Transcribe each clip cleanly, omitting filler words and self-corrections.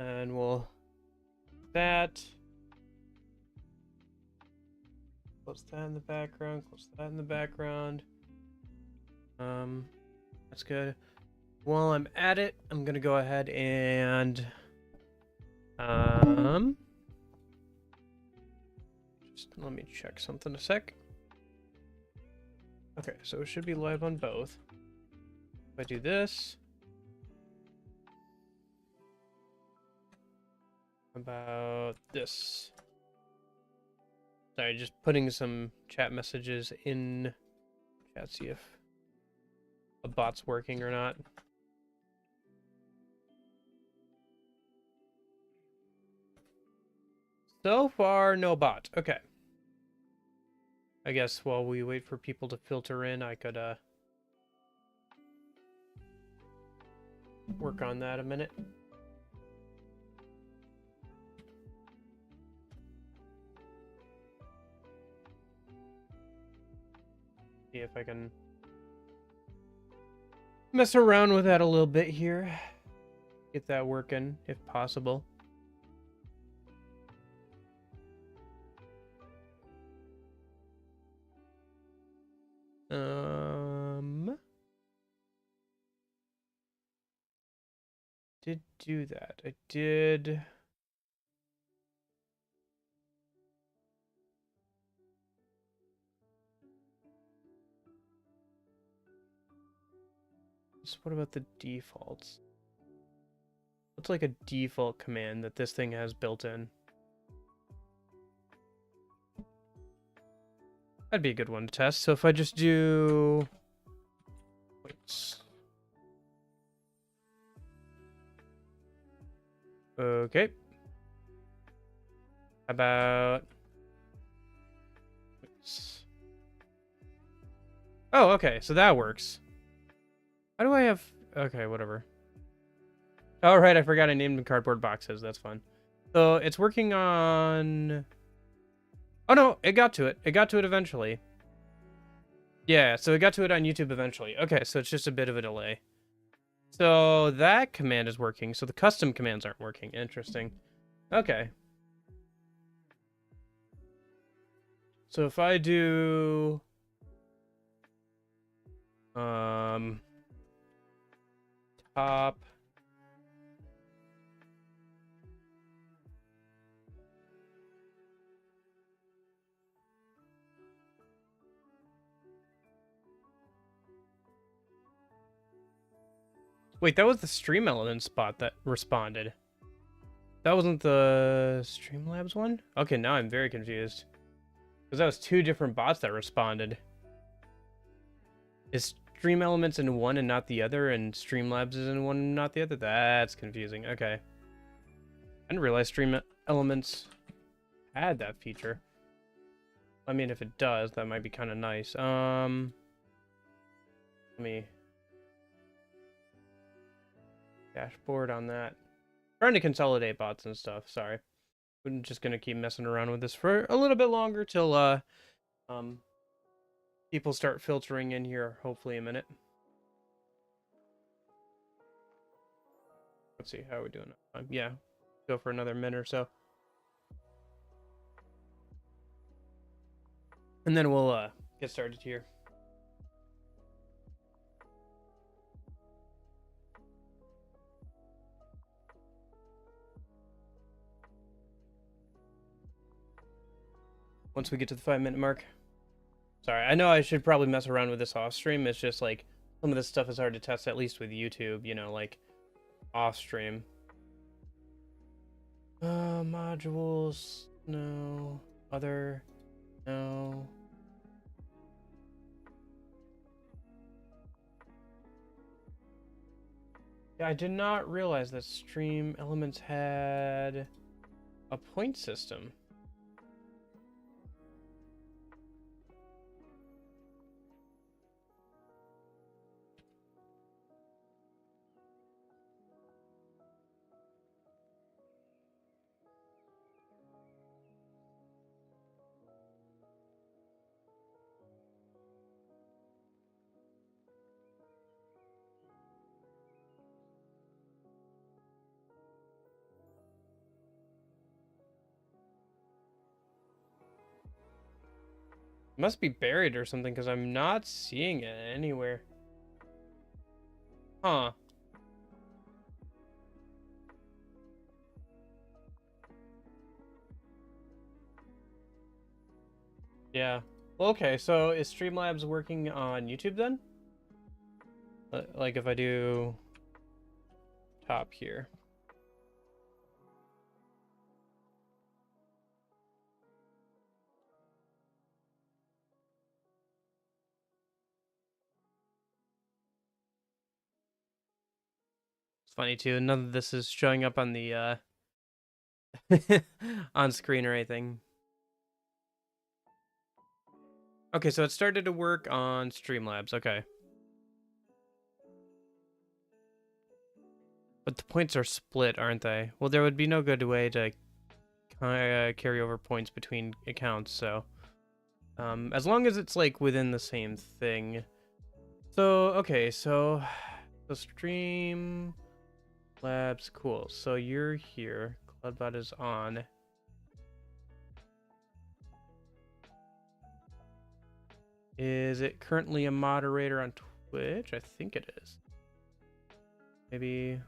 And we'll that. Close that in the background. Close that in the background. That's good. While I'm at it, I'm gonna go ahead and just let me check something a sec. Okay, so it should be live on both. If I do this, about this. Sorry, just putting some chat messages in chat, see if a bot's working or not. So far, no bot. Okay. I guess while we wait for people to filter in, I could work on that a minute. See if I can mess around with that a little bit here. Get that working, if possible. Did do that. I did. So what about the defaults? What's like a default command that this thing has built in? That'd be a good one to test. So if I just do... Wait. Okay. How about... Oh, okay. So that works. How do I have... Okay, whatever. Oh, right. I forgot I named them cardboard boxes. That's fun. So it's working on... Oh, no. It got to it. It got to it eventually. Yeah, so it got to it on YouTube eventually. Okay, so it's just a bit of a delay. So that command is working. So the custom commands aren't working. Interesting. Okay. So if I do... top... Wait, that was the Stream Elements bot that responded. That wasn't the Streamlabs one? Okay, now I'm very confused. Because that was two different bots that responded. Is Stream Elements in one and not the other, and Streamlabs is in one and not the other? That's confusing. Okay. I didn't realize Stream Elements had that feature. I mean, if it does, that might be kind of nice. Let me... Dashboard on that. Trying to consolidate bots and stuff, sorry. I'm just gonna keep messing around with this for a little bit longer till people start filtering in here, hopefully a minute. Let's see, how are we doing? Yeah, go for another minute or so. And then we'll get started here. Once we get to the 5-minute mark. Sorry, I know I should probably mess around with this off stream. It's just like some of this stuff is hard to test, at least with YouTube, you know, like off stream. Modules, no. Other, no. Yeah, I did not realize that Stream Elements had a point system. Must be buried or something because I'm not seeing it anywhere. Huh. Yeah. Well, okay, so is Streamlabs working on YouTube then? Like if I do top here. It's funny too, none of this is showing up on the on screen or anything. Okay, so it started to work on Streamlabs, okay. But the points are split, aren't they? Well, there would be no good way to carry over points between accounts, so as long as it's like within the same thing. So okay, so the stream labs, cool. So you're here. Cloudbot is on. Is it currently a moderator on Twitch? I think it is. Maybe.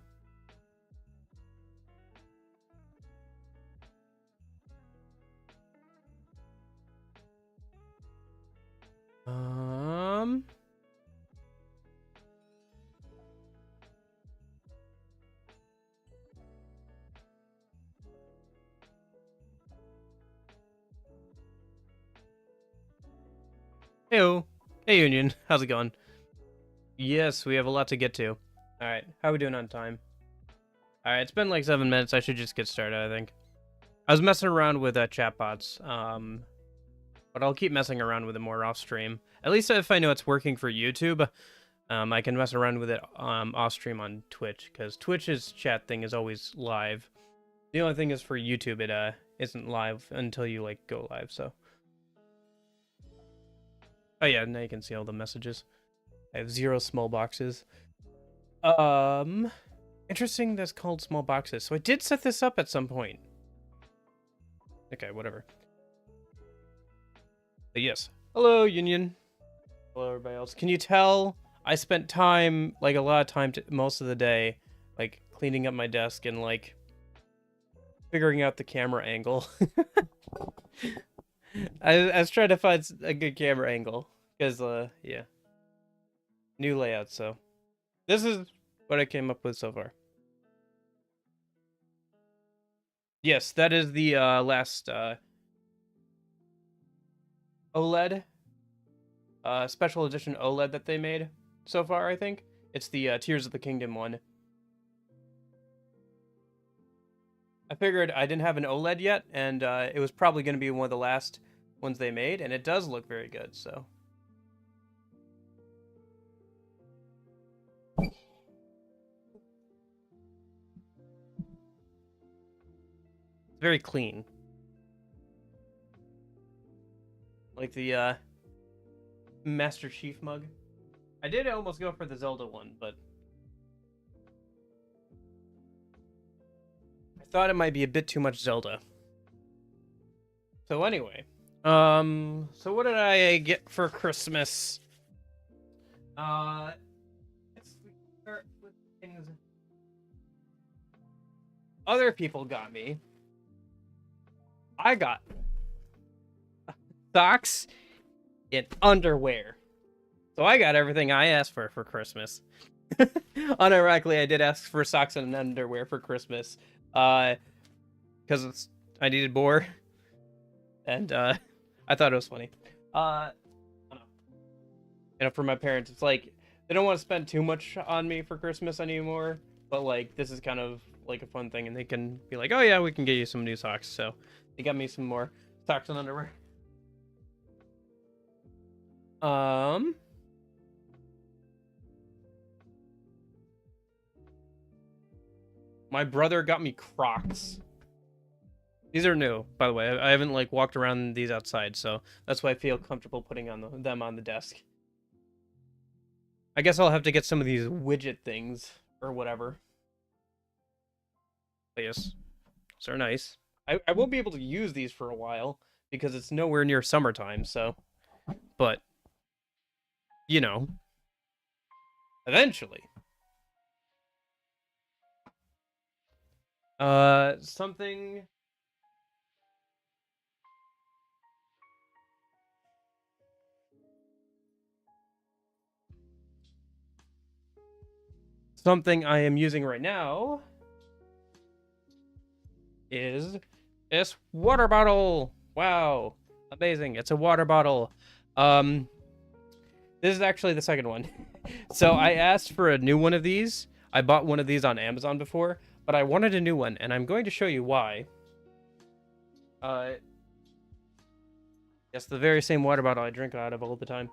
Heyo. Hey, Union. How's it going? Yes, we have a lot to get to. All right. How are we doing on time? All right. It's been like 7 minutes. I should just get started, I think. I was messing around with chatbots, but I'll keep messing around with it more off stream. At least if I know it's working for YouTube, I can mess around with it off stream on Twitch, because Twitch's chat thing is always live. The only thing is for YouTube, it isn't live until you like go live. So, oh yeah, now you can see all the messages. I have 0 small boxes. Interesting. That's called small boxes. So I did set this up at some point. Okay, whatever. But yes. Hello, Union. Hello, everybody else. Can you tell I spent time, like a lot of time, most of the day, like cleaning up my desk and like figuring out the camera angle. I was trying to find a good camera angle because, yeah, new layout. So this is what I came up with so far. Yes, that is the last OLED, special edition OLED that they made so far. I think it's the Tears of the Kingdom one. I figured I didn't have an OLED yet, and it was probably going to be one of the last ones they made, and it does look very good, so. It's very clean. Like the Master Chief mug. I did almost go for the Zelda one, but I thought it might be a bit too much Zelda. So anyway, so what did I get for Christmas? Let's start with things other people got me. I got socks and underwear. So I got everything I asked for Christmas. Unironically, I did ask for socks and underwear for Christmas. Because I needed more. And I thought it was funny. I don't know. You know, for my parents, it's like they don't want to spend too much on me for Christmas anymore. But like this is kind of like a fun thing, and they can be like, "Oh yeah, we can get you some new socks." So they got me some more socks and underwear. My brother got me Crocs. These are new, by the way. I haven't like walked around these outside, so that's why I feel comfortable putting on them on the desk. I guess I'll have to get some of these widget things or whatever. But yes, these are nice. I won't be able to use these for a while because it's nowhere near summertime, so but you know, eventually. Something. Something I am using right now is this water bottle. Wow, amazing! It's a water bottle. Um, this is actually the second one. So I asked for a new one of these. I bought one of these on Amazon before, but I wanted a new one, and I'm going to show you why. It's the very same water bottle I drink out of all the time.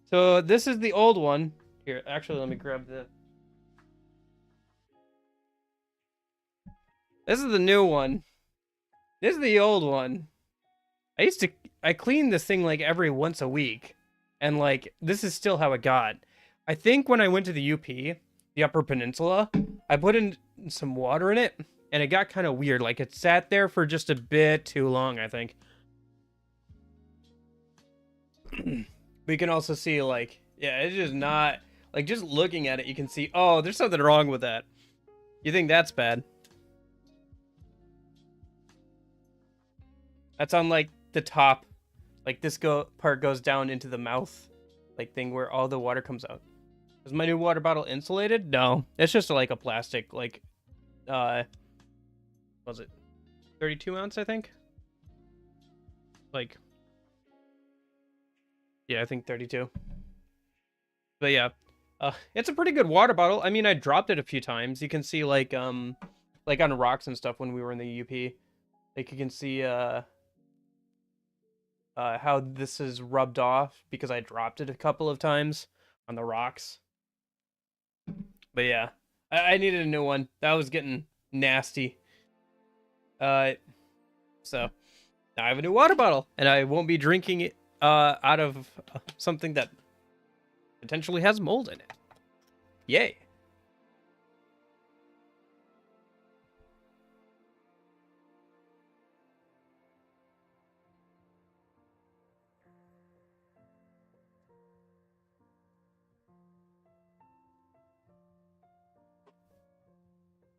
So this is the old one. Here, actually, let me grab the. This is the new one. This is the old one. I clean this thing like every once a week, and like this is still how it got. I think when I went to the UP, the Upper Peninsula, I put in some water in it, and it got kind of weird. Like it sat there for just a bit too long, I think. We can also see like, yeah, it's just not like just looking at it, you can see, oh, there's something wrong with that. You think that's bad? That's on like the top, like this part goes down into the mouth, like thing where all the water comes out. Is my new water bottle insulated? No, it's just like a plastic, like, what was it 32 ounce, I think? Like, yeah, I think 32. But yeah, it's a pretty good water bottle. I mean, I dropped it a few times. You can see like on rocks and stuff when we were in the UP. Like you can see how this is rubbed off because I dropped it a couple of times on the rocks. But yeah, I needed a new one. That was getting nasty. So now I have a new water bottle, and I won't be drinking it out of something that potentially has mold in it. Yay.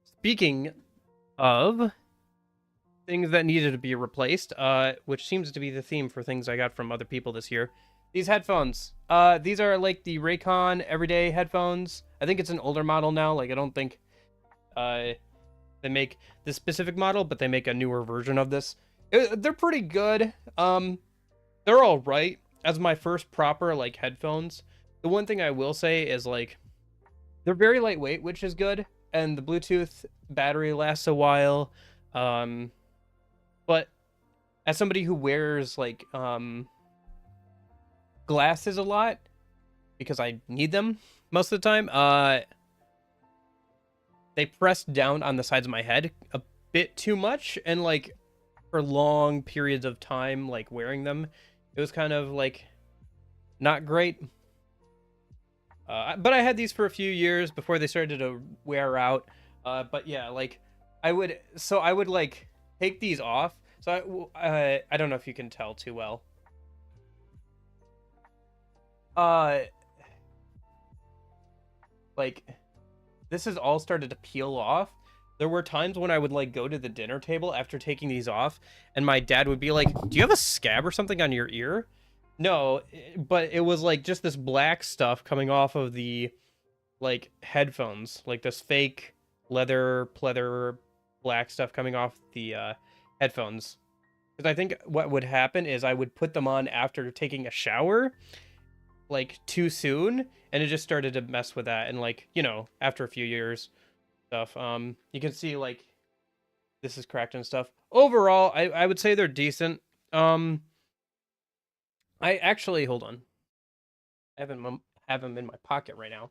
Speaking of things that needed to be replaced, which seems to be the theme for things I got from other people this year. These headphones. These are like the Raycon everyday headphones. I think it's an older model now. Like I don't think they make this specific model, but they make a newer version of this. They're pretty good. They're all right. As my first proper like headphones, the one thing I will say is like they're very lightweight, which is good, and the Bluetooth battery lasts a while. But as somebody who wears like glasses a lot because I need them most of the time, they press down on the sides of my head a bit too much, and like for long periods of time like wearing them, it was kind of like not great. But I had these for a few years before they started to wear out. But yeah, like I would like take these off. So I don't know if you can tell too well. Like this has all started to peel off. There were times when I would like go to the dinner table after taking these off, and my dad would be like, "Do you have a scab or something on your ear?" No, but it was like just this black stuff coming off of the like headphones, like this fake leather pleather black stuff coming off the headphones. Because I think what would happen is I would put them on after taking a shower, like too soon, and it just started to mess with that. And like, you know, after a few years, stuff. You can see like this is cracked and stuff. Overall, I would say they're decent. I actually hold on. I have them in my pocket right now.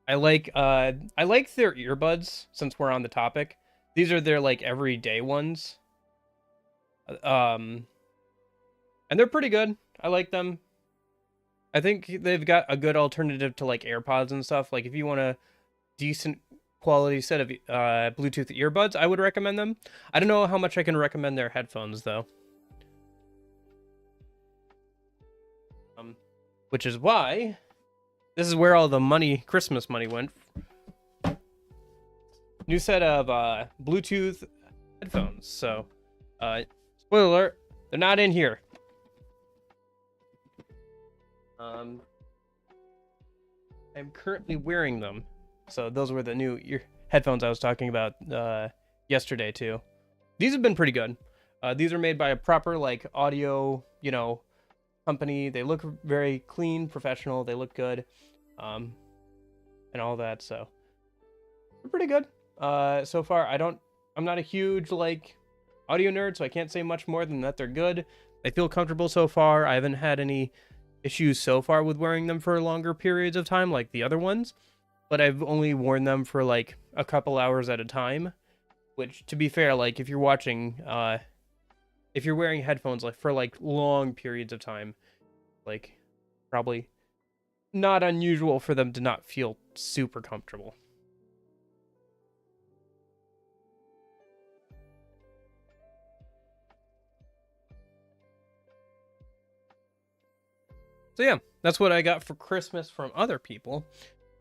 I like their earbuds since we're on the topic. These are their like everyday ones. And they're pretty good. I like them. I think they've got a good alternative to like AirPods and stuff. Like if you want a decent quality set of Bluetooth earbuds, I would recommend them. I don't know how much I can recommend their headphones though. which is why this is where all the money, Christmas money, went. New set of Bluetooth headphones. So, spoiler alert, they're not in here. I'm currently wearing them. So those were the new headphones I was talking about yesterday too. These have been pretty good. These are made by a proper like audio, company. They look very clean, professional. They look good, and all that. So they're pretty good. So far, I'm not a huge like audio nerd, so I can't say much more than that they're good. I feel comfortable so far. I haven't had any issues so far with wearing them for longer periods of time like the other ones, but I've only worn them for like a couple hours at a time, which, to be fair, like if you're watching, if you're wearing headphones like for like long periods of time, like probably not unusual for them to not feel super comfortable. So yeah, that's what I got for Christmas from other people.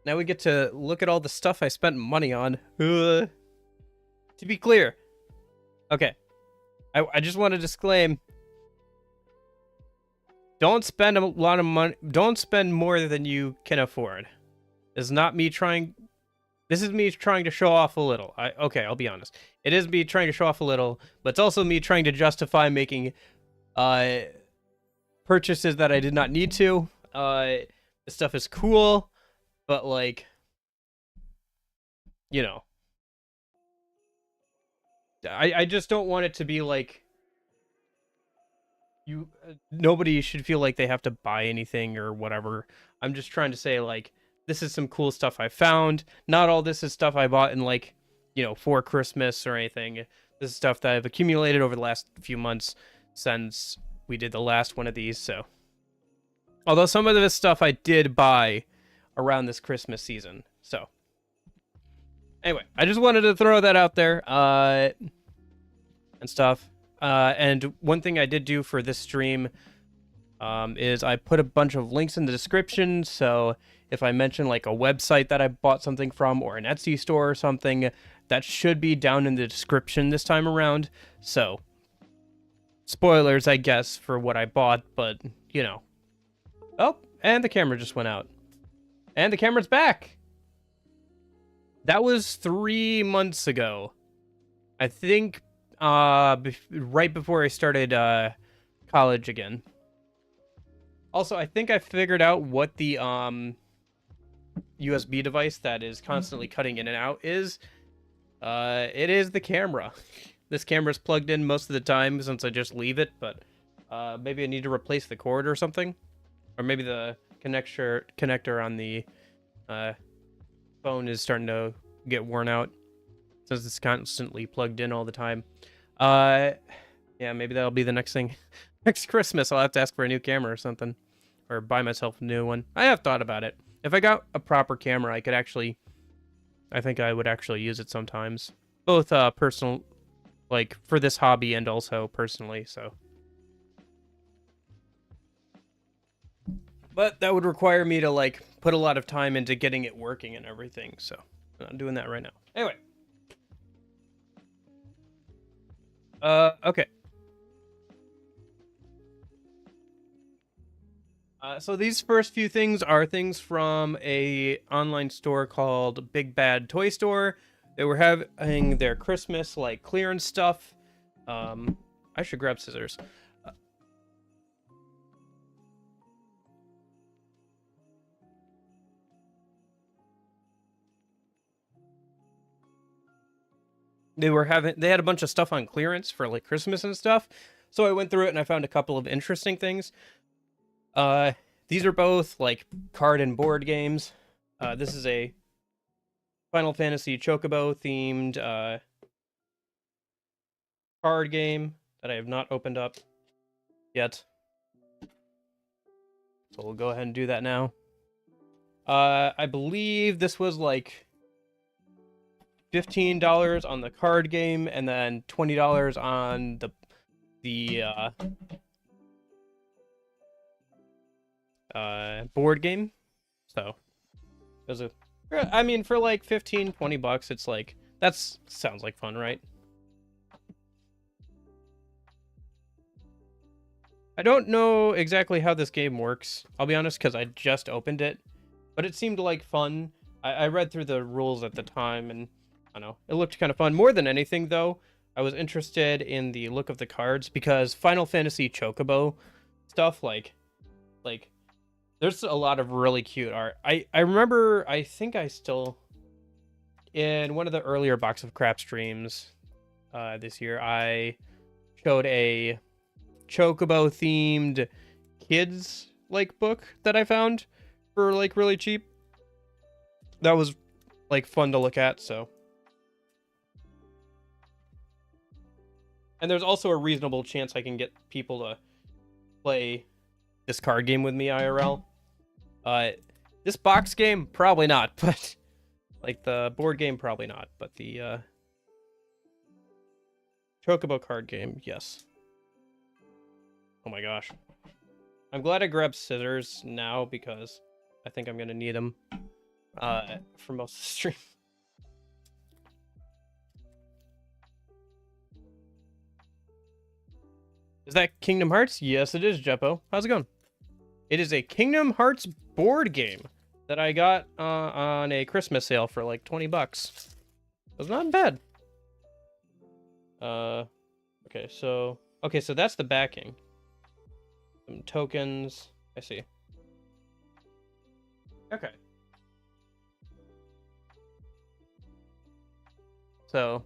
Now we get to look at all the stuff I spent money on. To be clear, okay, I just want to disclaim, don't spend a lot of money, don't spend more than you can afford. This is not me trying, this is me trying to show off a little. Okay, I'll be honest. It is me trying to show off a little, but it's also me trying to justify making purchases that I did not need to. This stuff is cool, but like, I just don't want it to be like nobody should feel like they have to buy anything or whatever. I'm just trying to say like, this is some cool stuff I found. Not all this is stuff I bought in like, for Christmas or anything. This is stuff that I've accumulated over the last few months since we did the last one of these. So, although some of this stuff I did buy around this Christmas season. So, anyway, I just wanted to throw that out there, and stuff. And one thing I did do for this stream is I put a bunch of links in the description. So if I mention like a website that I bought something from or an Etsy store or something, that should be down in the description this time around. So spoilers, I guess, for what I bought, but Oh, and the camera just went out. And the camera's back. That was 3 months ago. I think right before I started college again. Also, I think I figured out what the USB device that is constantly cutting in and out is. It is the camera. This camera's plugged in most of the time since I just leave it, but maybe I need to replace the cord or something. Or maybe the connector on the phone is starting to get worn out since it's constantly plugged in all the time. Yeah, maybe that'll be the next thing. Next Christmas, I'll have to ask for a new camera or something. Or buy myself a new one. I have thought about it. If I got a proper camera, I think I would actually use it sometimes. Both personal, like for this hobby and also personally, so. But that would require me to like put a lot of time into getting it working and everything, so I'm not doing that right now. Anyway. Okay. So these first few things are things from a online store called Big Bad Toy Store. They were having their Christmas like clearance stuff. I should grab scissors. They had a bunch of stuff on clearance for like Christmas and stuff. So I went through it and I found a couple of interesting things. These are both like card and board games. This is a Final Fantasy Chocobo themed card game that I have not opened up yet. So we'll go ahead and do that now. I believe this was like $15 on the card game and then $20 on the board game. So it was I mean, for like 15, 20 bucks, it's like, sounds like fun, right? I don't know exactly how this game works, I'll be honest, because I just opened it, but it seemed like fun. I read through the rules at the time, and I don't know, it looked kind of fun. More than anything, though, I was interested in the look of the cards, because Final Fantasy Chocobo stuff, like there's a lot of really cute art. I remember, I think I still, in one of the earlier Box of Crap streams this year, I showed a Chocobo themed kids like book that I found for like really cheap. That was like fun to look at, so. And there's also a reasonable chance I can get people to play this card game with me IRL. This box game, probably not, but like the board game, probably not, but the Chocobo card game, yes. Oh my gosh. I'm glad I grabbed scissors now because I think I'm gonna need them for most of the stream. Is that Kingdom Hearts? Yes, it is, Jeppo. How's it going? It is a Kingdom Hearts board game that I got on a Christmas sale for like 20 bucks. It was not bad. Okay, so that's the backing. Some tokens. I see. Okay. So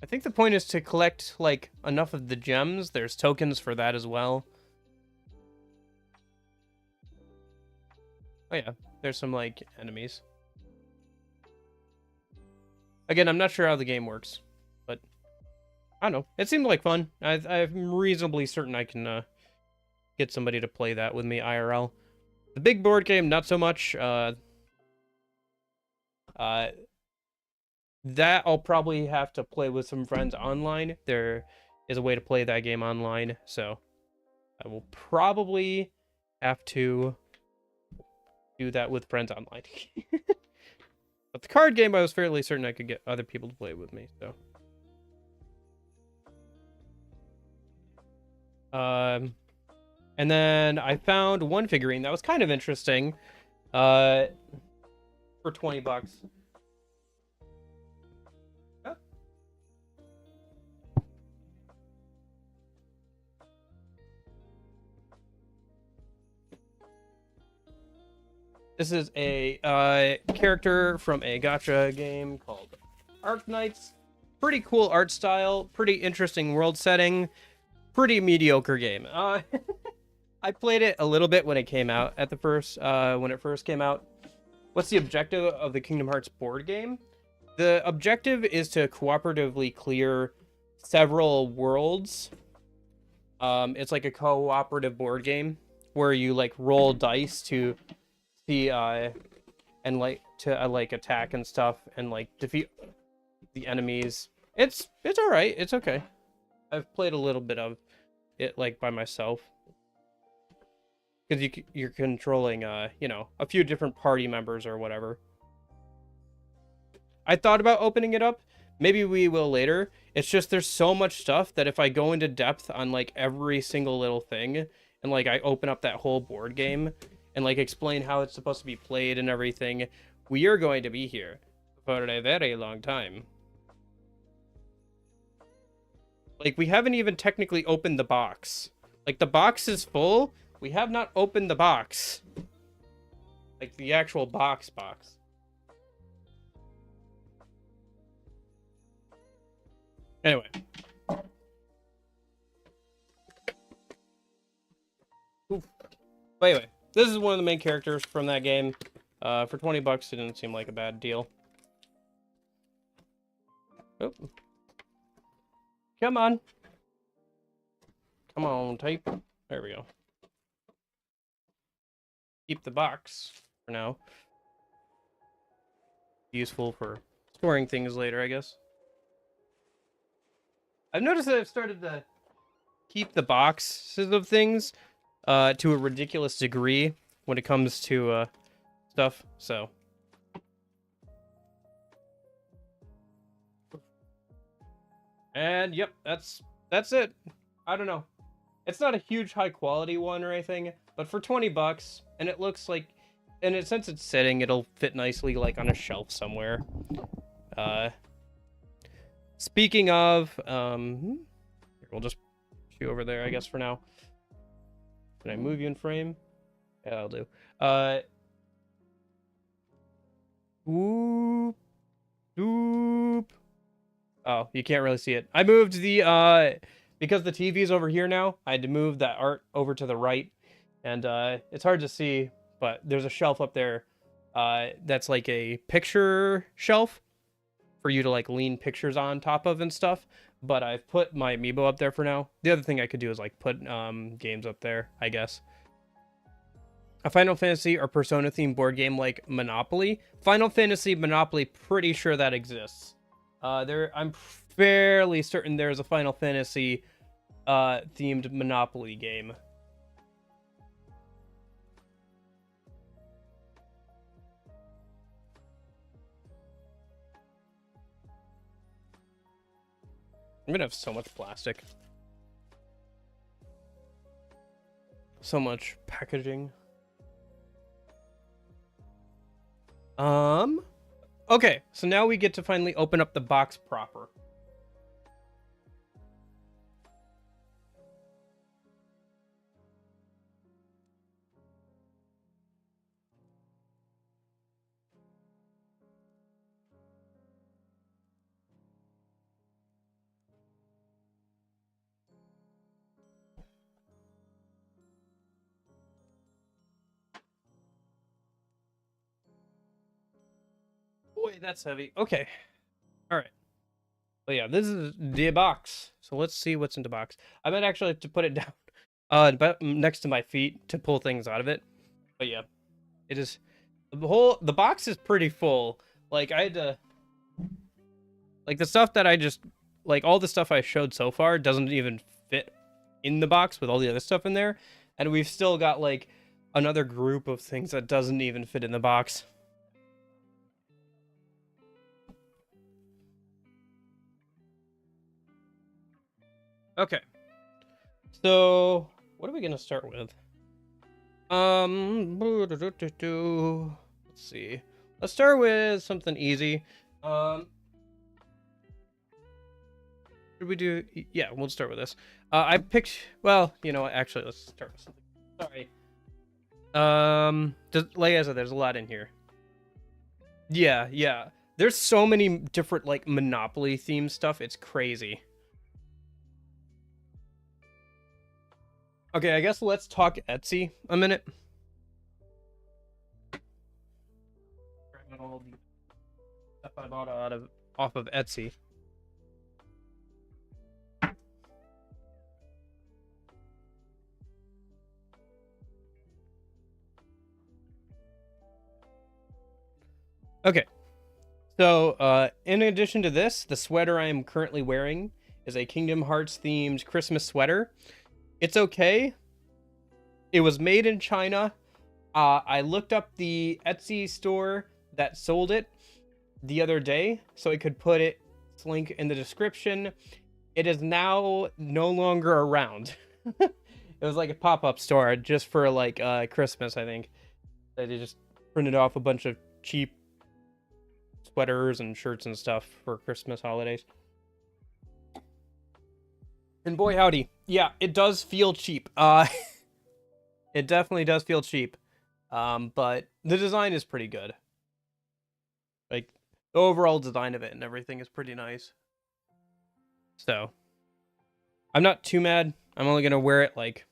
I think the point is to collect like enough of the gems. There's tokens for that as well. Oh yeah, there's some like enemies. Again, I'm not sure how the game works, but I don't know. It seemed like fun. I'm reasonably certain I can get somebody to play that with me IRL. The big board game, not so much. That I'll probably have to play with some friends online. There is a way to play that game online, so I will probably have to do that with friends online. But the card game, I was fairly certain I could get other people to play with me, so. And then I found one figurine that was kind of interesting, for 20 bucks. Oh. This is a character from a gacha game called Arknights. Pretty cool art style, pretty interesting world setting, pretty mediocre game. I played it a little bit when it came out at the when it first came out. What's the objective of the Kingdom Hearts board game? The objective is to cooperatively clear several worlds. It's like a cooperative board game where you like roll dice to see and like to like attack and stuff and like defeat the enemies. It's all right. It's okay. I've played a little bit of it like by myself. Because you're controlling, you know, a few different party members or whatever. I thought about opening it up. Maybe we will later. It's just there's so much stuff that if I go into depth on, like, every single little thing, and, like, I open up that whole board game, and, like, explain how it's supposed to be played and everything, we are going to be here for a very long time. Like, we haven't even technically opened the box. Like, the box is full. We have not opened the box. Like, the actual box. Anyway. Oof. But anyway, this is one of the main characters from that game. For 20 bucks, it didn't seem like a bad deal. Oh. Come on. Come on, tape. There we go. Keep the box for now. Useful for storing things later, I guess. I've noticed that I've started to keep the boxes of things to a ridiculous degree when it comes to stuff. So and yep, that's it. I don't know. It's not a huge high quality one or anything, but for 20 bucks, and it looks like, and since it's sitting, it'll fit nicely like on a shelf somewhere. Speaking of, here, we'll just put you over there, I guess, for now. Can I move you in frame? Yeah, I'll do. Whoop, whoop. Oh, you can't really see it. I moved the, because the TV's over here now, I had to move that art over to the right. And it's hard to see, but there's a shelf up there that's like a picture shelf for you to like lean pictures on top of and stuff. But I've put my amiibo up there for now. The other thing I could do is like put games up there, I guess. A Final Fantasy or Persona themed board game like Monopoly. Final Fantasy Monopoly, pretty sure that exists. I'm fairly certain there's a Final Fantasy themed Monopoly game. I'm gonna have so much plastic. So much packaging. Okay, so now we get to finally open up the box proper. Boy, that's heavy. Okay. All right. But yeah, this is the box. So let's see what's in the box. I might actually have to put it down but next to my feet to pull things out of it. But yeah, it is the box is pretty full. Like I had to like the stuff that I just like all the stuff I showed so far doesn't even fit in the box with all the other stuff in there. And we've still got like another group of things that doesn't even fit in the box. Okay. So, what are we gonna start with? Let's see. Let's start with something easy. Should we do? Yeah, we'll start with this. I picked. Well, you know what? Actually, let's start with something. Sorry. Like I said, there's a lot in here. Yeah. There's so many different like Monopoly themed stuff. It's crazy. Okay, I guess let's talk Etsy a minute. Grabbing all the stuff I bought off of Etsy. Okay. So, in addition to this, the sweater I am currently wearing is a Kingdom Hearts themed Christmas sweater. It's okay. It was made in China. I looked up the Etsy store that sold it the other day, so I could put its link in the description. It is now no longer around. It was like a pop-up store just for like Christmas, I think. They just printed off a bunch of cheap sweaters and shirts and stuff for Christmas holidays. And boy howdy, yeah, it does feel cheap. It definitely does feel cheap. But the design is pretty good. Like the overall design of it and everything is pretty nice. So I'm not too mad. I'm only gonna wear it like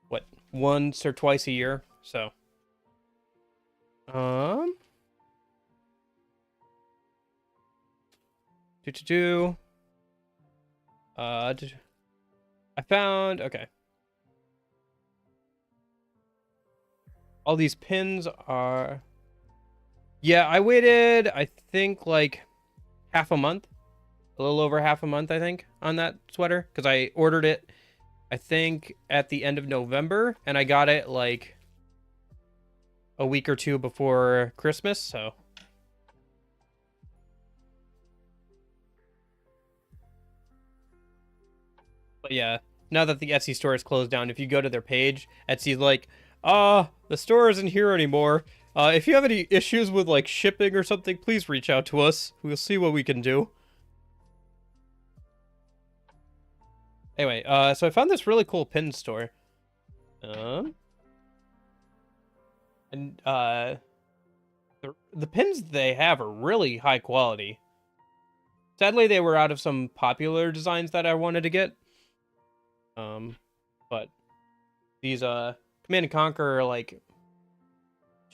what, once or twice a year. So I found, okay. All these pins are, yeah, I waited, I think like half a month a little over half a month, I think, on that sweater. Because I ordered it, I think, at the end of November. And I got it, like, a week or two before Christmas, so... But yeah, now that the Etsy store is closed down, if you go to their page, Etsy's like, the store isn't here anymore. If you have any issues with, like, shipping or something, please reach out to us. We'll see what we can do. Anyway, so I found this really cool pin store. And, the pins they have are really high quality. Sadly, they were out of some popular designs that I wanted to get. But these, Command & Conquer, like,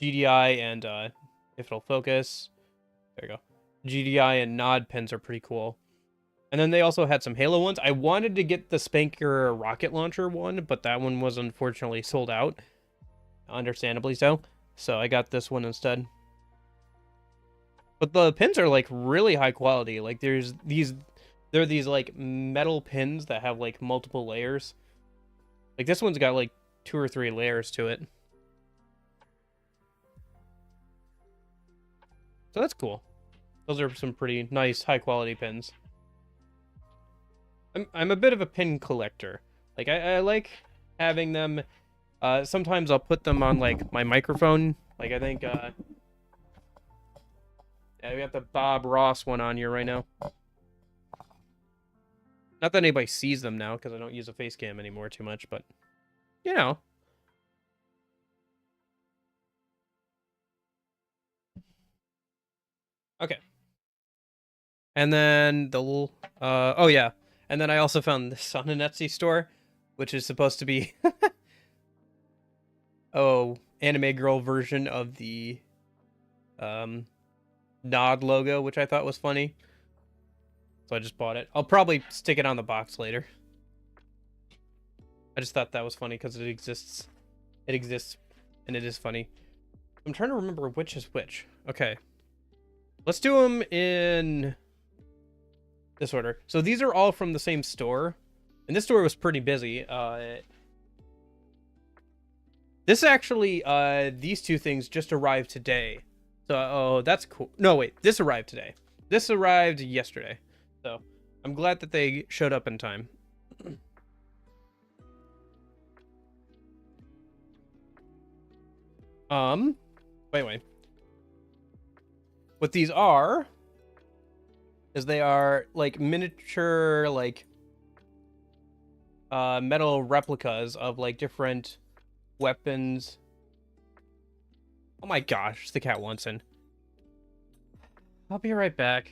GDI and, if it'll focus, there you go. GDI and Nod pins are pretty cool. And then they also had some Halo ones. I wanted to get the Spanker rocket launcher one, but that one was unfortunately sold out. Understandably so. So I got this one instead. But the pins are, like, really high quality. Like, there are these, like, metal pins that have, like, multiple layers. Like, this one's got, like, 2 or 3 layers to it. So that's cool. Those are some pretty nice, high-quality pins. I'm a bit of a pin collector. Like, I like having them. Sometimes I'll put them on, like, my microphone. Like, I think, yeah, we got the Bob Ross one on here right now. Not that anybody sees them now, because I don't use a face cam anymore too much, but, you know. Okay. And then oh yeah. And then I also found this on an Etsy store, which is supposed to be, anime girl version of the, Nod logo, which I thought was funny. So I just bought it. I'll probably stick it on the box later. I just thought that was funny because it exists. It exists, and it is funny. I'm trying to remember which is which. Okay. Let's do them in this order. So these are all from the same store. And this store was pretty busy. This actually, these two things just arrived today. So, oh, that's cool. No, wait. This arrived today. This arrived yesterday. So, I'm glad that they showed up in time. Wait. What these are is they are, like, miniature, like, metal replicas of, like, different weapons. Oh my gosh, the cat wants in. I'll be right back.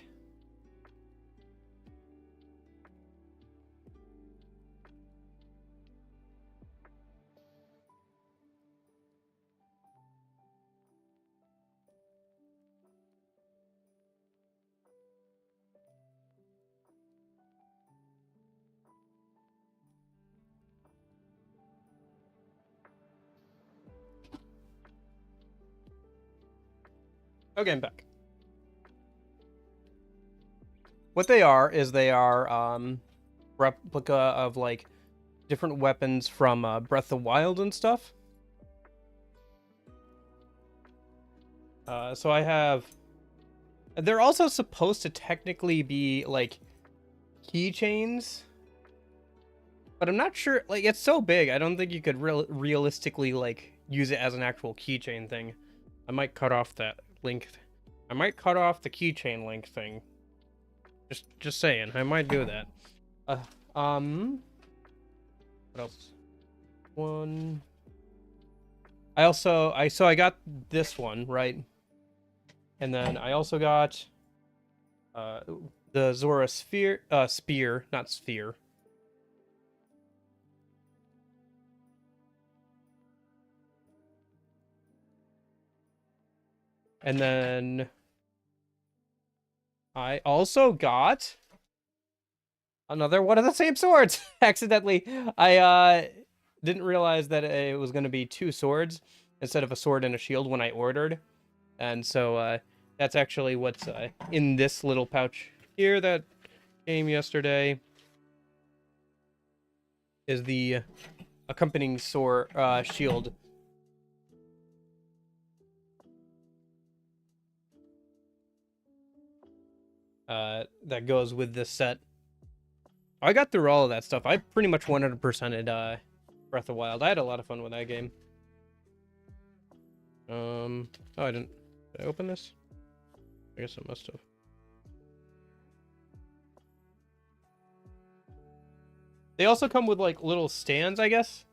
Okay, I'm back. What they are is they are replica of, like, different weapons from Breath of the Wild and stuff. So I have... They're also supposed to technically be, like, keychains. But I'm not sure... Like, it's so big, I don't think you could realistically, like, use it as an actual keychain thing. I might cut off that link. I might cut off the keychain link thing. Just saying, I might do that. What else? I got this one, right? And then I also got the Zora spear, not sphere. And then I also got another one of the same swords. Accidentally. I didn't realize that it was going to be 2 swords instead of a sword and a shield when I ordered. And so that's actually what's in this little pouch here that game yesterday is the accompanying sword shield. That goes with this set. I got through all of that stuff. I pretty much 100%ed Breath of the Wild. I had a lot of fun with that game. Oh, did I open this? I guess I must have. They also come with like little stands, I guess,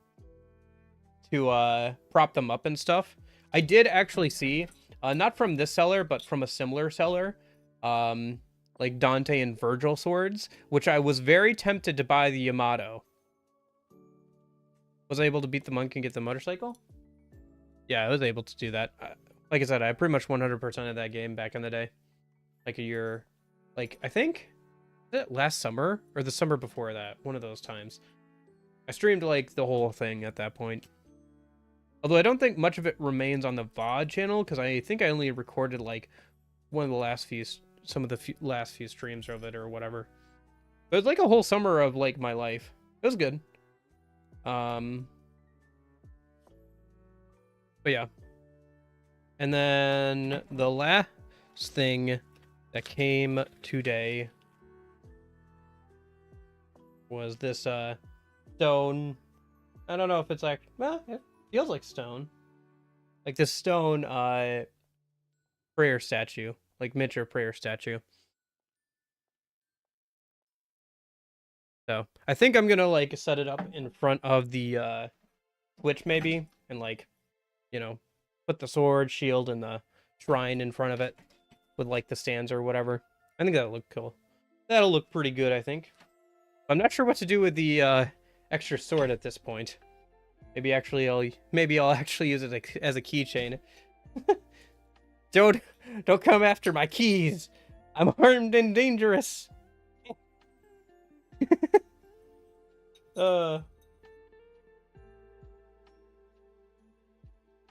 to prop them up and stuff. I did actually see, not from this seller, but from a similar seller, like Dante and Virgil swords, which I was very tempted to buy the Yamato. Was I able to beat the monk and get the motorcycle? Yeah, I was able to do that. Like I said, I pretty much 100% of that game back in the day. Like a year, like, I think, was it last summer or the summer before that? One of those times. I streamed like the whole thing at that point. Although I don't think much of it remains on the VOD channel, because I think I only recorded like one of the last few, some of the last few streams of it or whatever. But it was like a whole summer of like my life. It was good. But yeah. And then the last thing that came today was this stone. I don't know if it's like, well, it feels like stone. Like this stone prayer statue, like miniature prayer statue. So I think I'm gonna like set it up in front of the Switch maybe, and like, you know, put the sword, shield, and the shrine in front of it with like the stands or whatever. I think that'll look cool. That'll look pretty good, I think. I'm not sure what to do with the extra sword at this point. Maybe I'll actually use it as a keychain. Don't come after my keys. I'm armed and dangerous. I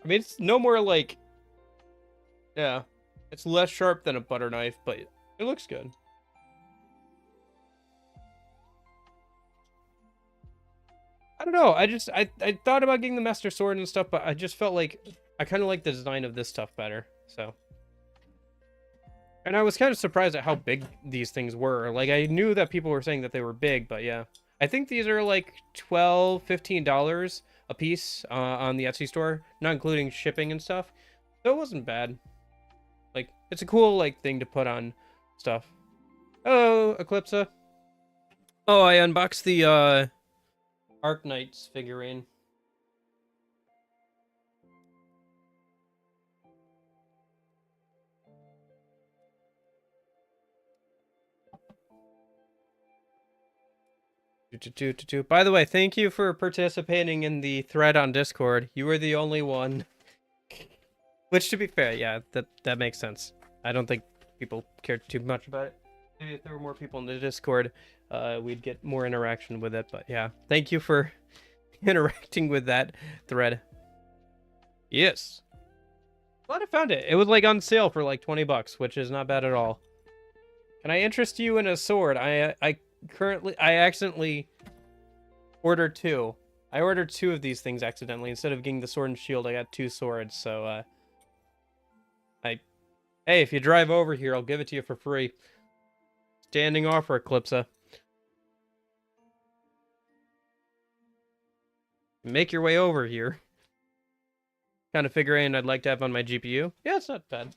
mean, it's no more like, yeah, it's less sharp than a butter knife, but it looks good. I don't know. I thought about getting the Master Sword and stuff, but I just felt like I kind of like the design of this stuff better. So, and I was kind of surprised at how big these things were. Like, I knew that people were saying that they were big, but yeah, I think these are like $12, $15 a piece on the Etsy store, not including shipping and stuff. So it wasn't bad. Like, it's a cool like thing to put on stuff. Oh, Eclipsa. Oh, I unboxed the Arc Knights figurine. By the way, thank you for participating in the thread on Discord. You were the only one. Which, to be fair, yeah, that makes sense. I don't think people cared too much about it. Maybe if there were more people in the Discord, we'd get more interaction with it. But yeah, thank you for interacting with that thread. Yes. Glad I found it. It was like on sale for like $20, which is not bad at all. Can I interest you in a sword? I accidentally ordered two. I ordered two of these things accidentally. Instead of getting the sword and shield, I got two swords. So, hey, if you drive over here, I'll give it to you for free. Standing offer, Eclipsa. Make your way over here. Kind of figurine I'd like to have on my GPU. Yeah, it's not bad.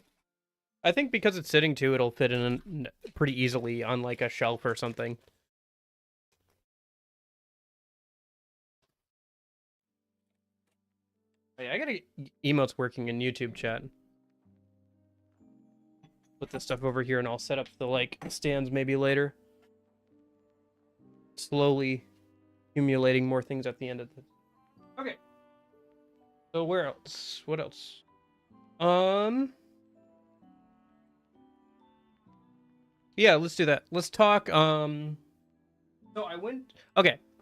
I think because it's sitting too, it'll fit in pretty easily on like a shelf or something. Hey, I gotta get emotes working in YouTube chat. Put this stuff over here and I'll set up the like stands maybe later. Slowly accumulating more things at the end of this. Okay. So where else? What else? Yeah, let's do that. Let's talk. Okay.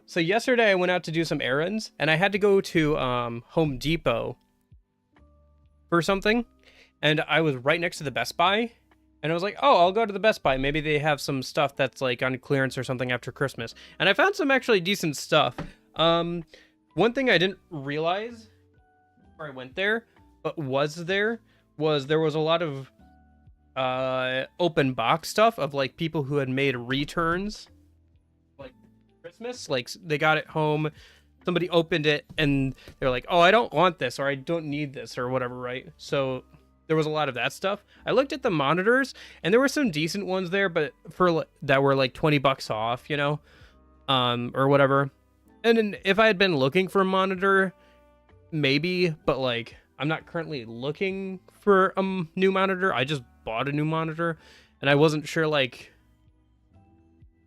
So yesterday I went out to do some errands and I had to go to Home Depot for something, and I was right next to the Best Buy, And I was like, oh, I'll go to the Best Buy. Maybe they have some stuff that's like on clearance or something after Christmas. And I found some actually decent stuff. One thing I didn't realize before I went there, but there was a lot of open box stuff of like people who had made returns like Christmas. Like they got it home, somebody opened it and they're like, oh, I don't want this, or I don't need this, or whatever, right? So there was a lot of that stuff. I looked at the monitors and there were some decent ones there, but for that were like $20 off, you know, or whatever. And then if I had been looking for a monitor, maybe, but like I'm not currently looking for a new monitor. I just bought a new monitor and I wasn't sure like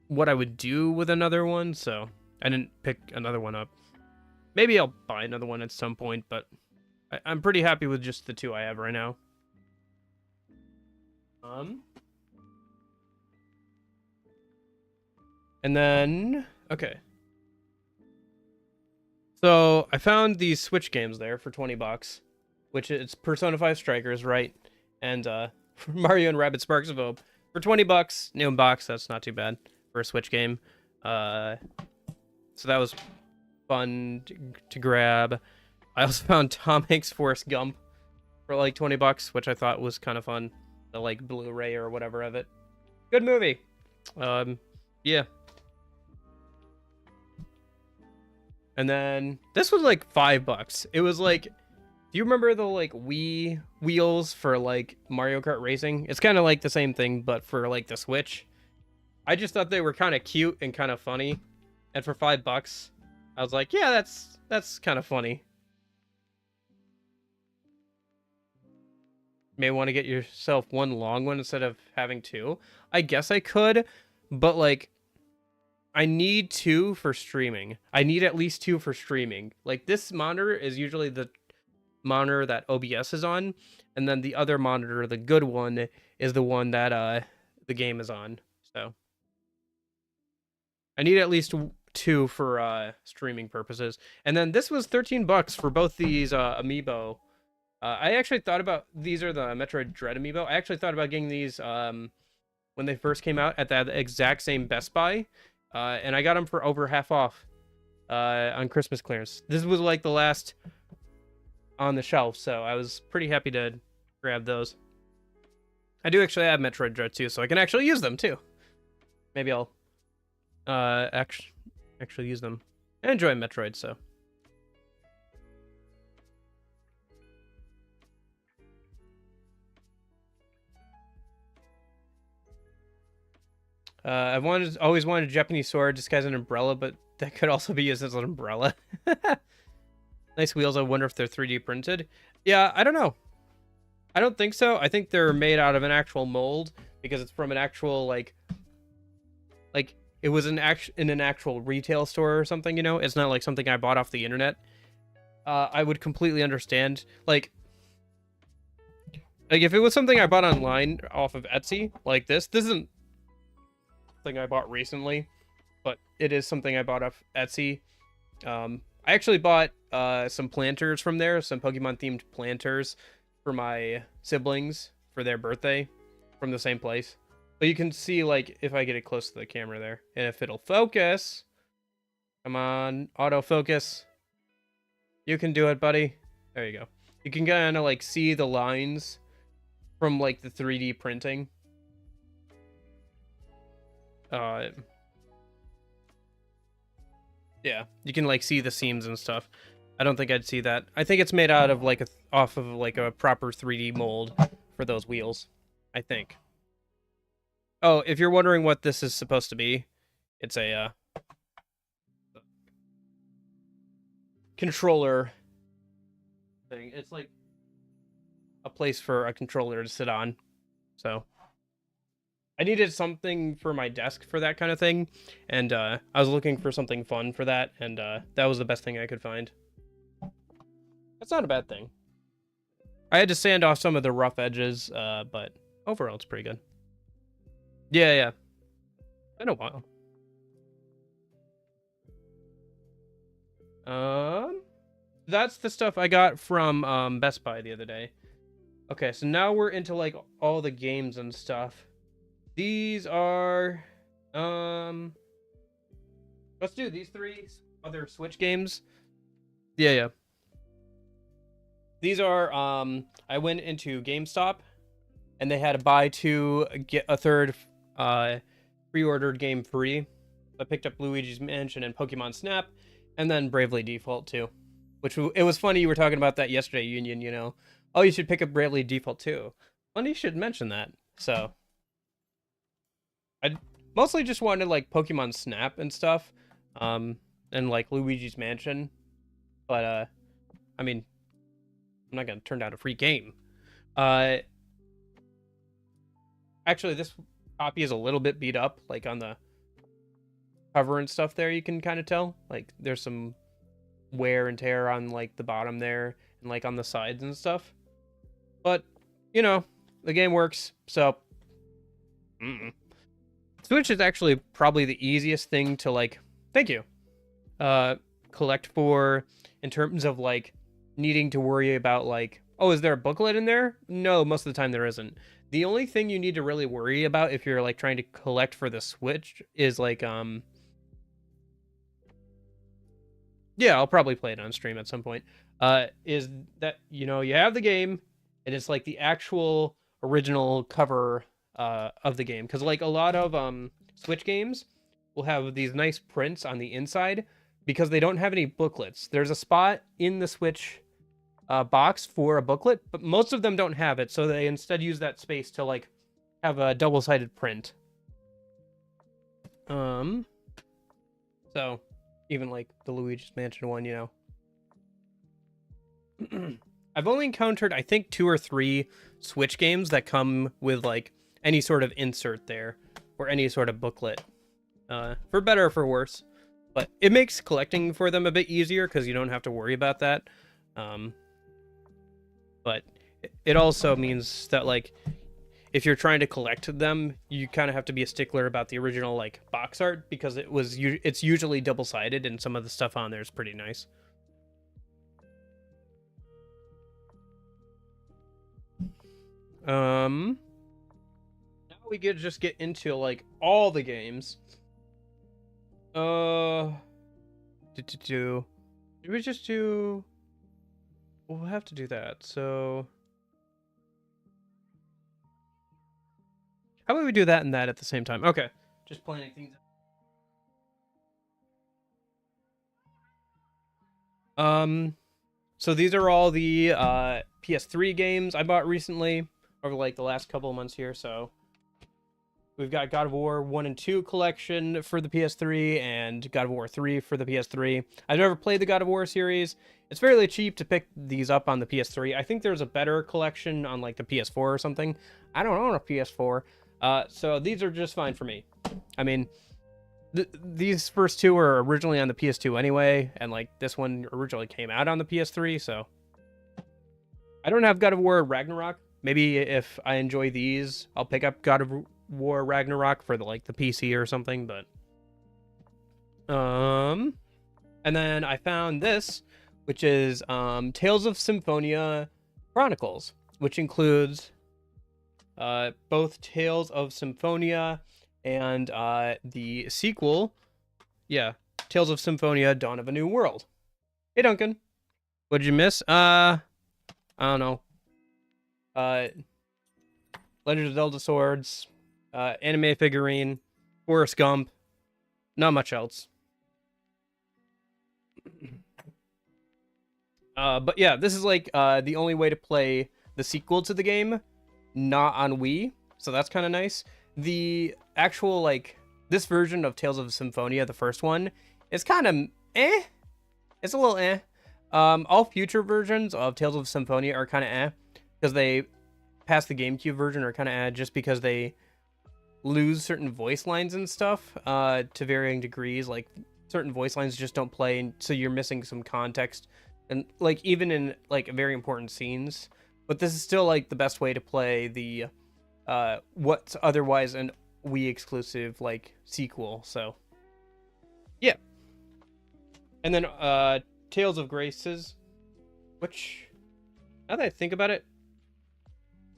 what I would do with another one, so I didn't pick another one up. Maybe I'll buy another one at some point, but I'm pretty happy with just the two I have right now. And then, okay. So I found these Switch games there for $20, which is Persona 5 Strikers, right? And Mario and Rabbids Sparks of Hope for $20, new in box. That's not too bad for a Switch game. So that was fun to grab. I also found Tom Hanks' Forrest Gump for like $20, which I thought was kind of fun. The like Blu-ray or whatever of it. Good movie. Yeah. And then this was like $5. It was like, do you remember the like Wii wheels for like Mario Kart Racing? It's kind of like the same thing, but for like the Switch. I just thought they were kind of cute and kind of funny. And for $5, I was like, yeah, that's kind of funny. May want to get yourself one long one instead of having two. I guess I could, but like I need two for streaming. I need at least two for streaming. Like this monitor is usually the monitor that OBS is on, and then the other monitor, the good one, is the one that the game is on. So I need at least two for streaming purposes. And then this was $13 for both these amiibo. I actually thought about, these are the Metroid Dread amiibo. I actually thought about getting these when they first came out at that exact same Best Buy. And I got them for over half off on Christmas clearance. This was like the last on the shelf, so I was pretty happy to grab those. I do actually have Metroid Dread too, so I can actually use them too. Maybe I'll actually use them. I enjoy Metroid, so. I've always wanted a Japanese sword disguised as an umbrella, but that could also be used as an umbrella. Nice wheels. I wonder if they're 3D printed. Yeah, I don't know. I don't think so. I think they're made out of an actual mold because it's from an actual like it was in an actual retail store or something. You know, it's not like something I bought off the internet. I would completely understand like if it was something I bought online off of Etsy like this isn't thing I bought recently, but it is something I bought off Etsy. I actually bought some planters from there, some Pokemon themed planters for my siblings for their birthday from the same place. But you can see like if I get it close to the camera there and if it'll focus. Come on, autofocus. You can do it, buddy. There you go. You can kind of like see the lines from like the 3D printing. Yeah, you can like see the seams and stuff. I don't think I'd see that. I think it's made out of like off of like a proper 3D mold for those wheels, I think. Oh, if you're wondering what this is supposed to be, it's a controller thing. It's like a place for a controller to sit on. So I needed something for my desk for that kind of thing, and I was looking for something fun for that, and that was the best thing I could find. That's not a bad thing. I had to sand off some of the rough edges, but overall it's pretty good. Yeah. Been a while. That's the stuff I got from Best Buy the other day. Okay, so now we're into like all the games and stuff. These are let's do these three other Switch games. Yeah. These are I went into GameStop and they had a buy two get a third pre-ordered game free. I picked up Luigi's Mansion and Pokemon Snap, and then Bravely Default too. Which it was funny you were talking about that yesterday, Union. You know, oh, you should pick up Bravely Default too. Funny you should mention that. So I mostly just wanted like Pokemon Snap and stuff, and like Luigi's Mansion. But I mean, I'm not gonna turn down a free game. Actually, this copy is a little bit beat up, like on the cover and stuff. There, you can kind of tell, like there's some wear and tear on like the bottom there and like on the sides and stuff. But you know, the game works. So Switch is actually probably the easiest thing to like. Thank you. Collect for in terms of like needing to worry about like, oh, is there a booklet in there? No, most of the time there isn't. The only thing you need to really worry about if you're like trying to collect for the Switch is like yeah, I'll probably play it on stream at some point. Is that, you know, you have the game and it's like the actual original cover of the game, because like a lot of Switch games will have these nice prints on the inside because they don't have any booklets. There's a spot in the Switch box for a booklet, but most of them don't have it, so they instead use that space to like have a double-sided print. So even like the Luigi's Mansion one, you know. I've only encountered, I think, 2 or 3 Switch games that come with like any sort of insert there or any sort of booklet, for better or for worse. But it makes collecting for them a bit easier because you don't have to worry about that. But it also means that like if you're trying to collect them, you kind of have to be a stickler about the original like box art, because it's usually double-sided and some of the stuff on there is pretty nice. Now we just get into like all the games. Did we just do? We'll have to do that. So how about we do that and that at the same time? Okay, just planning things. So these are all the PS3 games I bought recently over like the last couple of months here. So we've got God of War 1 and 2 collection for the PS3 and God of War 3 for the PS3. I've never played the God of War series. It's fairly cheap to pick these up on the PS3. I think there's a better collection on like the PS4 or something. I don't own a PS4. So these are just fine for me. I mean, these first two were originally on the PS2 anyway, and like this one originally came out on the PS3, so I don't have God of War Ragnarok. Maybe if I enjoy these, I'll pick up God of War Ragnarok for the like the PC or something, but and then I found this, which is Tales of Symphonia Chronicles, which includes both Tales of Symphonia and the sequel, yeah, Tales of Symphonia Dawn of a New World. Hey Duncan, what'd you miss? I don't know. Legend of Zelda Swords, anime figurine, Forrest Gump, not much else. But yeah, this is like the only way to play the sequel to the game, not on Wii, so that's kind of nice. The actual like this version of Tales of Symphonia, the first one, is kind of it's a little all future versions of Tales of Symphonia are kind of because they past the GameCube version are kind of just because they lose certain voice lines and stuff to varying degrees. Like certain voice lines just don't play, so you're missing some context, and like even in like very important scenes. But this is still like the best way to play the what's otherwise an Wii exclusive like sequel. So yeah. And then Tales of Graces, which now that I think about it,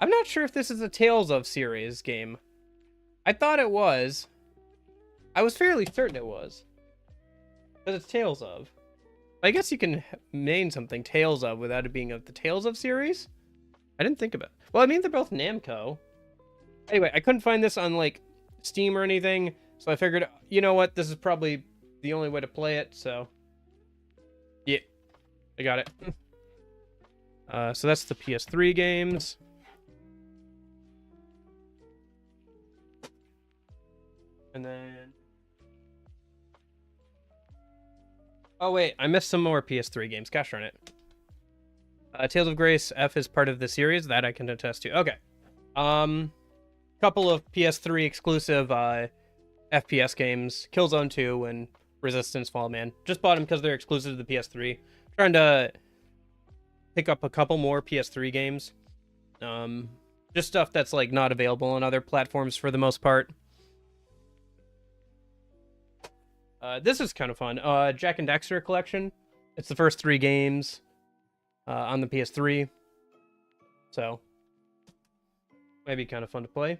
I'm not sure if this is a Tales of series game. I thought it was. I was fairly certain it was. But it's Tales of. I guess you can name something Tales of without it being of the Tales of series. I didn't think about it. Well, I mean, they're both Namco. Anyway, I couldn't find this on, like, Steam or anything, so I figured, you know what, this is probably the only way to play it, so... Yeah, I got it. So that's the PS3 games. And then... Oh, wait, I missed some more PS3 games. Gosh darn it. Tales of Grace F is part of the series. That I can attest to. Okay. Couple of PS3 exclusive FPS games. Killzone 2 and Resistance Fall Man. Just bought them because they're exclusive to the PS3. Trying to pick up a couple more PS3 games. Just stuff that's like not available on other platforms for the most part. This is kind of fun. Jak and Daxter Collection. It's the first 3 games on the PS3. So, might be kind of fun to play.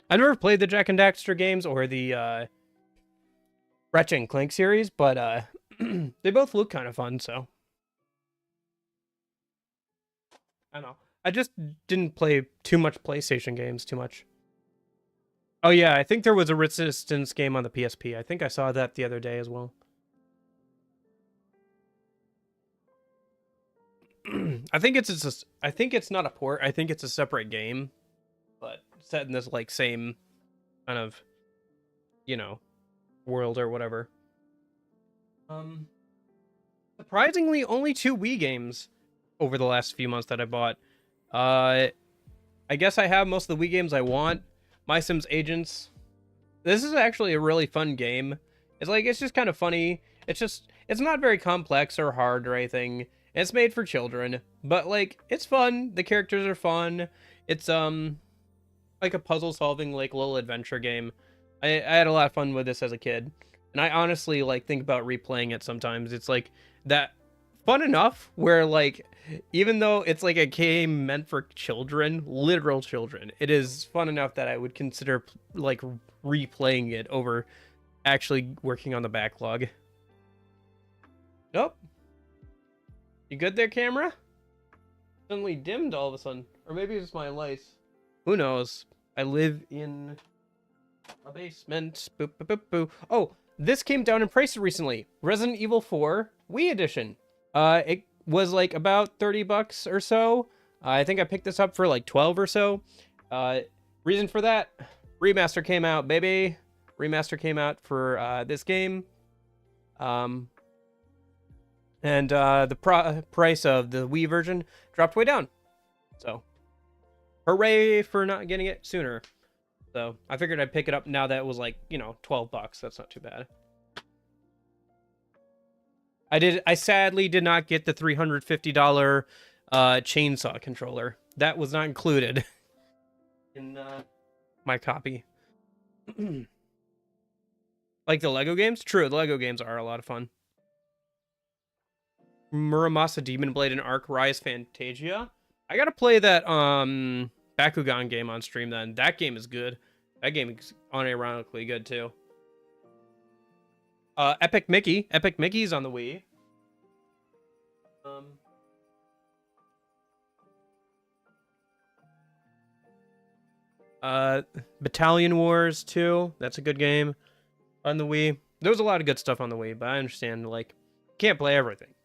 I've never played the Jak and Daxter games or the Ratchet and Clank series, but they both look kind of fun, so. I don't know. I just didn't play too much PlayStation games too much. Oh yeah, I think there was a Resistance game on the PSP. I think I saw that the other day as well. I think it's not a port. I think it's a separate game, but set in this like same kind of, you know, world or whatever. Surprisingly, only 2 Wii games over the last few months that I bought. I guess I have most of the Wii games I want. My Sims Agents. This is actually a really fun game. It's just kind of funny. It's not very complex or hard or anything. It's made for children, but like it's fun. The characters are fun. It's like a puzzle solving like little adventure game. I had a lot of fun with this as a kid, and I honestly like think about replaying it sometimes. It's like that fun enough where like even though it's like a game meant for children, literal children, it is fun enough that I would consider like replaying it over actually working on the backlog. Nope. You good there, camera? Suddenly dimmed all of a sudden. Or maybe it's my lights. Who knows? I live in a basement. Boop, boop, boop, boop. Oh, this came down in price recently. Resident Evil 4 Wii Edition. It was like about $30 or so. I think I picked this up for like 12 or so. Reason for that, remaster came out, baby. Remaster came out for this game. And the price of the Wii version dropped way down. So, hooray for not getting it sooner. So, I figured I'd pick it up now that it was like, you know, $12. That's not too bad. I sadly did not get the $350 chainsaw controller. That was not included in my copy. Like the Lego games? True, the Lego games are a lot of fun. Muramasa Demon Blade and Arc Rise Fantasia. I gotta play that Bakugan game on stream then. That game is good. That game is unironically good too. Epic Mickey. Epic Mickey's on the Wii. Battalion Wars 2. That's a good game on the Wii. There was a lot of good stuff on the Wii, but I understand, like, can't play everything.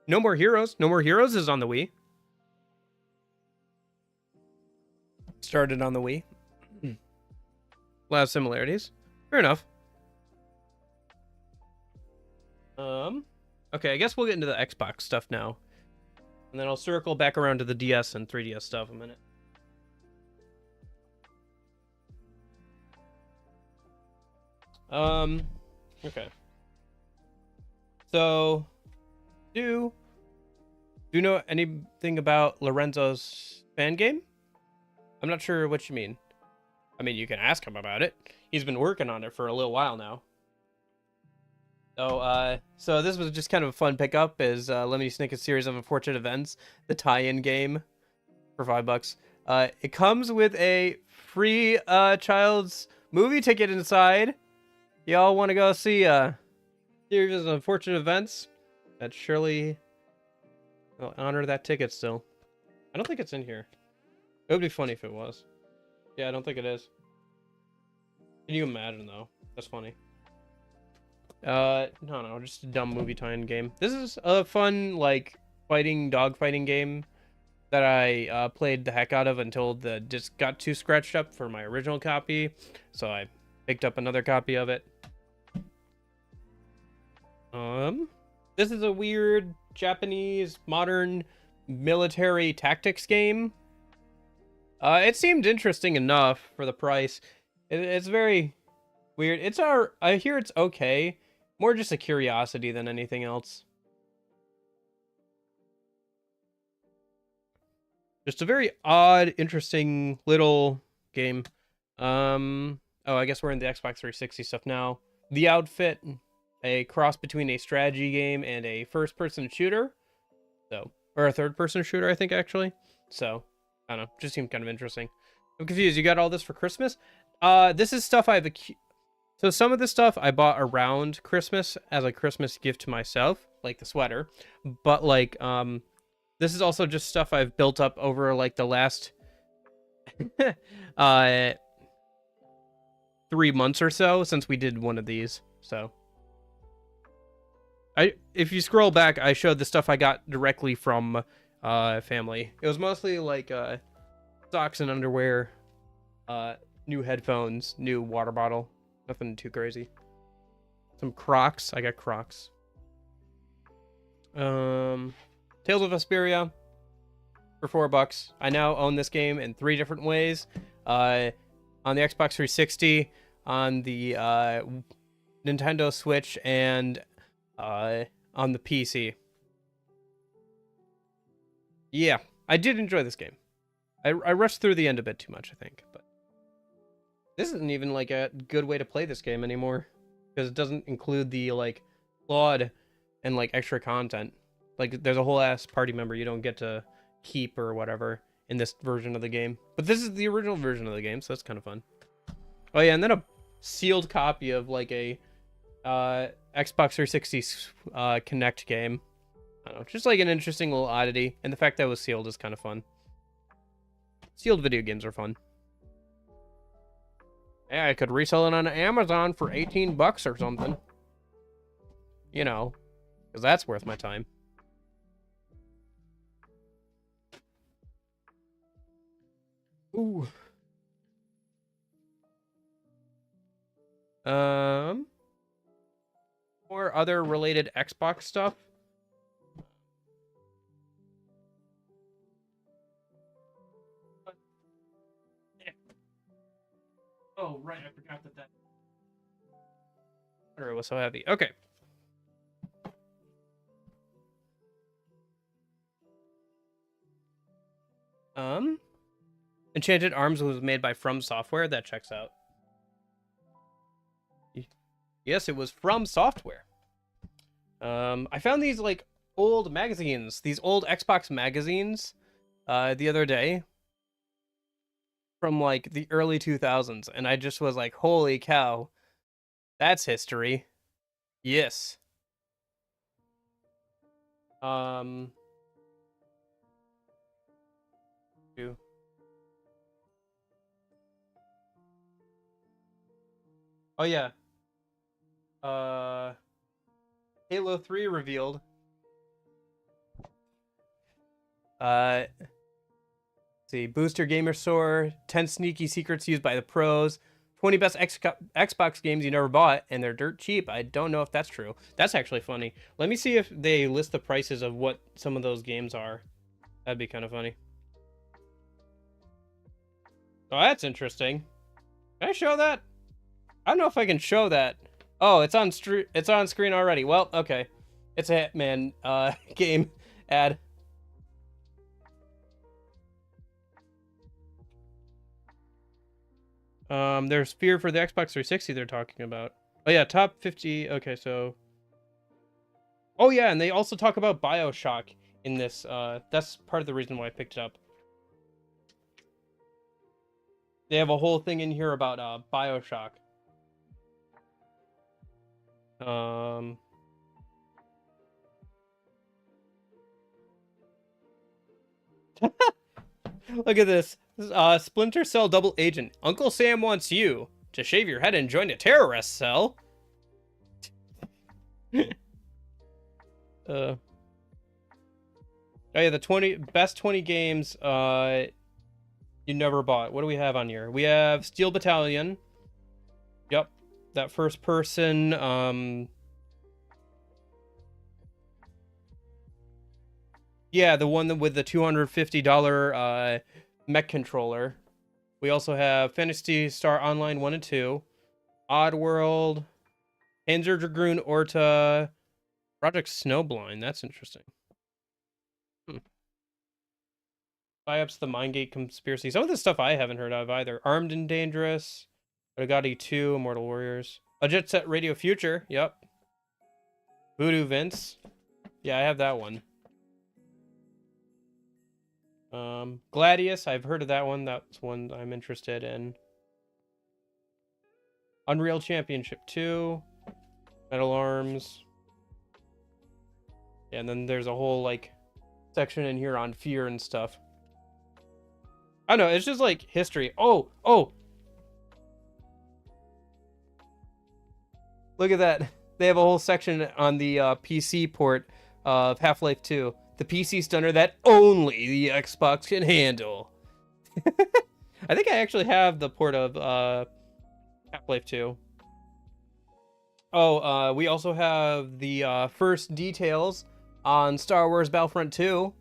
No More Heroes. No More Heroes is on the Wii. Started on the Wii. A lot of similarities. Fair enough. Okay, I guess we'll get into the Xbox stuff now. And then I'll circle back around to the DS and 3DS stuff in a minute. Okay. So, do you know anything about Lorenzo's fan game? I'm not sure what you mean. I mean, you can ask him about it. He's been working on it for a little while now. So this was just kind of a fun pickup. Is Lemony Snicket's Series of Unfortunate Events, the tie-in game for $5. It comes with a free child's movie ticket inside. Y'all want to go see Series of Unfortunate Events? That surely will honor that ticket still. I don't think it's in here. It would be funny if it was. Yeah, I don't think it is. Can you imagine though? That's funny. No, just a dumb movie tie-in game. This is a fun, like, dog fighting game that I played the heck out of until the disc got too scratched up for my original copy. So I picked up another copy of it. This is a weird Japanese modern military tactics game. It seemed interesting enough for the price. It's very weird. I hear it's okay. More just a curiosity than anything else. Just a very odd, interesting little game. Oh, I guess we're in the Xbox 360 stuff now. The outfit, a cross between a strategy game and a first-person shooter. Or a third-person shooter, I think, actually. So, I don't know. Just seemed kind of interesting. I'm confused. You got all this for Christmas? This is stuff So some of the stuff I bought around Christmas as a Christmas gift to myself, like the sweater. But, like, this is also just stuff I've built up over, like, the last 3 months or so since we did one of these. So, if you scroll back, I showed the stuff I got directly from family. It was mostly, like, socks and underwear, new headphones, new water bottle. Nothing too crazy. Some Crocs. I got Crocs. Tales of Vesperia for $4. I now own this game in 3 different ways. On the Xbox 360, on the Nintendo Switch, and on the PC. Yeah, I did enjoy this game. I rushed through the end a bit too much, I think, but this isn't even like a good way to play this game anymore because it doesn't include the like flawed and like extra content. Like there's a whole ass party member you don't get to keep or whatever in this version of the game. But this is the original version of the game, so that's kind of fun. Oh yeah, and then a sealed copy of like a Xbox 360 Kinect game. I don't know, just like an interesting little oddity, and the fact that it was sealed is kind of fun. Sealed video games are fun. Yeah, I could resell it on Amazon for 18 bucks or something. You know, because that's worth my time. Ooh. Or other related Xbox stuff. Oh, right, I forgot that water was so heavy. Okay. Enchanted Arms was made by From Software. That checks out. Yes, it was From Software. I found these, like, old magazines. These old Xbox magazines, the other day. From, like, the early 2000s. And I just was like, holy cow. That's history. Yes. Oh yeah. Halo 3 revealed. See, Booster Gamer Store, 10 sneaky secrets used by the pros, 20 best Xbox games you never bought, and they're dirt cheap. I don't know if that's true. That's actually funny. Let me see if they list the prices of what some of those games are. That'd be kind of funny. Oh, that's interesting. Can I show that? I don't know if I can show that. Oh, it's on screen already. Well, okay. It's a Hitman game ad. There's Fear for the Xbox 360 they're talking about. Oh yeah, top 50. Okay, so Oh yeah, and they also talk about BioShock in this. That's part of the reason why I picked it up. They have a whole thing in here about BioShock. Look at this. Splinter Cell double agent. Uncle Sam wants you to shave your head and join a terrorist cell. Oh yeah, the 20 best 20 games you never bought. What do we have on here? We have Steel Battalion. Yep. That first person yeah, the one with the $250 mech controller. We also have Phantasy Star Online 1 and 2, Oddworld, Panzer Dragoon Orta, Project Snowblind. That's interesting. Psyops, the Mindgate Conspiracy. Some of this stuff I haven't heard of either. Armed and Dangerous, Agati 2, Immortal Warriors. A Jet Set Radio Future. Yep. Voodoo Vince. Yeah, I have that one. Gladius, I've heard of that one. That's one I'm interested in. Unreal Championship 2. Metal Arms. Yeah, and then there's a whole, like, section in here on fear and stuff. I don't know, it's just, like, history. Oh! Look at that. They have a whole section on the PC port of Half-Life 2. The PC stunner that only the Xbox can handle. I think I actually have the port of Half-Life 2. Oh, we also have the first details on Star Wars Battlefront 2.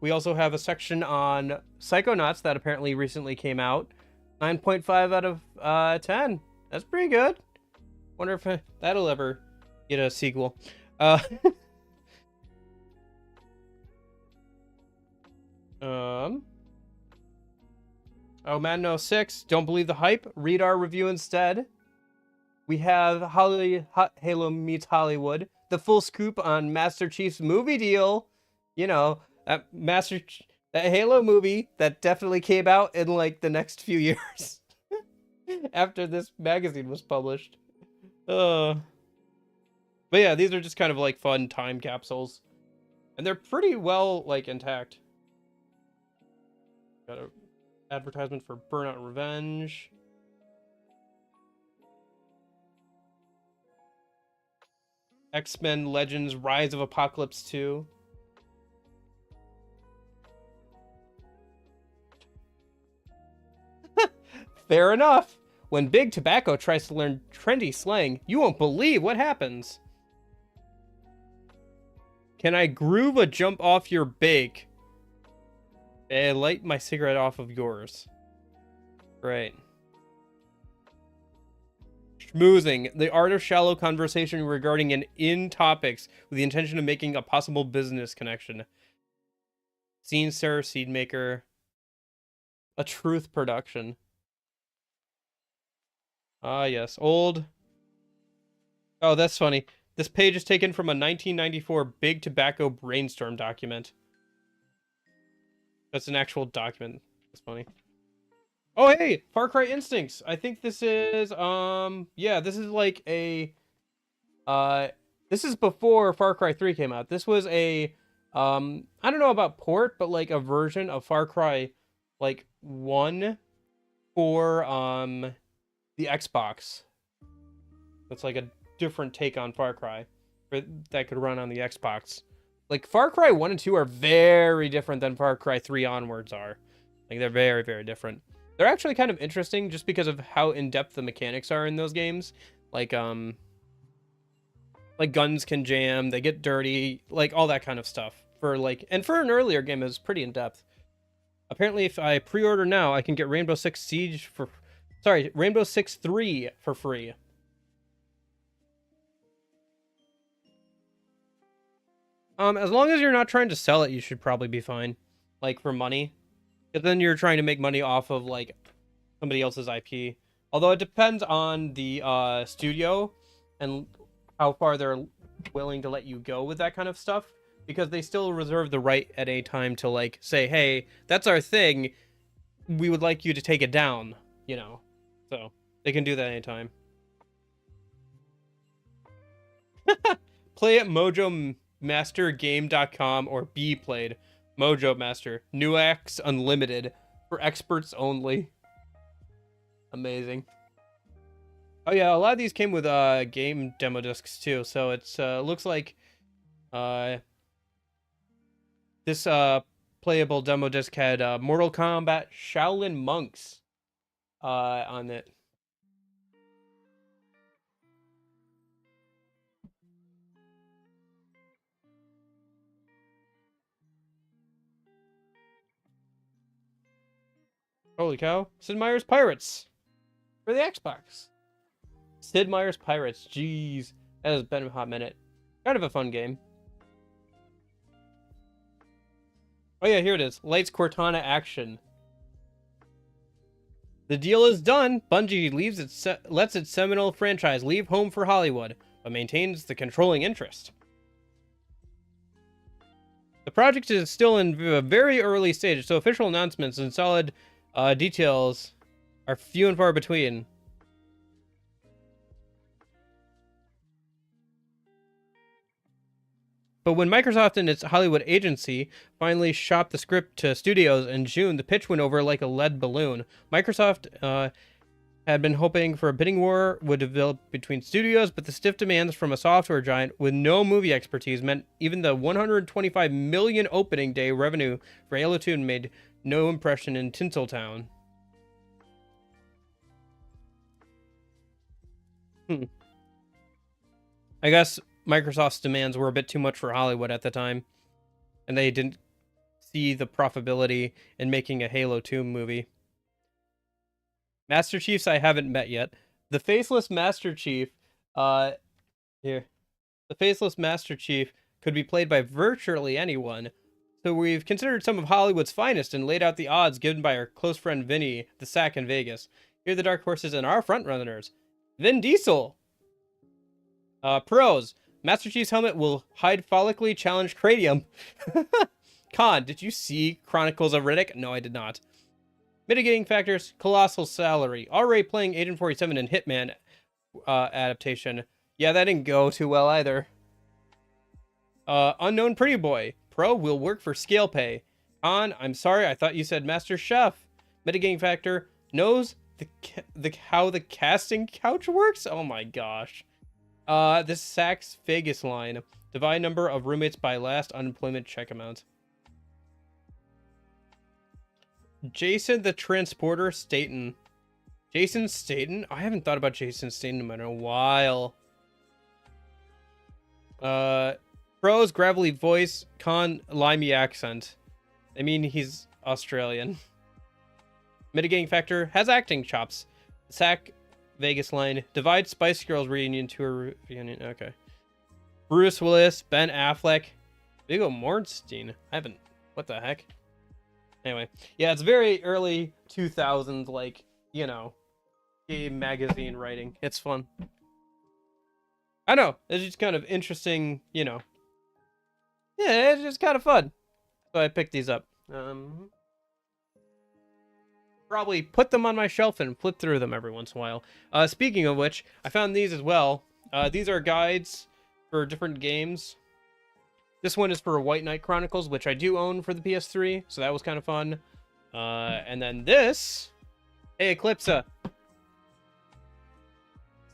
We also have a section on Psychonauts that apparently recently came out. 9.5 out of 10. That's pretty good. Wonder if that'll ever get a sequel. Oh, Madden 06. Don't believe the hype. Read our review instead. We have Halo Meets Hollywood. The full scoop on Master Chief's movie deal. You know, that Halo movie that definitely came out in like the next few years after this magazine was published. But yeah, these are just kind of like fun time capsules, and they're pretty well like intact. Got an advertisement for Burnout Revenge. X-Men Legends Rise of Apocalypse 2. Fair enough. When Big Tobacco tries to learn trendy slang, you won't believe what happens. Can I groove a jump off your bake? And light my cigarette off of yours. Great. Schmoozing, the art of shallow conversation regarding an in topics with the intention of making a possible business connection. Scene Sir, Seedmaker. A truth production. Ah, yes. Old. Oh, that's funny. This page is taken from a 1994 Big Tobacco brainstorm document. That's an actual document. That's funny. Oh, hey! Far Cry Instincts! I think this is, yeah, this is like a, this is before Far Cry 3 came out. This was a, I don't know about port, but like a version of Far Cry, like, 1 for, the Xbox. That's like a different take on Far Cry that could run on the Xbox. Like, Far Cry 1 and 2 are very different than Far Cry 3 onwards are. Like, they're very, very different. They're actually kind of interesting just because of how in-depth the mechanics are in those games. Like guns can jam, they get dirty, like all that kind of stuff. And for an earlier game, it was pretty in-depth. Apparently, if I pre-order now, I can get Rainbow Six 3 for free. As long as you're not trying to sell it, you should probably be fine. Like, for money. Because then you're trying to make money off of, like, somebody else's IP. Although it depends on the studio. and how far they're willing to let you go with that kind of stuff, because they still reserve the right at any time to like say, hey, that's our thing, we would like you to take it down, you know. So they can do that anytime. Play at mojomastergame.com or be played. Mojo Master. New acts unlimited. For experts only. Amazing. Oh yeah, a lot of these came with game demo discs too, so it's looks like this playable demo disc had Mortal Kombat Shaolin Monks on it. Holy cow. Sid Meier's Pirates for the Xbox. Sid Meier's Pirates. Jeez. That has been a hot minute. Kind of a fun game. Oh yeah, here it is. Lights Cortana action. The deal is done. Bungie lets its seminal franchise leave home for Hollywood, but maintains the controlling interest. The project is still in a very early stage, so official announcements and solid details are few and far between. But when Microsoft and its Hollywood agency finally shopped the script to studios in June, the pitch went over like a lead balloon. Microsoft had been hoping for a bidding war would develop between studios, but the stiff demands from a software giant with no movie expertise meant even the 125 million opening day revenue for Halo 2 made no impression in Tinseltown. I guess Microsoft's demands were a bit too much for Hollywood at the time, and they didn't see the profitability in making a Halo 2 movie. Master Chiefs I haven't met yet. The Faceless Master Chief, here. The Faceless Master Chief could be played by virtually anyone, so we've considered some of Hollywood's finest and laid out the odds given by our close friend Vinny, the Sack in Vegas. Here are the dark horses and our frontrunners. Vin Diesel! Pros. Master Chief's helmet will hide follically challenged cranium. Con, did you see Chronicles of Riddick? No, I did not. Mitigating factors, colossal salary. Already playing Agent 47 and Hitman adaptation. Yeah, that didn't go too well either. Unknown pretty boy. Pro will work for scale pay. Con, I'm sorry, I thought you said Master Chef. Mitigating factor, knows how the casting couch works? Oh my gosh. This Saks Vegas line. Divide number of roommates by last unemployment check amount. Jason the Transporter Staten. Jason Staten? I haven't thought about Jason Staten in a while. Pros, gravelly voice, con, limey accent. I mean, he's Australian. Mitigating factor, has acting chops. Sack Vegas line, divide Spice Girls reunion tour reunion. Okay. Bruce Willis, Ben Affleck, Viggo Mortensen. I haven't. What the heck? Anyway, yeah, it's very early 2000s, like, you know, game magazine writing. It's fun. I know. It's just kind of interesting, you know. Yeah, it's just kind of fun. So I picked these up. Probably put them on my shelf and flip through them every once in a while. Speaking of which, I found these as well. These are guides for different games. This one is for White Knight Chronicles, which I do own for the PS3, so that was kind of fun. And then this... Hey, Eclipsa.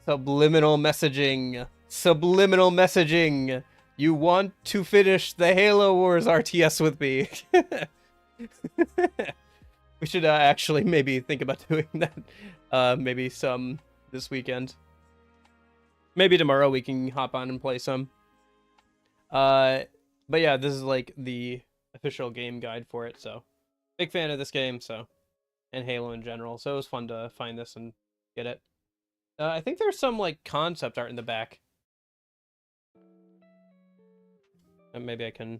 Subliminal messaging. Subliminal messaging. You want to finish the Halo Wars RTS with me. We should actually maybe think about doing that. Maybe some this weekend. Maybe tomorrow we can hop on and play some. But yeah, this is like the official game guide for it, so big fan of this game, so, and Halo in general, so it was fun to find this and get it. I think there's some like concept art in the back. Maybe I can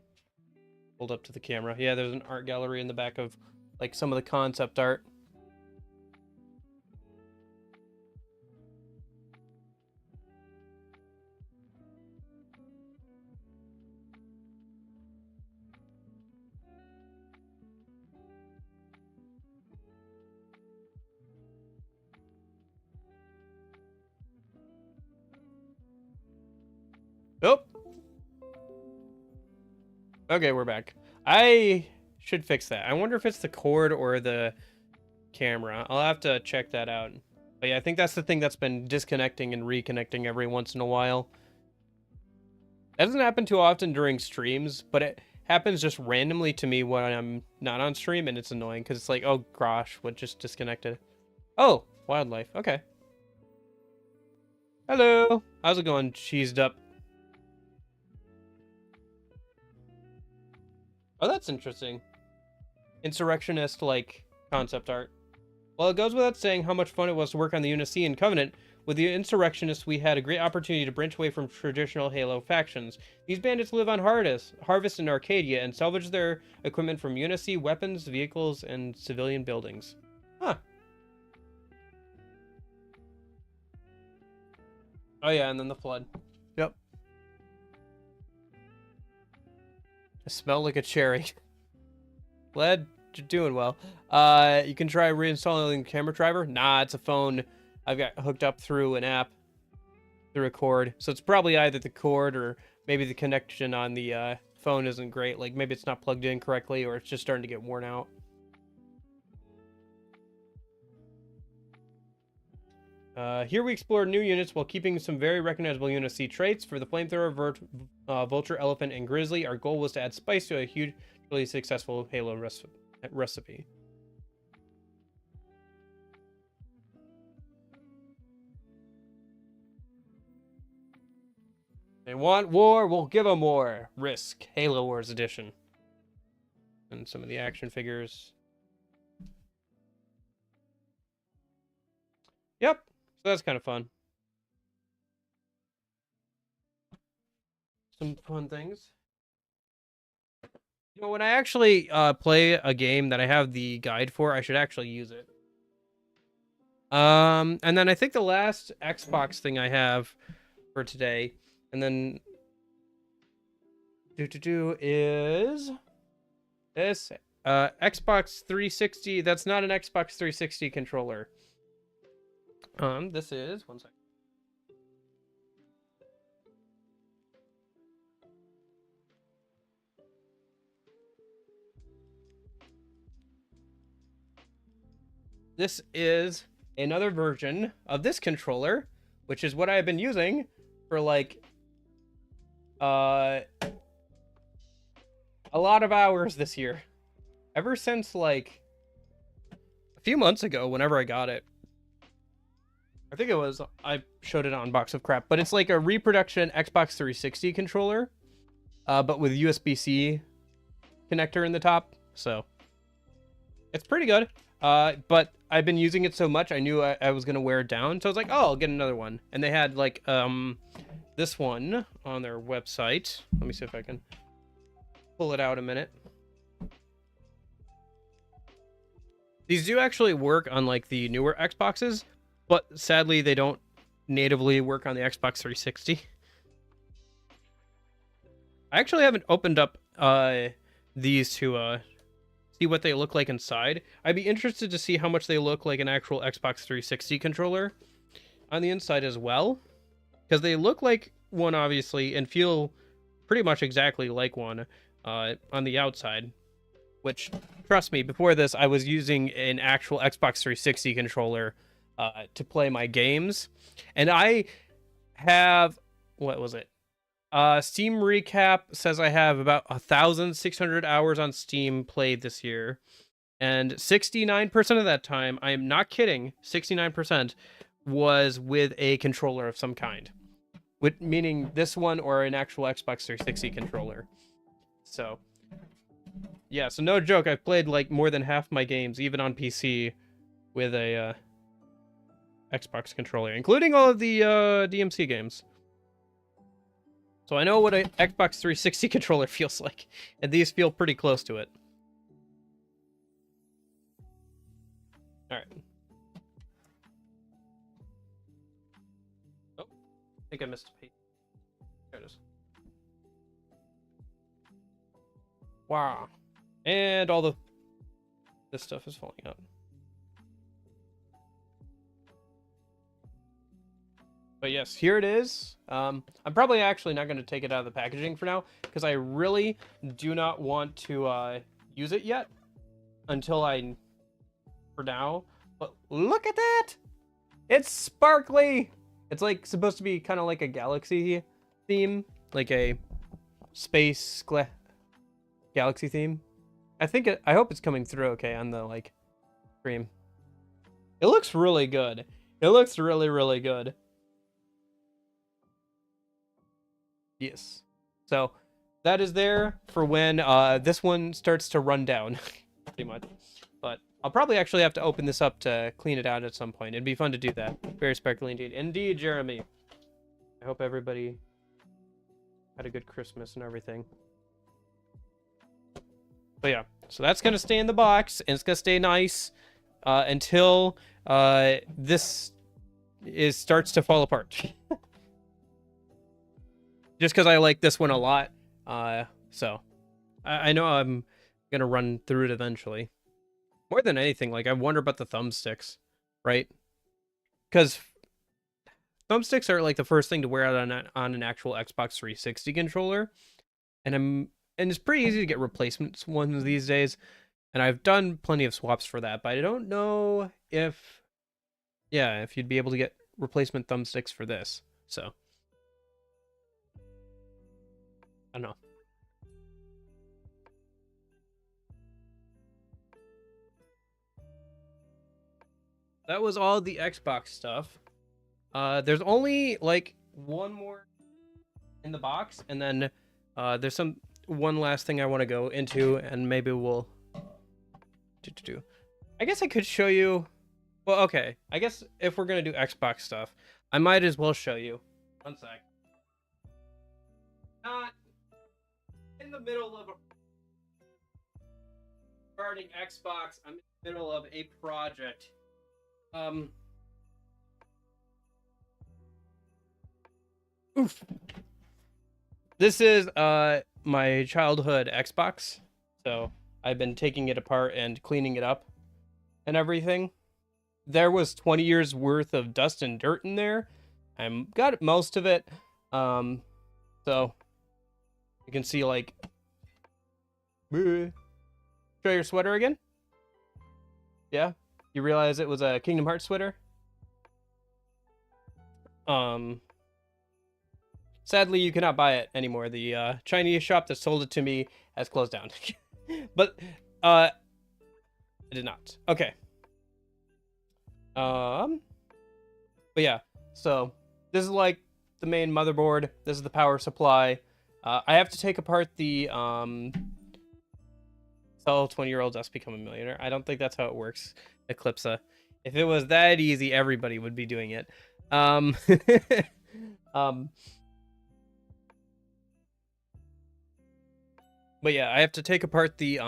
hold up to the camera. Yeah, there's an art gallery in the back of like some of the concept art. Okay, we're back. I should fix that. I wonder if it's the cord or the camera. I'll have to check that out. But yeah, I think that's the thing that's been disconnecting and reconnecting every once in a while. That doesn't happen too often during streams, but it happens just randomly to me when I'm not on stream, and it's annoying because it's like, oh gosh, what just disconnected? Oh, wildlife. Okay. Hello. How's it going, cheesed up? Oh, that's interesting. Insurrectionist, like, concept art. Well, it goes without saying how much fun it was to work on the Unity and Covenant. With the Insurrectionists, we had a great opportunity to branch away from traditional Halo factions. These bandits live on Harvest in Arcadia and salvage their equipment from Unity, weapons, vehicles, and civilian buildings. Huh. Oh yeah, and then the flood. Yep. I smell like a cherry. Glad you're doing well. You can try reinstalling the camera driver. Nah, it's a phone I've got hooked up through an app, through a cord. So it's probably either the cord or maybe the connection on the phone isn't great. Like maybe it's not plugged in correctly or it's just starting to get worn out. Here we explore new units while keeping some very recognizable Unity traits. For the Flamethrower, Vulture, Elephant, and Grizzly, our goal was to add spice to a hugely successful Halo recipe. They want war, we'll give them war. Risk, Halo Wars Edition. And some of the action figures. Yep, so that's kind of fun. Some fun things. You know, when I actually play a game that I have the guide for, I should actually use it. And then I think the last Xbox thing I have for today, and then is this Xbox 360. That's not an Xbox 360 controller. This is one second. This is another version of this controller, which is what I've been using for like a lot of hours this year. Ever since like a few months ago, whenever I got it. I think it was, I showed it on Box of Crap, but it's like a reproduction Xbox 360 controller, but with USB-C connector in the top. So it's pretty good. But I've been using it so much, I knew I was going to wear it down. So I was like, oh, I'll get another one. And they had like this one on their website. Let me see if I can pull it out a minute. These do actually work on like the newer Xboxes, but sadly they don't natively work on the Xbox 360. I actually haven't opened up these to see what they look like inside. I'd be interested to see how much they look like an actual Xbox 360 controller on the inside as well, because they look like one obviously and feel pretty much exactly like one on the outside, which, trust me, before this I was using an actual Xbox 360 controller to play my games, and I have, what was it, Steam recap says I have about 1,600 hours on Steam played this year, and 69% of that time, I am not kidding, 69% was with a controller of some kind, meaning this one or an actual Xbox 360 controller. So yeah, so no joke, I've played like more than half my games, even on PC, with a Xbox controller, including all of the DMC games. So I know what an Xbox 360 controller feels like, and these feel pretty close to it. Alright. Oh, I think I missed a page. There it is. Wow. And all this stuff is falling out. But yes, here it is. I'm probably actually not going to take it out of the packaging for now because I really do not want to use it yet until for now. But look at that! It's sparkly! It's like supposed to be kind of like a galaxy theme, like a space galaxy theme. I hope it's coming through okay on the like stream. It looks really good. It looks really, really good. Yes. So that is there for when this one starts to run down, pretty much. But I'll probably actually have to open this up to clean it out at some point. It'd be fun to do that. Very sparkly indeed. Indeed, Jeremy. I hope everybody had a good Christmas and everything. But yeah, so that's going to stay in the box, and it's going to stay nice until this starts to fall apart. Just because I like this one a lot. So I know I'm going to run through it eventually. More than anything, like I wonder about the thumbsticks, right? Because thumbsticks are like the first thing to wear out on an actual Xbox 360 controller. And it's pretty easy to get replacement ones these days. And I've done plenty of swaps for that, but I don't know if you'd be able to get replacement thumbsticks for this. So I don't know. That was all the Xbox stuff. There's only like one more in the box, and then there's one last thing I want to go into, and maybe we'll do. I guess I could show you. Well, okay. I guess if we're gonna do Xbox stuff, I might as well show you. One sec. Not in the middle of regarding Xbox. I'm in the middle of a project. Oof. This is my childhood Xbox. So I've been taking it apart and cleaning it up and everything. There was 20 years worth of dust and dirt in there. I got most of it. So you can see like show your sweater again. Yeah, you realize it was a Kingdom Hearts sweater. Sadly, you cannot buy it anymore. The Chinese shop that sold it to me has closed down. But it did not. Okay. But yeah. So this is like the main motherboard. This is the power supply. I have to take apart the sell 20-year-olds us become a millionaire. I don't think that's how it works, Eclipsa. If it was that easy, everybody would be doing it. But yeah, I have to take apart the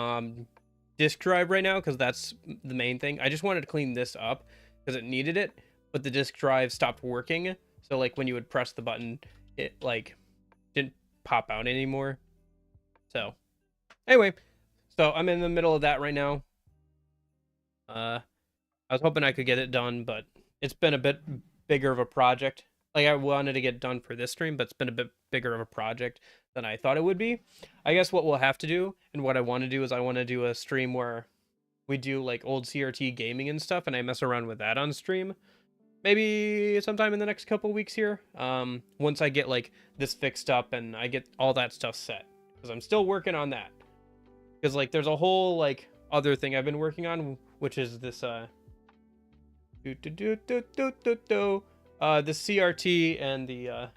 disk drive right now because that's the main thing. I just wanted to clean this up because it needed it, but the disk drive stopped working. So like when you would press the button, it like didn't pop out anymore. So anyway, so I'm in the middle of that right now. I was hoping I could get it done, but it's been a bit bigger of a project. Like I wanted to get done for this stream, but it's been a bit bigger of a project than I thought it would be. I guess what we'll have to do, and what I want to do, is I want to do a stream where we do like old CRT gaming and stuff, and I mess around with that on stream. Maybe sometime in the next couple weeks here. Once I get like this fixed up and I get all that stuff set, because I'm still working on that. Because like there's a whole like other thing I've been working on, which is this the CRT and the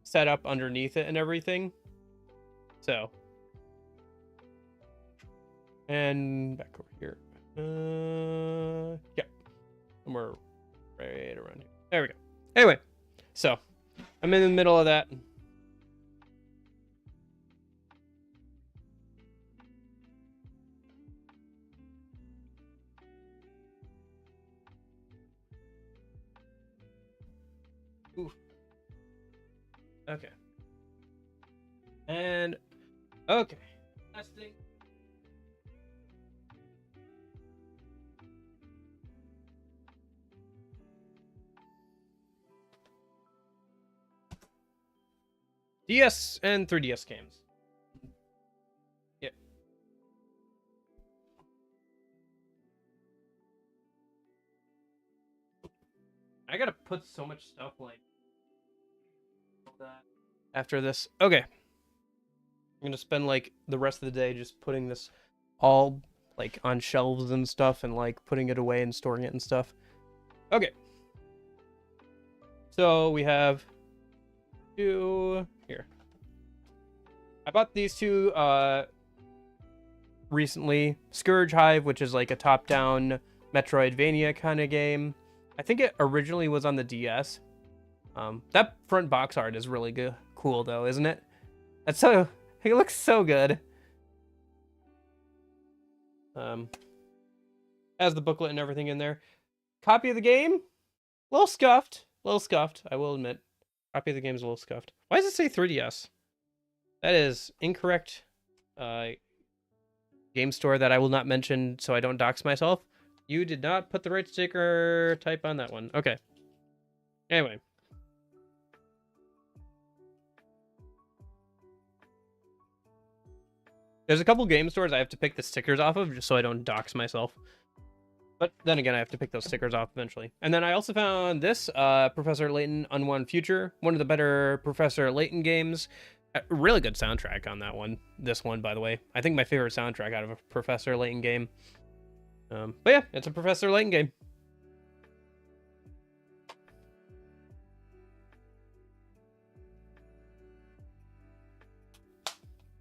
setup underneath it and everything. So, and back over here. Yeah, somewhere right around here. There we go. Anyway, so I'm in the middle of that. Oof. Okay. And okay. Last thing. DS and 3DS games. Yeah. I gotta put so much stuff like that after this. Okay. I'm gonna spend like the rest of the day just putting this all like on shelves and stuff and like putting it away and storing it and stuff. Okay. So we have two here. I bought these two recently. Scourge Hive, which is like a top-down Metroidvania kind of game. I think it originally was on the DS. That front box art is really good, cool though, isn't it? That's so, it looks so good. Has the booklet and everything in there. Copy of the game, a little scuffed, I will admit. Copy of the game is a little scuffed. Why does it say 3DS? That is incorrect. Game store that I will not mention so I don't dox myself. You did not put the right sticker type on that one. Okay. Anyway. There's a couple game stores I have to pick the stickers off of just so I don't dox myself. But then again, I have to pick those stickers off eventually. And then I also found this, Professor Layton Unwound Future. One of the better Professor Layton games. A really good soundtrack on that one. This one, by the way. I think my favorite soundtrack out of a Professor Layton game. But yeah, it's a Professor Layton game.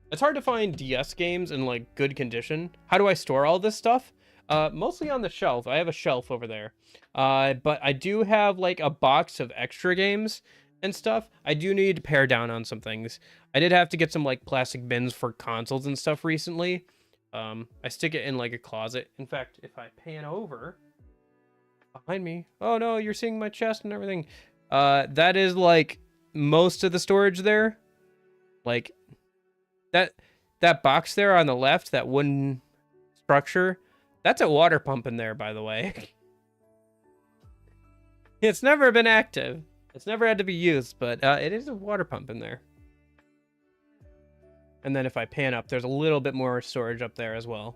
It's hard to find DS games in like good condition. How do I store all this stuff? Mostly on the shelf. I have a shelf over there. But I do have like a box of extra games and stuff. I do need to pare down on some things. I did have to get some like plastic bins for consoles and stuff recently. I stick it in like a closet. In fact, if I pan over behind me, oh no, you're seeing my chest and everything. That is like most of the storage there. Like that box there on the left, that wooden structure, that's a water pump in there, by the way. It's never been active. It's never had to be used, but it is a water pump in there. And then if I pan up, there's a little bit more storage up there as well.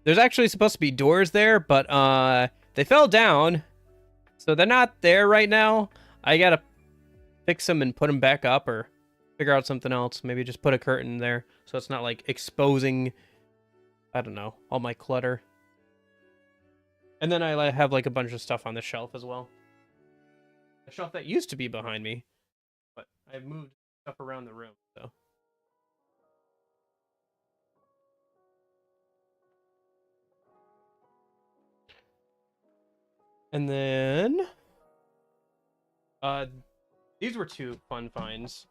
There's actually supposed to be doors there, but they fell down. So they're not there right now. I gotta fix them and put them back up or figure out something else. Maybe just put a curtain there so it's not like exposing, I don't know, all my clutter. And then I have like a bunch of stuff on the shelf as well. A shelf that used to be behind me, but I've moved stuff around the room, so. And then these were two fun finds.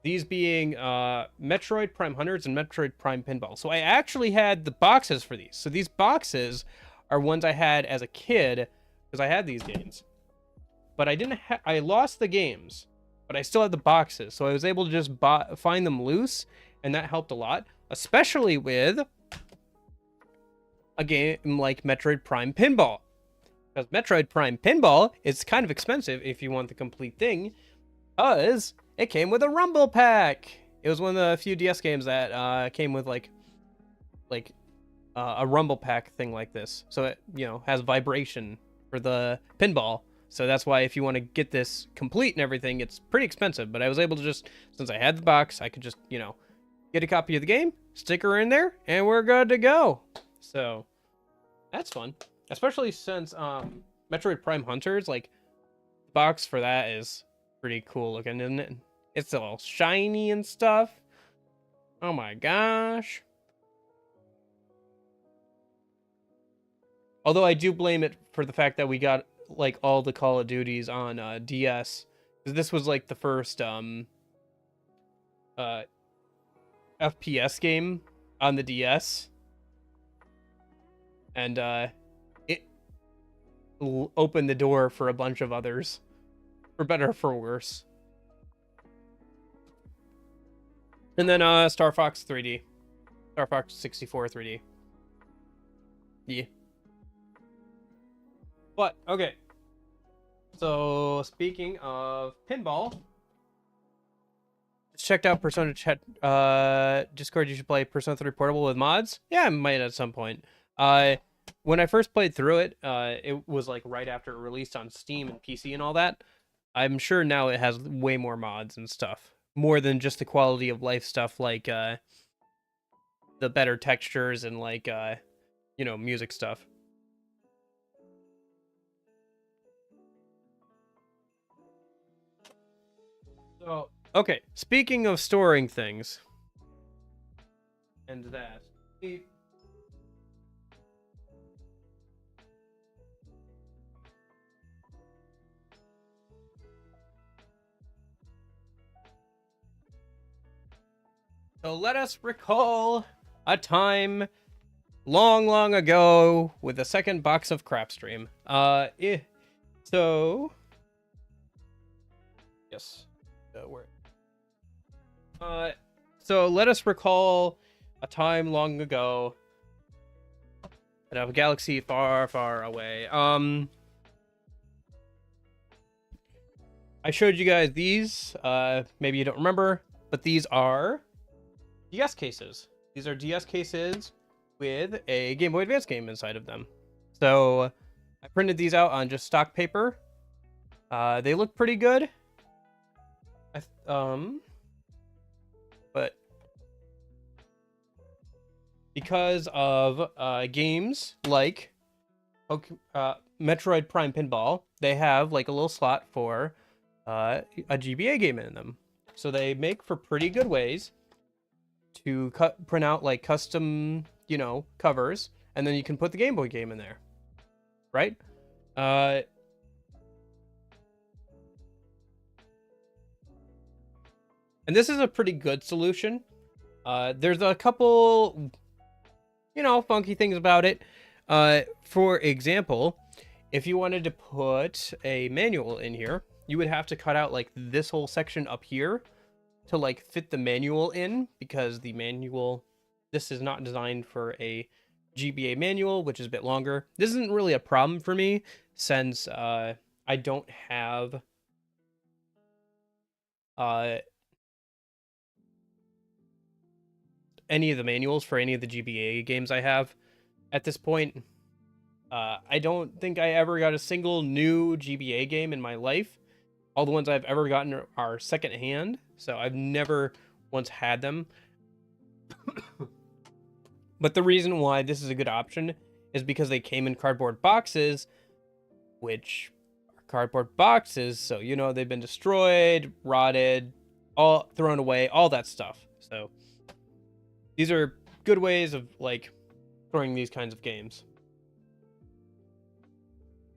These being Metroid Prime Hunters and Metroid Prime Pinball. So I actually had the boxes for these. So these boxes are ones I had as a kid because I had these games. But I didn't I lost the games, but I still had the boxes. So I was able to just find them loose, and that helped a lot, especially with a game like Metroid Prime Pinball. Because Metroid Prime Pinball is kind of expensive if you want the complete thing, because it came with a Rumble Pack. It was one of the few DS games that came with like a Rumble Pack thing like this. So it, you know, has vibration for the pinball. So that's why if you want to get this complete and everything, it's pretty expensive. But I was able to just, since I had the box, I could just, you know, get a copy of the game, stick her in there, and we're good to go. So that's fun. Especially since Metroid Prime Hunters, like, the box for that is pretty cool looking, isn't it? It's all shiny and stuff. Oh my gosh. Although I do blame it for the fact that we got like all the Call of Duties on DS, because this was like the first FPS game on the DS, and it opened the door for a bunch of others, for better or for worse. And then Star Fox 3D, Star Fox 64 3D. Yeah. But, okay. So, speaking of pinball, checked out Persona chat Discord. You should play Persona 3 Portable with mods. Yeah, I might at some point. When I first played through it, it was like right after it released on Steam and PC and all that. I'm sure now it has way more mods and stuff, more than just the quality of life stuff, like the better textures and like music stuff. So okay, speaking of storing things and that. So let us recall a time long, long ago with the second box of Crapstream. So yes, where? So let us recall a time long ago in a galaxy far, far away. I showed you guys these. Maybe you don't remember, but these are DS cases. These are DS cases with a Game Boy Advance game inside of them. So I printed these out on just stock paper. They look pretty good. But because of games like Metroid Prime Pinball, they have like a little slot for a GBA game in them. So they make for pretty good ways to print out like custom, covers, and then you can put the Game Boy game in there, right? And this is a pretty good solution. There's a couple, funky things about it. For example, if you wanted to put a manual in here, you would have to cut out like this whole section up here to like fit the manual in, because the manual, this is not designed for a GBA manual, which is a bit longer. This isn't really a problem for me since I don't have any of the manuals for any of the GBA games I have at this point. I don't think I ever got a single new GBA game in my life. All the ones I've ever gotten are secondhand, so I've never once had them. But the reason why this is a good option is because they came in cardboard boxes, which are cardboard boxes, so they've been destroyed, rotted, all thrown away, all that stuff. So these are good ways of like throwing these kinds of games.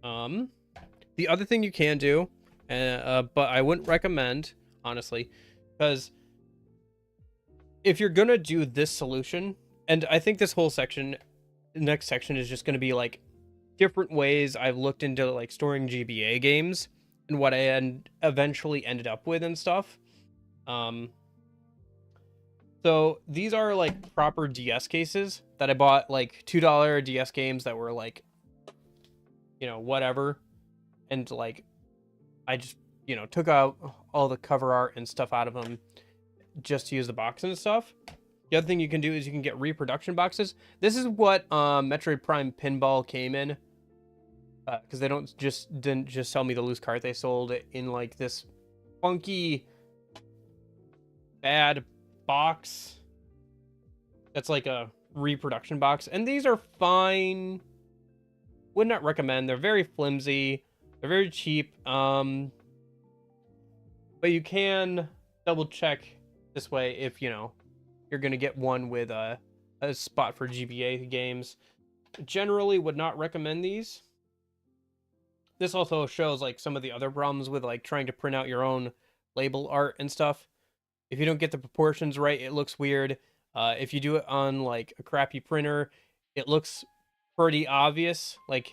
The other thing you can do, but I wouldn't recommend, honestly, because if you're gonna do this solution, and I think this whole section, next section, is just gonna be like different ways I've looked into like storing GBA games and what I eventually ended up with and stuff. So these are like proper DS cases that I bought, like $2 DS games that were like, whatever. And like, I just, took out all the cover art and stuff out of them just to use the box and stuff. The other thing you can do is you can get reproduction boxes. This is what Metroid Prime Pinball came in. Because they didn't just sell me the loose cart. They sold it in like this funky, bad box that's like a reproduction box, and these are fine. Would not recommend. They're very flimsy, they're very cheap, but you can double check this way if you're gonna get one with a spot for GBA games. Generally would not recommend these. This also shows like some of the other problems with like trying to print out your own label art and stuff. If you don't get the proportions right, it looks weird. If you do it on like a crappy printer, it looks pretty obvious. Like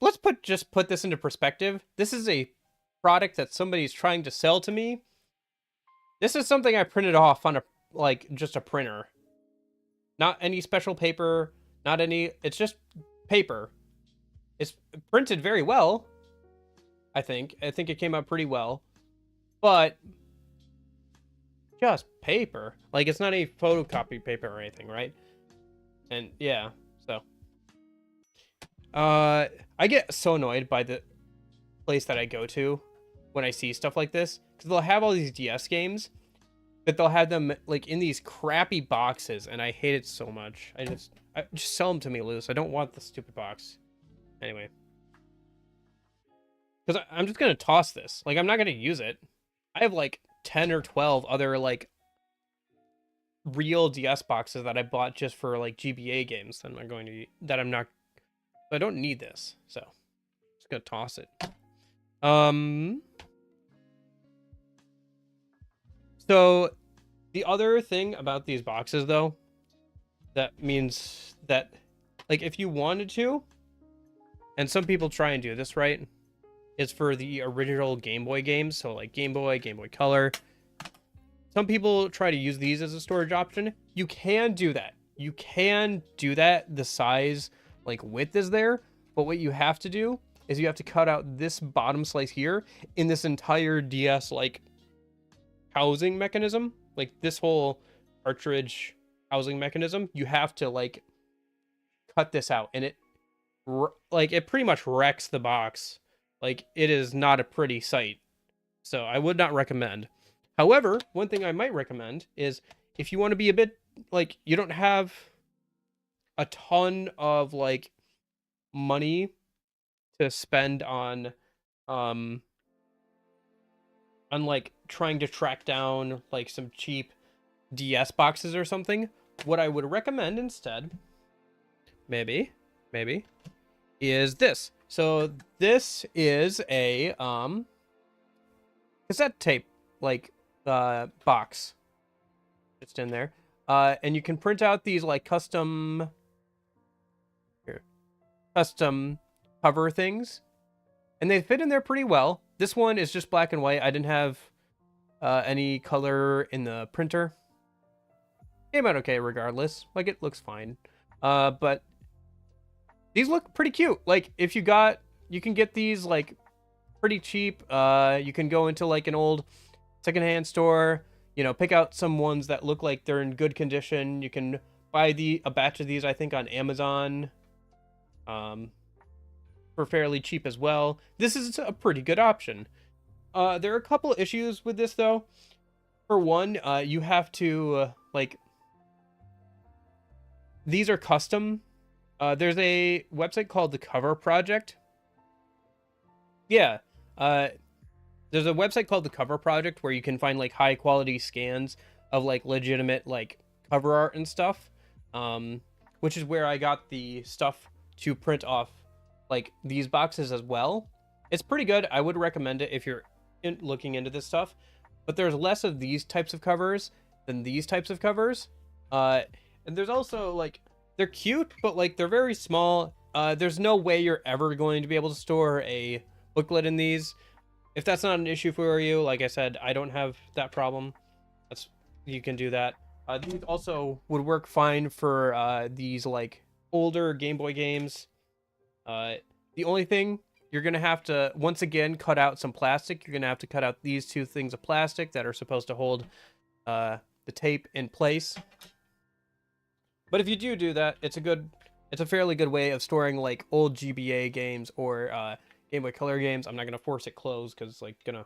let's put this into perspective. This is a product that somebody's trying to sell to me. This is something I printed off on just a printer. Not any special paper, it's just paper. It's printed very well, I think. I think it came out pretty well. but just paper. Like, it's not a photocopy paper or anything, right? And yeah, so I get so annoyed by the place that I go to when I see stuff like this, because they'll have all these DS games, but they'll have them like in these crappy boxes, and I hate it so much. I just sell them to me loose. I don't want the stupid box. Anyway, because I'm just gonna toss this. Like, I'm not gonna use it. I have like 10 or 12 other like real DS boxes that I bought just for like GBA games that I'm not. I don't need this, so I'm just gonna toss it. So the other thing about these boxes, though, that means that, like, if you wanted to, and some people try and do this, right, is for the original Game Boy games, so like Game Boy, Game Boy Color. Some people try to use these as a storage option. You can do that. You can do that. The size, like, width is there, but what you have to do is you have to cut out this bottom slice here in this entire DS, like, housing mechanism. Like, this whole cartridge housing mechanism, you have to, like, cut this out, and it pretty much wrecks the box. Like, it is not a pretty sight, so I would not recommend. However, one thing I might recommend is if you want to be a bit, like, you don't have a ton of, like, money to spend on like trying to track down like some cheap DS boxes or something, what I would recommend instead, maybe, is this. So this is a cassette tape, like, box just in there, and you can print out these like custom cover things, and they fit in there pretty well. This one is just black and white. I didn't have any color in the printer. Came out okay regardless. Like, it looks fine. But these look pretty cute. Like, if you can get these like pretty cheap. You can go into like an old secondhand store, you know, pick out some ones that look like they're in good condition. You can buy a batch of these, I think, on Amazon, for fairly cheap as well. This is a pretty good option. There are a couple issues with this though. For one, you have to like, these are custom. There's a website called the Cover Project. Yeah, there's a website called the Cover Project where you can find like high quality scans of like legitimate like cover art and stuff, which is where I got the stuff to print off like these boxes as well. It's pretty good. I would recommend it if you're looking into this stuff, but there's less of these types of covers than these types of covers. And there's also like, they're cute, but like they're very small. There's no way you're ever going to be able to store a booklet in these. If that's not an issue for you, like I said, I don't have that problem. You can do that. These also would work fine for these like older Game Boy games. The only thing, you're gonna have to once again cut out some plastic. You're gonna have to cut out these two things of plastic that are supposed to hold the tape in place. But if you do that, it's a fairly good way of storing like old GBA games or Game Boy Color games. I'm not gonna force it closed because it's like gonna,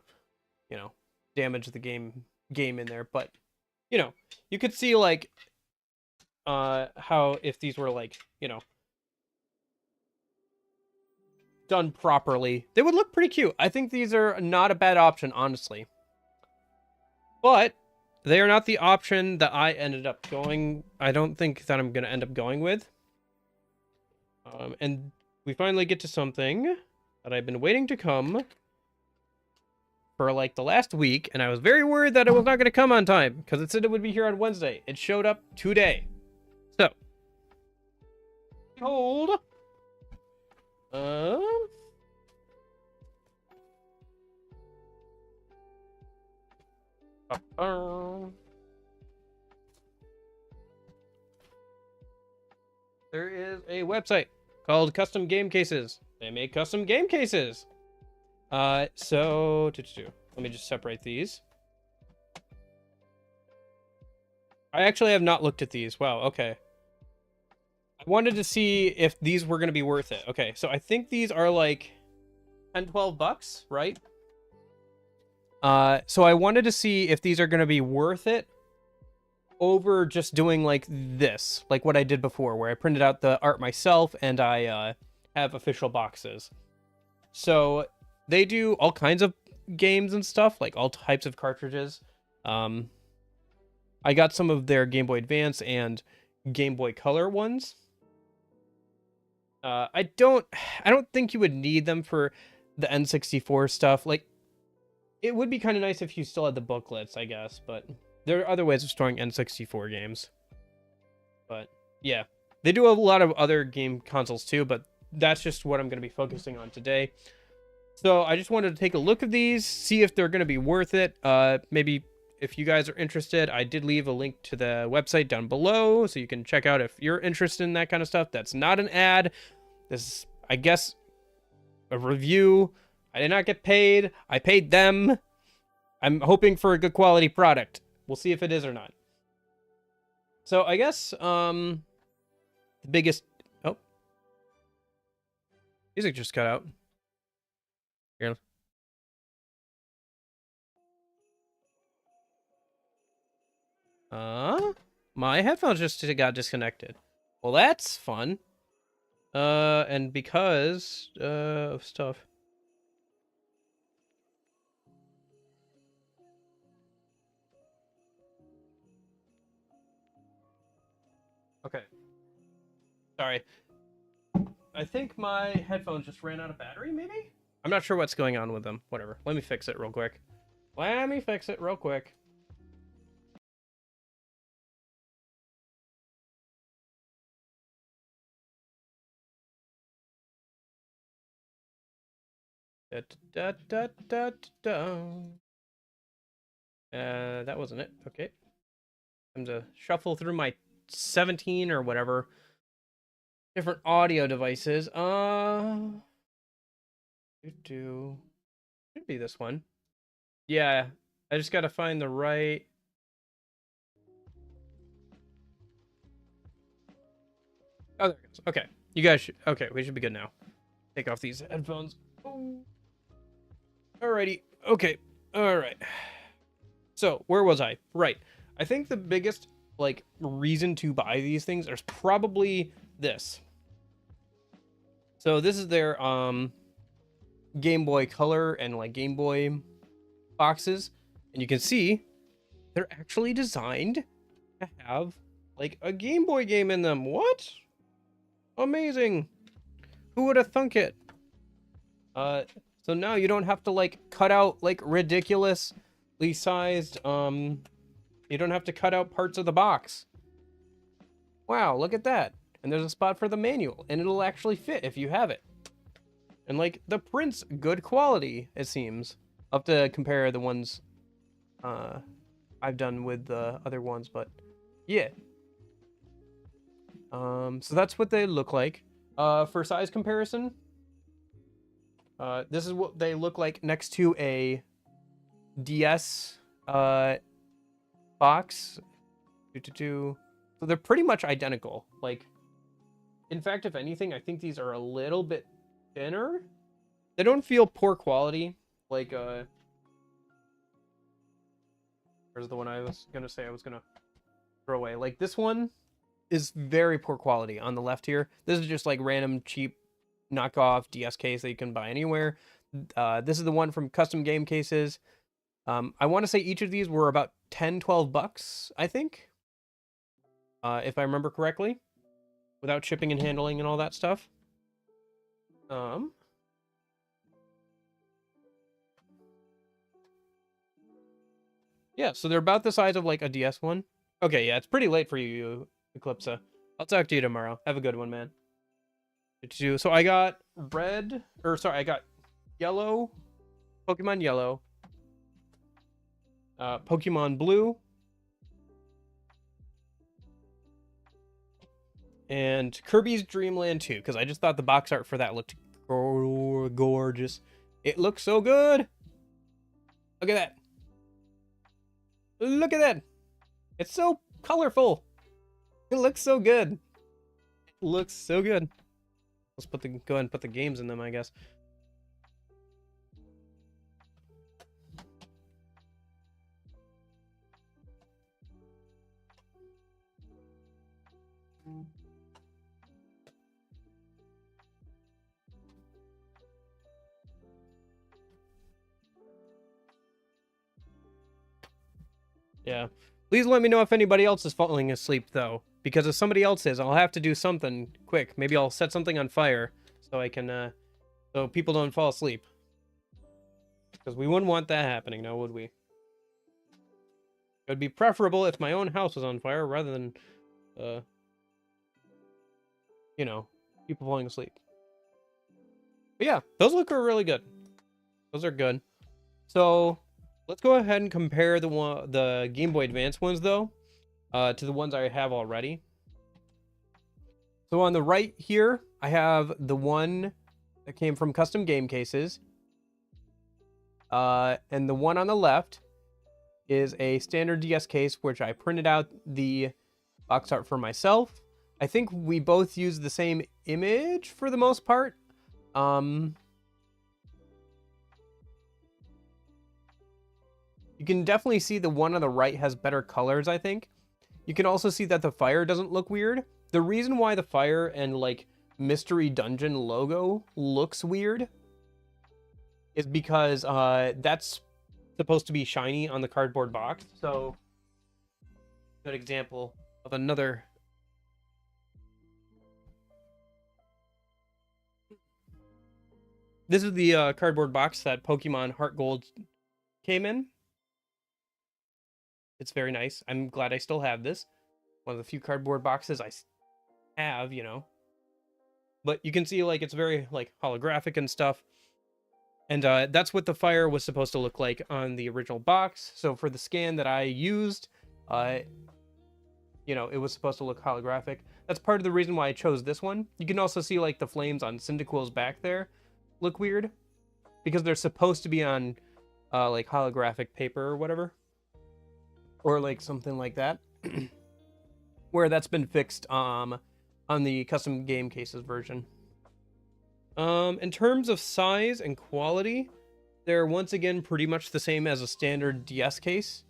you know, damage the game in there. But you know, you could see like how if these were like, you know, done properly, they would look pretty cute. I think these are not a bad option, honestly. But they are not the option that I ended up going. I don't think that I'm gonna end up going with. And we finally get to something that I've been waiting to come for like the last week, and I was very worried that it was not going to come on time because it said it would be here on Wednesday. It showed up today. So, behold, there is a website called Custom Game Cases. They make custom game cases. So Let me just separate these. I actually have not looked at these. Wow, okay. I wanted to see if these were going to be worth it. Okay, so I think these are like 10, 12 bucks, right? So I wanted to see if these are going to be worth it over just doing like this, like what I did before, where I printed out the art myself and I have official boxes. So they do all kinds of games and stuff, like all types of cartridges. I got some of their Game Boy Advance and Game Boy Color ones. I don't think you would need them for the N64 stuff. Like, it would be kind of nice if you still had the booklets, I guess, but there are other ways of storing N64 games. But yeah, they do a lot of other game consoles too, but that's just what I'm going to be focusing on today. So I just wanted to take a look at these, see if they're going to be worth it. Maybe if you guys are interested, I did leave a link to the website down below, so you can check out if you're interested in that kind of stuff. That's not an ad. This is, I guess, a review. I did not get paid. I paid them. I'm hoping for a good quality product. We'll see if it is or not. So I guess the biggest... Oh. Music just cut out. Here. My headphones just got disconnected. Well, that's fun. And because of stuff. Okay. Sorry. I think my headphones just ran out of battery, maybe? I'm not sure what's going on with them. Whatever. Let me fix it real quick. Da, da, da, da, da. That wasn't it. Okay. Time to shuffle through my 17 or whatever different audio devices. Should be this one. Yeah, I just gotta find the right. Oh, there it goes. Okay, you guys should. Okay, we should be good now. Take off these headphones. Oh. Alrighty. Okay. All right. So where was I? Right. I think the biggest like reason to buy these things is probably this. So this is their Game Boy Color and like Game Boy boxes, and you can see they're actually designed to have like a Game Boy game in them. What? Amazing. Who would have thunk it? So now you don't have to like cut out like ridiculously sized you don't have to cut out parts of the box. Wow, look at that. And there's a spot for the manual, and it'll actually fit if you have it. And like the print's good quality, it seems. I'll have to compare the ones I've done with the other ones, but yeah. So that's what they look like. For size comparison, this is what they look like next to a DS box. So they're pretty much identical. Like, in fact, if anything, I think these are a little bit thinner. They don't feel poor quality. Like, where's the one I was gonna say I was gonna throw away? Like, this one is very poor quality on the left here. This is just like random cheap knockoff DS case that you can buy anywhere. This is the one from Custom Game Cases. I want to say each of these were about 10, 12 bucks, I think. If I remember correctly. Without shipping and handling and all that stuff. Yeah, so they're about the size of like a DS one. Okay, yeah, it's pretty late for you, Eclipsa. I'll talk to you tomorrow. Have a good one, man. So I got I got yellow, Pokemon Yellow, Pokemon Blue, and Kirby's Dream Land 2, because I just thought the box art for that looked gorgeous. It looks so good. Look at that. Look at that. It's so colorful. It looks so good. It looks so good. Let's go ahead and put the games in them, I guess. Yeah. Please let me know if anybody else is falling asleep, though. Because if somebody else is, I'll have to do something quick. Maybe I'll set something on fire so I can, so people don't fall asleep. Because we wouldn't want that happening, now would we? It would be preferable if my own house was on fire rather than, you know, people falling asleep. But yeah, those look really good. Those are good. So let's go ahead and compare the Game Boy Advance ones, though, to the ones I have already. So on the right here, I have the one that came from Custom Game Cases. And the one on the left is a standard DS case, which I printed out the box art for myself. I think we both use the same image for the most part. You can definitely see the one on the right has better colors, I think. You can also see that the fire doesn't look weird. The reason why the fire and like Mystery Dungeon logo looks weird is because that's supposed to be shiny on the cardboard box. So, good example of another. This is the cardboard box that Pokemon Heart Gold came in. It's very nice. I'm glad I still have this. One of the few cardboard boxes I have, you know. But you can see, like, it's very, like, holographic and stuff. And that's what the fire was supposed to look like on the original box. So for the scan that I used, you know, it was supposed to look holographic. That's part of the reason why I chose this one. You can also see, like, the flames on Cyndaquil's back there look weird. Because they're supposed to be on, like, holographic paper or whatever. Or, like, something like that. Where that's been fixed on the Custom Game Cases version. In terms of size and quality, they're once again pretty much the same as a standard DS case.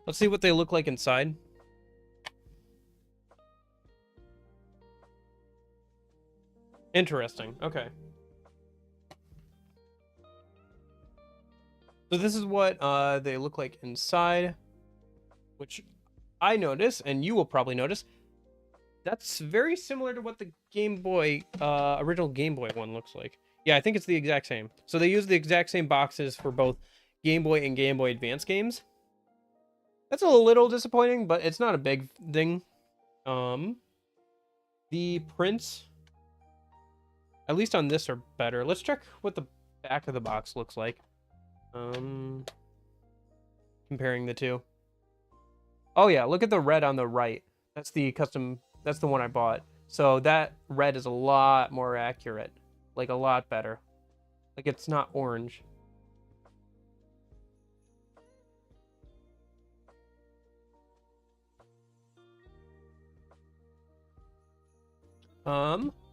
Let's see what they look like inside. Interesting. Okay. So this is what they look like inside, which I notice, and you will probably notice, that's very similar to what the Game Boy, original Game Boy one looks like. Yeah, I think it's the exact same. So they use the exact same boxes for both Game Boy and Game Boy Advance games. That's a little disappointing, but it's not a big thing. The prints, at least on this, are better. Let's check what the back of the box looks like. Comparing the two. Oh yeah, look at the red on the right. That's the custom, that's the one I bought. So that red is a lot more accurate. Like a lot better. Like it's not orange.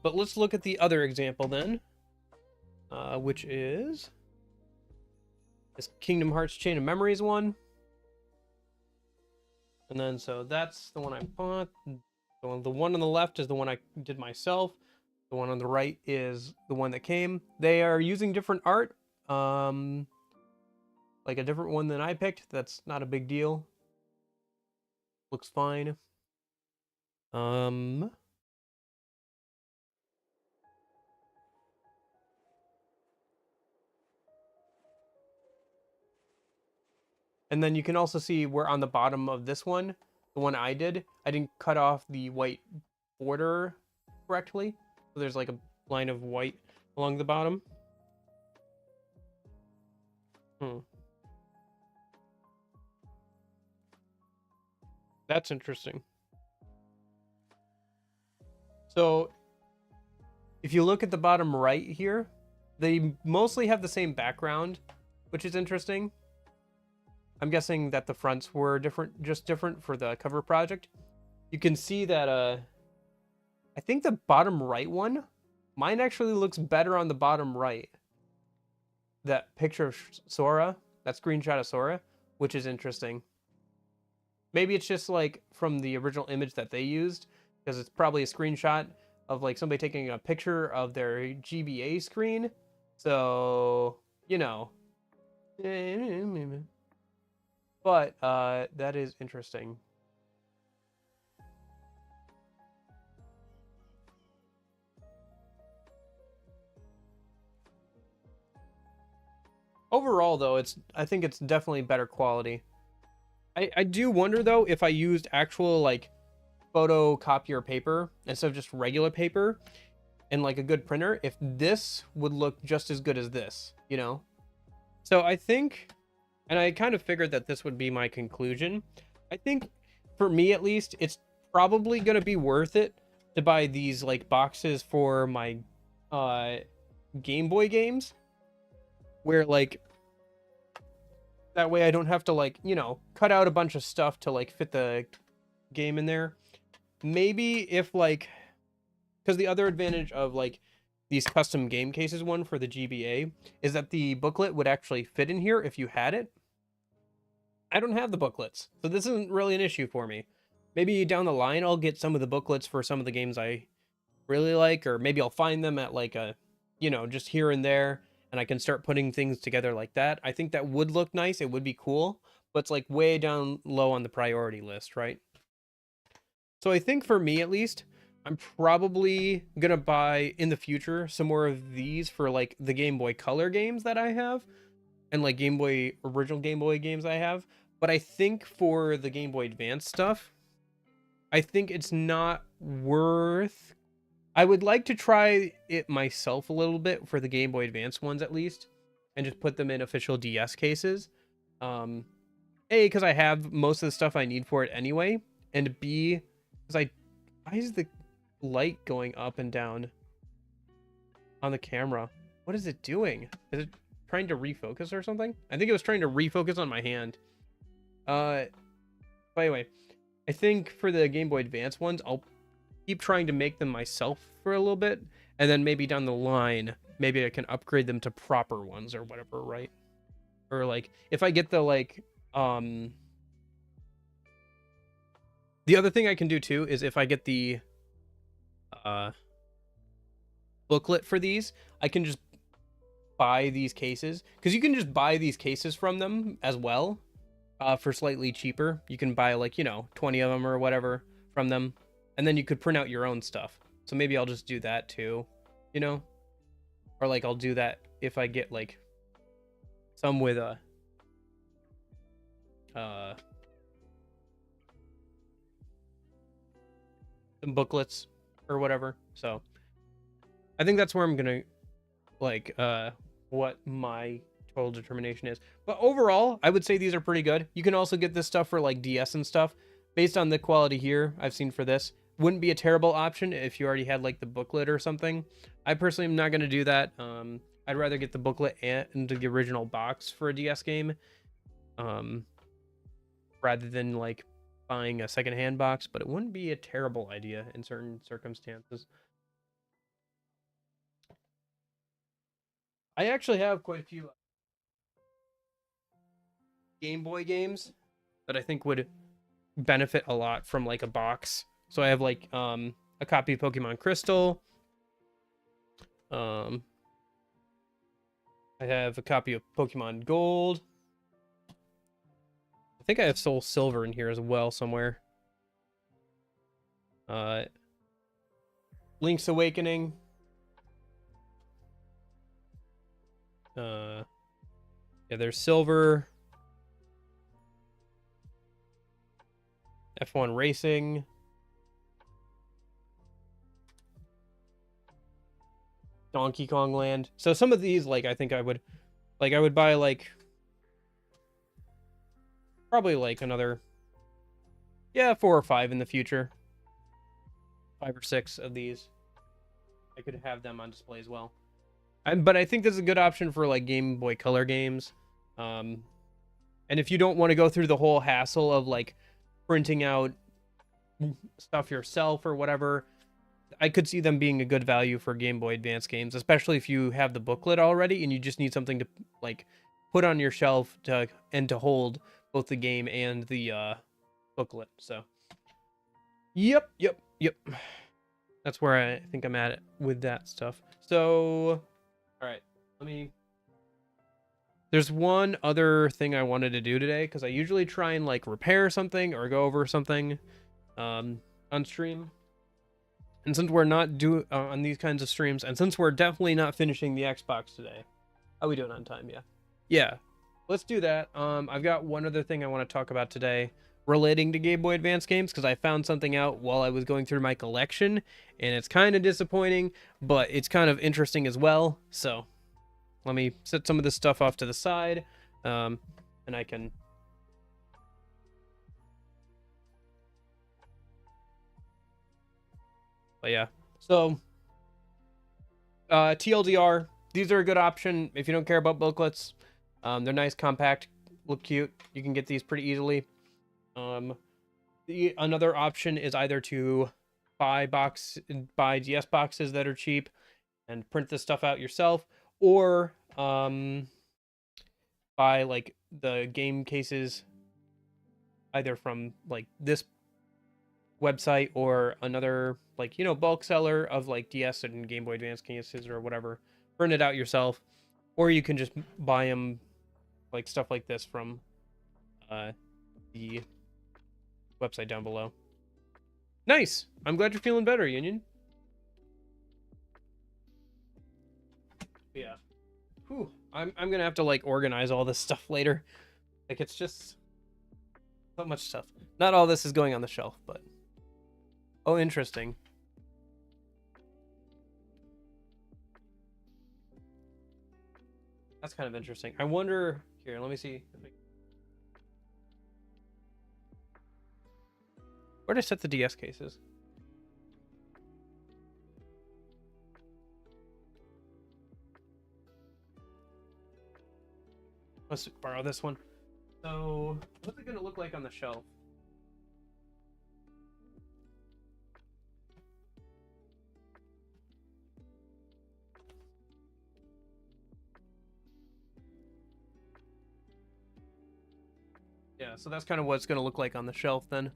But let's look at the other example then. Which is this Kingdom Hearts Chain of Memories one. And then, so that's the one I bought. The one on the left is the one I did myself. The one on the right is the one that came. They are using different art. Like a different one than I picked. That's not a big deal. Looks fine. And then you can also see where on the bottom of this one, the one I did, I didn't cut off the white border correctly. So there's like a line of white along the bottom. That's interesting. So if you look at the bottom right here, They mostly have the same background, which is interesting. I'm guessing that the fronts were different, just different for the cover project. You can see that I think the bottom right one, mine actually looks better on the bottom right. That picture of Sora, that screenshot of Sora, which is interesting. Maybe it's just like from the original image that they used, because it's probably a screenshot of like somebody taking a picture of their GBA screen. So, you know. But that is interesting. Overall though, I think it's definitely better quality. I do wonder though if I used actual like photocopier paper instead of just regular paper and like a good printer, if this would look just as good as this, you know? So I think, and I kind of figured that this would be my conclusion. I think for me at least, it's probably going to be worth it to buy these like boxes for my Game Boy games, where like that way I don't have to like, you know, cut out a bunch of stuff to like fit the game in there. Maybe if like, because the other advantage of like these custom game cases one for the GBA is that the booklet would actually fit in here if you had it. I don't have the booklets, so this isn't really an issue for me. Maybe down the line I'll get some of the booklets for some of the games I really like, or maybe I'll find them at like a, you know, just here and there, and I can start putting things together like that. I think that would look nice. It would be cool, but it's like way down low on the priority list, right? So I think for me at least, I'm probably gonna buy in the future some more of these for like the Game Boy Color games that I have and like original Game Boy games I have. But I think for the Game Boy Advance stuff, I think it's not worth. I would like to try it myself a little bit for the Game Boy Advance ones at least, and just put them in official DS cases. A, because I have most of the stuff I need for it anyway, and B, because why is the light going up and down on the camera? What is it doing? Is it trying to refocus or something? I think it was trying to refocus on my hand. But anyway, I think for the Game Boy Advance ones, I'll keep trying to make them myself for a little bit, and then maybe down the line, maybe I can upgrade them to proper ones or whatever, right? Or like if I get the like the other thing I can do too is if I get the booklet for these, I can just buy these cases, because you can just buy these cases from them as well for slightly cheaper. You can buy like, you know, 20 of them or whatever from them, and then you could print out your own stuff. So maybe I'll just do that too, you know? Or like I'll do that if I get like some with a some booklets or whatever. So I think that's where I'm gonna like what my total determination is. But overall, I would say these are pretty good. You can also get this stuff for like DS and stuff. Based on the quality here I've seen for this, wouldn't be a terrible option if you already had like the booklet or something. I personally am not going to do that. I'd rather get the booklet and the original box for a DS game rather than like buying a secondhand box, but it wouldn't be a terrible idea in certain circumstances. I actually have quite a few Game Boy games that I think would benefit a lot from like a box. So I have like a copy of Pokemon Crystal. I have a copy of Pokemon Gold. I think I have Soul Silver in here as well somewhere. Link's Awakening. Yeah, there's Silver. F1 Racing. Donkey Kong Land. So some of these, like, I think I would buy like probably like another 4 or 5 in the future. 5 or 6 of these. I could have them on display as well. But I think this is a good option for like Game Boy Color games. And if you don't want to go through the whole hassle of like printing out stuff yourself or whatever, I could see them being a good value for Game Boy Advance games, especially if you have the booklet already and you just need something to like put on your shelf to hold both the game and the booklet. So, yep. That's where I think I'm at with that stuff. So, all right, let me. There's one other thing I wanted to do today because I usually try and like repair something or go over something on stream. And since we're not on these kinds of streams, and since we're definitely not finishing the Xbox today, how are we doing on time? Yeah, let's do that. I've got one other thing I want to talk about today relating to Game Boy Advance games because I found something out while I was going through my collection, and it's kind of disappointing, but it's kind of interesting as well. So let me set some of this stuff off to the side, and I can. But yeah, so TLDR, these are a good option if you don't care about booklets. They're nice, compact, look cute. You can get these pretty easily. Another option is either to buy DS boxes that are cheap and print this stuff out yourself, or buy like the game cases either from like this website or another like bulk seller of like DS and Game Boy Advance cases or whatever. Print it out yourself, or you can just buy them like stuff like this from the website down below. Nice. I'm glad you're feeling better, Union. Yeah. Whew. I'm gonna have to like organize all this stuff later. Like it's just so much stuff. Not all this is going on the shelf, but oh, interesting. That's kind of interesting. I wonder here. Let me see. Where did I set the DS cases? Let's borrow this one. So, what's it gonna look like on the shelf? Yeah, so that's kind of what it's gonna look like on the shelf then.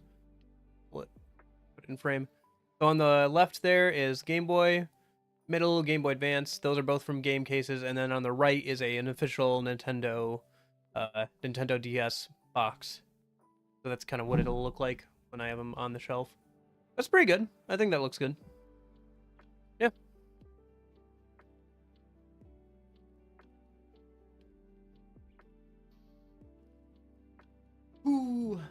Put it in frame. So on the left there is Game Boy, middle Game Boy Advance. Those are both from game cases, and then on the right is an official Nintendo DS box. So that's kind of what it'll look like when I have them on the shelf. That's pretty good. I think that looks good. Yeah. Ooh.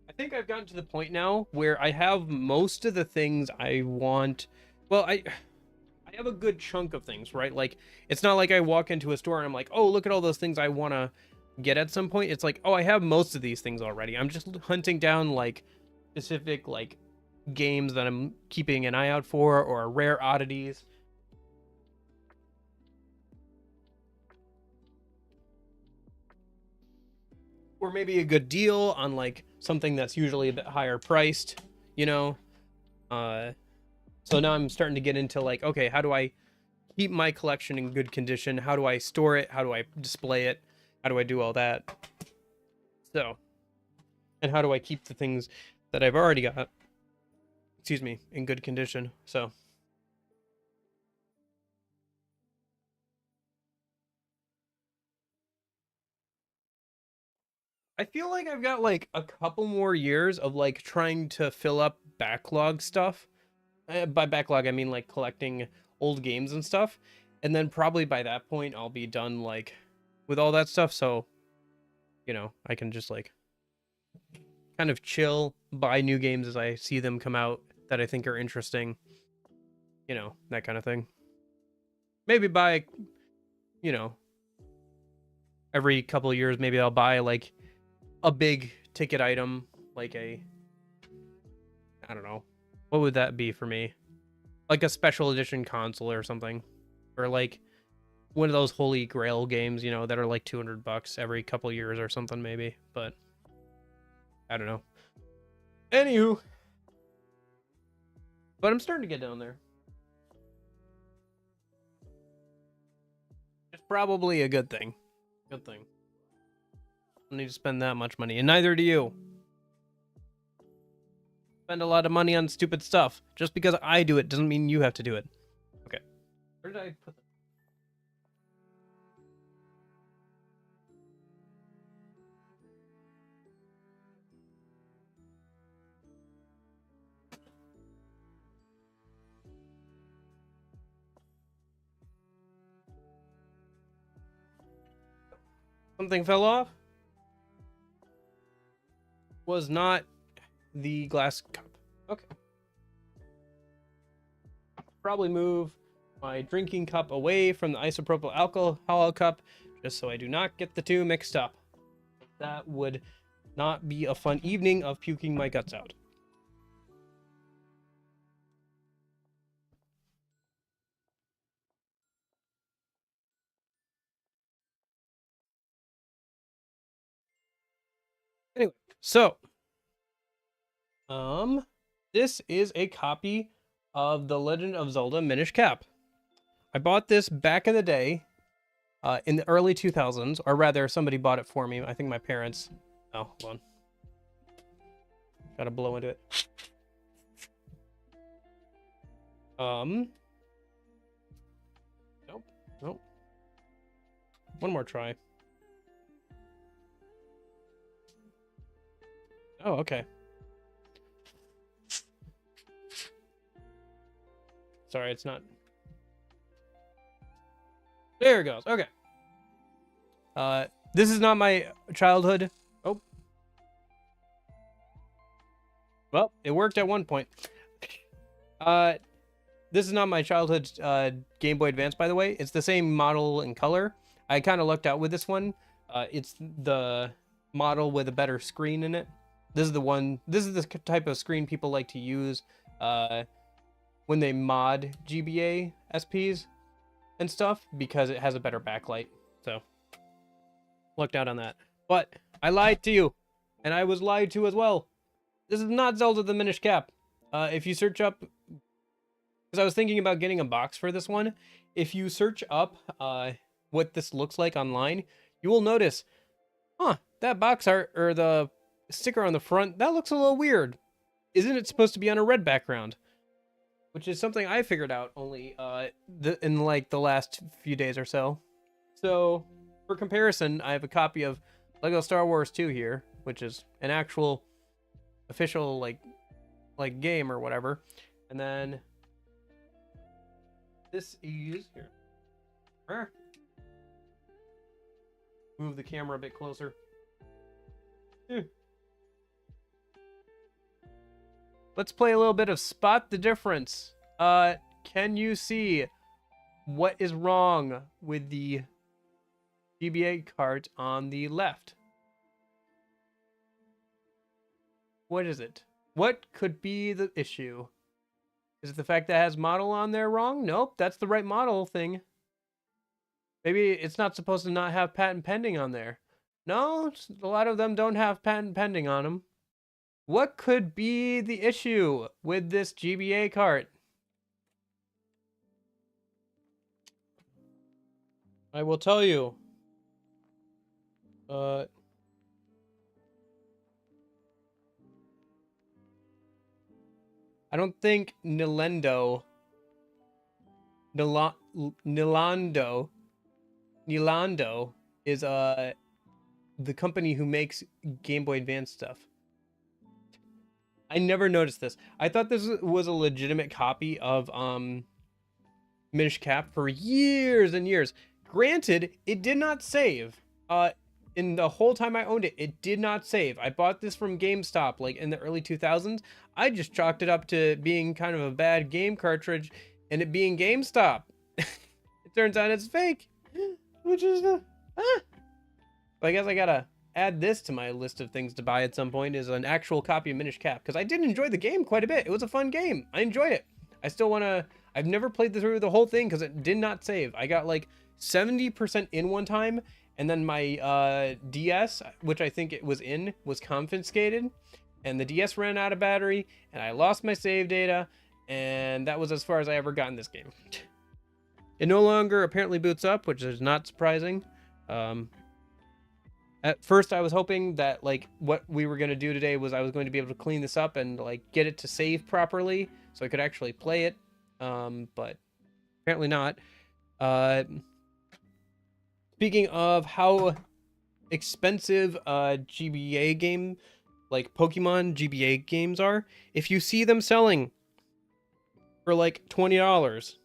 I think I've gotten to the point now where I have most of the things I want. Well, I have a good chunk of things, right? Like, it's not like I walk into a store and I'm like, oh, look at all those things I want to get at some point. It's like, oh, I have most of these things already. I'm just hunting down like specific like games that I'm keeping an eye out for or rare oddities. Or maybe a good deal on like something that's usually a bit higher priced, you know? So now I'm starting to get into like, okay, how do I keep my collection in good condition? How do I store it? How do I display it? How do I do all that? So, and how do I keep the things that I've already got, excuse me, in good condition? So, I feel like I've got like a couple more years of like trying to fill up backlog stuff. By backlog, I mean like collecting old games and stuff. And then probably by that point, I'll be done like with all that stuff. So, I can just like kind of chill, buy new games as I see them come out that I think are interesting. That kind of thing. Maybe buy, every couple of years, maybe I'll buy like a big ticket item, like I don't know. What would that be for me? like a special edition console or something, or like one of those holy grail games, you know, that are like $200 every couple years or something, maybe. But I don't know. Anywho, but I'm starting to get down there. It's probably a good thing. Good thing. I don't need to spend that much money, and neither do you. Spend a lot of money on stupid stuff. Just because I do it doesn't mean you have to do it. Okay. Where did I put that? Something fell off? Was not the glass cup. Okay. Probably move my drinking cup away from the isopropyl alcohol cup just so I do not get the two mixed up. That would not be a fun evening of puking my guts out. Anyway, so this is a copy of The Legend of Zelda Minish Cap. I bought this back in the day, in the early 2000s, or rather, somebody bought it for me. I think my parents. Oh, hold on. Gotta blow into it. Nope. Nope. One more try. Oh, okay. Sorry, it's not. There it goes. Okay. This is not my childhood. Oh. Well, it worked at one point. This is not my childhood Game Boy Advance, by the way. It's the same model and color. I kind of lucked out with this one. It's the model with a better screen in it. This is the one. This is the type of screen people like to use when they mod GBA SPs and stuff, because it has a better backlight. So lucked out on that. But I lied to you, and I was lied to as well. This is not Zelda the Minish Cap. If you search up, because I was thinking about getting a box for this one, if you search up what this looks like online, you will notice, that box art or the sticker on the front, that looks a little weird. Isn't it supposed to be on a red background? Which is something I figured out only in like the last few days or so. So for comparison, I have a copy of Lego Star Wars 2 here, which is an actual official like game or whatever. And then this is here. Move the camera a bit closer. Let's play a little bit of Spot the Difference. Can you see what is wrong with the GBA cart on the left? What is it? What could be the issue? Is it the fact that it has model on there wrong? Nope, that's the right model thing. Maybe it's not supposed to not have patent pending on there. No, a lot of them don't have patent pending on them. What could be the issue with this GBA cart? I will tell you. I don't think Nilando is the company who makes Game Boy Advance stuff. I never noticed this. I thought this was a legitimate copy of Minish Cap for years and years. Granted, it did not save. In the whole time I owned it, it did not save. I bought this from GameStop like in the early 2000s. I just chalked it up to being kind of a bad game cartridge and it being GameStop. It turns out it's fake, which is but I guess I gotta add this to my list of things to buy at some point, is an actual copy of Minish Cap, because I did enjoy the game quite a bit. It was a fun game. I enjoyed it. I still want to. I've never played through the whole thing because it did not save. I got like 70% in one time, and then my DS, which I think it was in, was confiscated, and the DS ran out of battery, and I lost my save data, and that was as far as I ever got in this game. It no longer apparently boots up, which is not surprising. At first, I was hoping that like what we were gonna do today was I was going to be able to clean this up and like get it to save properly, so I could actually play it. But apparently not. Speaking of how expensive GBA game, like Pokemon GBA games are, if you see them selling for like $20,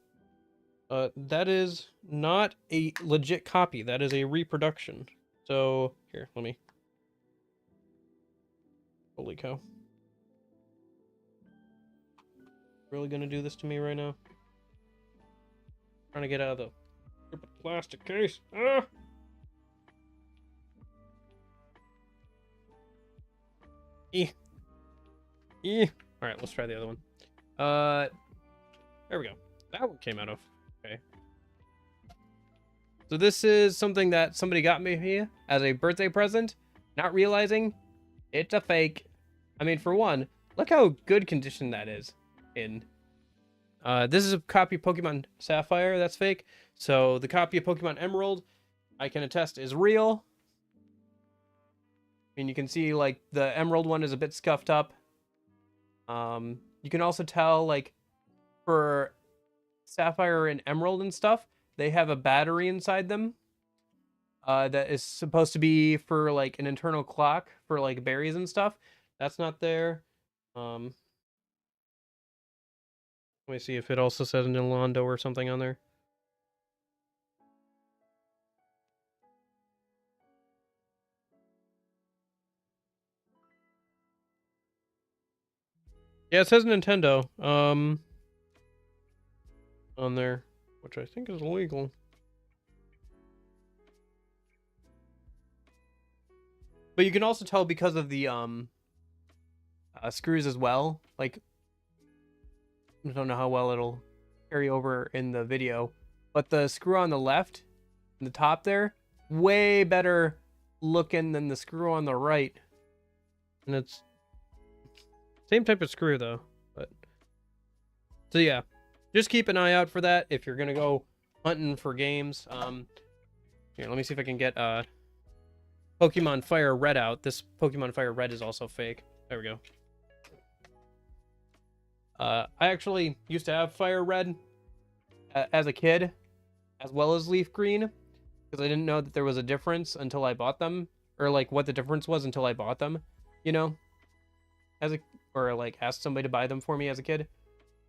that is not a legit copy. That is a reproduction. So here, let me. Holy cow! Really gonna do this to me right now? Trying to get out of the stupid plastic case. Ah! All right, let's try the other one. There we go. That one came out of. Okay. So this is something that somebody got me here as a birthday present, not realizing it's a fake. I mean, for one, look how good condition that is in. This is a copy of Pokemon Sapphire that's fake. So the copy of Pokemon Emerald, I can attest, is real. I mean, you can see like the Emerald one is a bit scuffed up. You can also tell like for Sapphire and Emerald and stuff, they have a battery inside them that is supposed to be for like an internal clock for like berries and stuff. That's not there. Let me see if it also says Nilando or something on there. Yeah, it says Nintendo on there, which I think is illegal. But you can also tell because of the screws as well. Like, I don't know how well it'll carry over in the video, but the screw on the left, in the top there, way better looking than the screw on the right. And it's same type of screw though. But so yeah, just keep an eye out for that if you're gonna go hunting for games. Here, let me see if I can get Pokemon Fire Red out. This Pokemon Fire Red is also fake. There we go. I actually used to have Fire Red as a kid, as well as Leaf Green, because I didn't know that there was a difference until I bought them, or like what the difference was until I bought them, you know, or like asked somebody to buy them for me as a kid.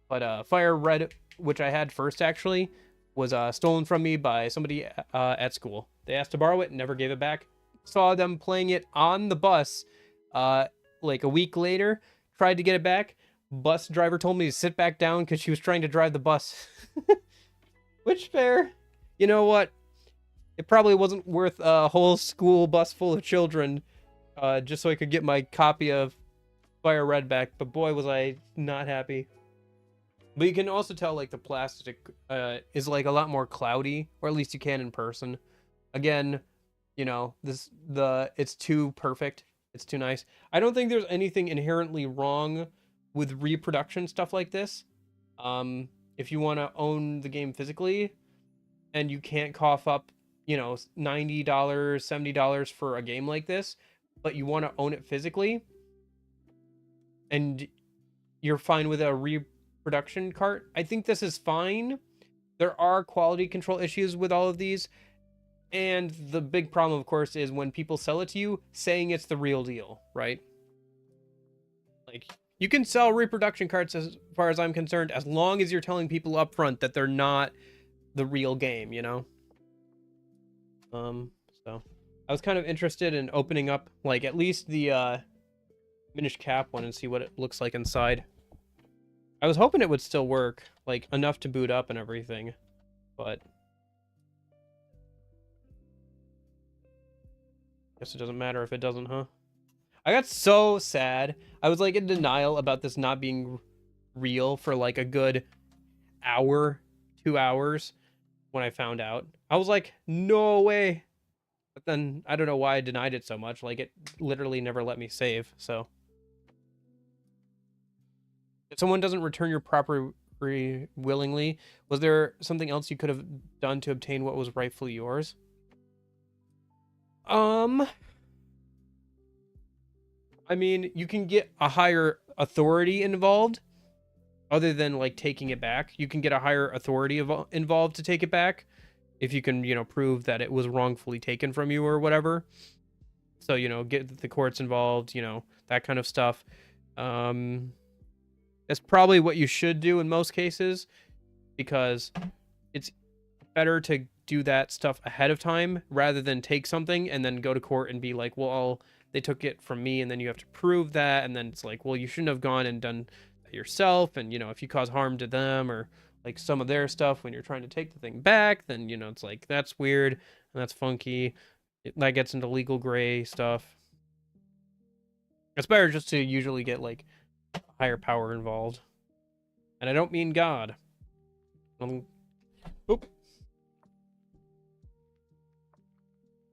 But Fire Red, which I had first actually, was stolen from me by somebody at school. They asked to borrow it and never gave it back. Saw them playing it on the bus like a week later, tried to get it back. Bus driver told me to sit back down because she was trying to drive the bus. Which, fair. You know what? It probably wasn't worth a whole school bus full of children just so I could get my copy of Fire Red back. But boy, was I not happy. But you can also tell like the plastic is like a lot more cloudy, or at least you can in person. Again, you know, it's too perfect. It's too nice. I don't think there's anything inherently wrong with reproduction stuff like this. If you want to own the game physically and you can't cough up, you know, $90, $70 for a game like this, but you want to own it physically and you're fine with a reproduction cart, I think this is fine. There are quality control issues with all of these. And the big problem, of course, is when people sell it to you saying it's the real deal, right? Like, you can sell reproduction carts as far as I'm concerned, as long as you're telling people up front that they're not the real game, you know? So I was kind of interested in opening up, like, at least the Minish Cap one and see what it looks like inside. I was hoping it would still work, like, enough to boot up and everything, but guess it doesn't matter if it doesn't, huh? I got so sad. I was like in denial about this not being real for like a good hour, 2 hours when I found out. I was like, no way. But then I don't know why I denied it so much. Like, it literally never let me save. So if someone doesn't return your property willingly, was there something else you could have done to obtain what was rightfully yours? I mean, you can get a higher authority involved other than like taking it back. You can get a higher authority involved to take it back if you can, prove that it was wrongfully taken from you or whatever. So, get the courts involved, that kind of stuff. That's probably what you should do in most cases, because it's better to do that stuff ahead of time rather than take something and then go to court and be like, well, they took it from me, and then you have to prove that, and then it's like, well, you shouldn't have gone and done that yourself, and if you cause harm to them or like some of their stuff when you're trying to take the thing back, then it's like, that's weird and that's funky. That gets into legal gray stuff. It's better just to usually get like higher power involved, and I don't mean God. Oop.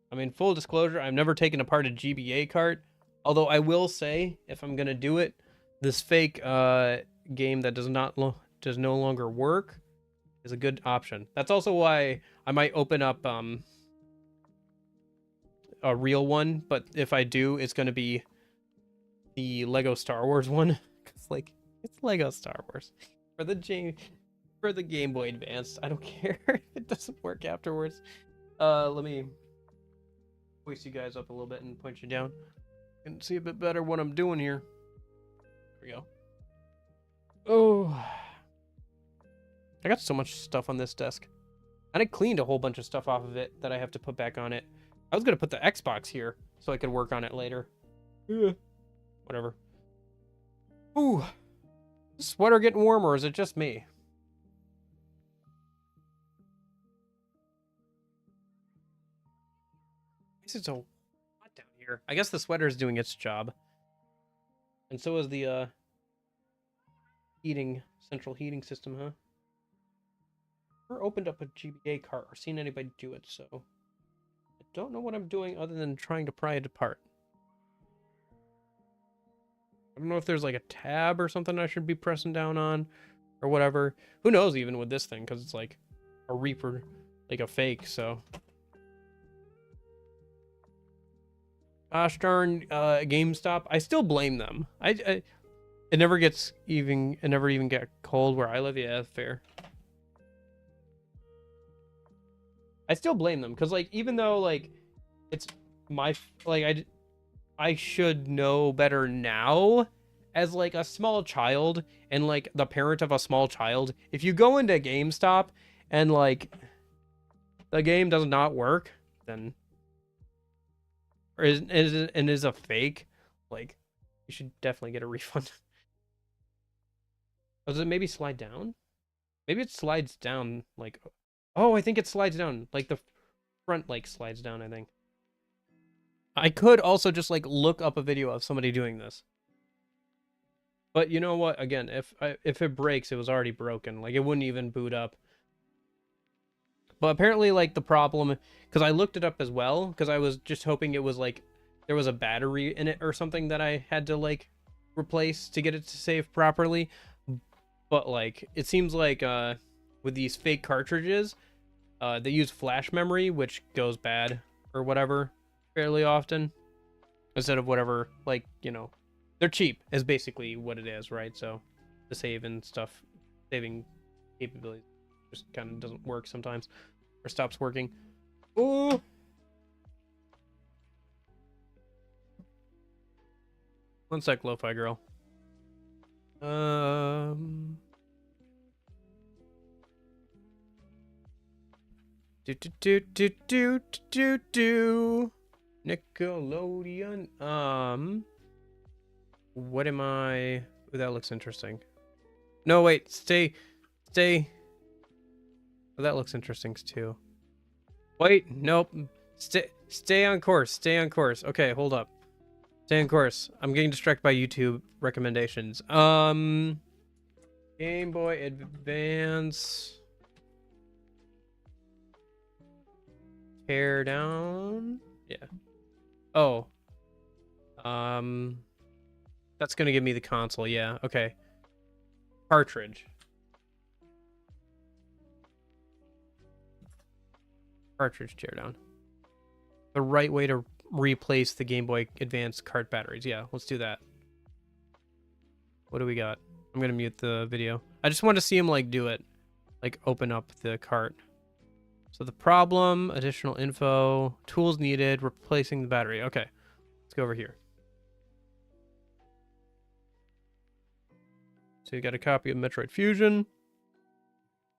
I mean, full disclosure, I've never taken apart a GBA cart. Although I will say, if I'm gonna do it, this fake game that does no longer work is a good option. That's also why I might open up a real one, but if I do, it's gonna be the Lego Star Wars one. Cause like, it's Lego Star Wars for the Game Boy Advance. I don't care if it doesn't work afterwards. Let me voice you guys up a little bit and point you down. You can see a bit better what I'm doing here. There we go. Oh, I got so much stuff on this desk. And I cleaned a whole bunch of stuff off of it that I have to put back on it. I was gonna put the Xbox here so I could work on it later. Whatever. Ooh, is the sweater getting warm, or is it just me? This is so hot down here. I guess the sweater is doing its job, and so is the central heating system, huh? Never opened up a GBA cart or seen anybody do it, so I don't know what I'm doing other than trying to pry it apart. I don't know if there's like a tab or something I should be pressing down on or whatever. Who knows even with this thing, because it's like a Reaper, like a fake, so. Gosh darn GameStop. I still blame them. It never even get cold where I live. Yeah, that's fair. I still blame them, because like, even though like it's my I should know better now as like a small child and like the parent of a small child. If you go into GameStop and like the game does not work, then or is a fake, like you should definitely get a refund. Does it maybe slide down? Maybe it slides down like, oh, I think it slides down like the front like slides down, I think. I could also just like look up a video of somebody doing this. But you know what? Again, if it breaks, it was already broken. Like, it wouldn't even boot up. But apparently, like, the problem, because I looked it up as well, because I was just hoping it was like there was a battery in it or something that I had to like replace to get it to save properly. But like, it seems like with these fake cartridges, they use flash memory, which goes bad or whatever fairly often, instead of whatever, like, they're cheap is basically what it is, right? So the save and stuff, saving capabilities just kind of doesn't work sometimes, or stops working. Ooh. One sec, Lo-Fi Girl. Nickelodeon. What am I? Ooh, that looks interesting. No, wait. Stay. Oh, that looks interesting too. Wait, nope. Stay on course. Stay on course. Okay, hold up. Stay on course. I'm getting distracted by YouTube recommendations. Game Boy Advance. Tear down. Yeah. Oh. That's gonna give me the console. Yeah. Okay. Cartridge. Cartridge teardown. The right way to replace the Game Boy Advance cart batteries. Yeah, let's do that. What do we got? I'm gonna mute the video. I just want to see him like do it. Like open up the cart. So the problem, additional info, tools needed, replacing the battery. Okay, let's go over here. So you got a copy of Metroid Fusion.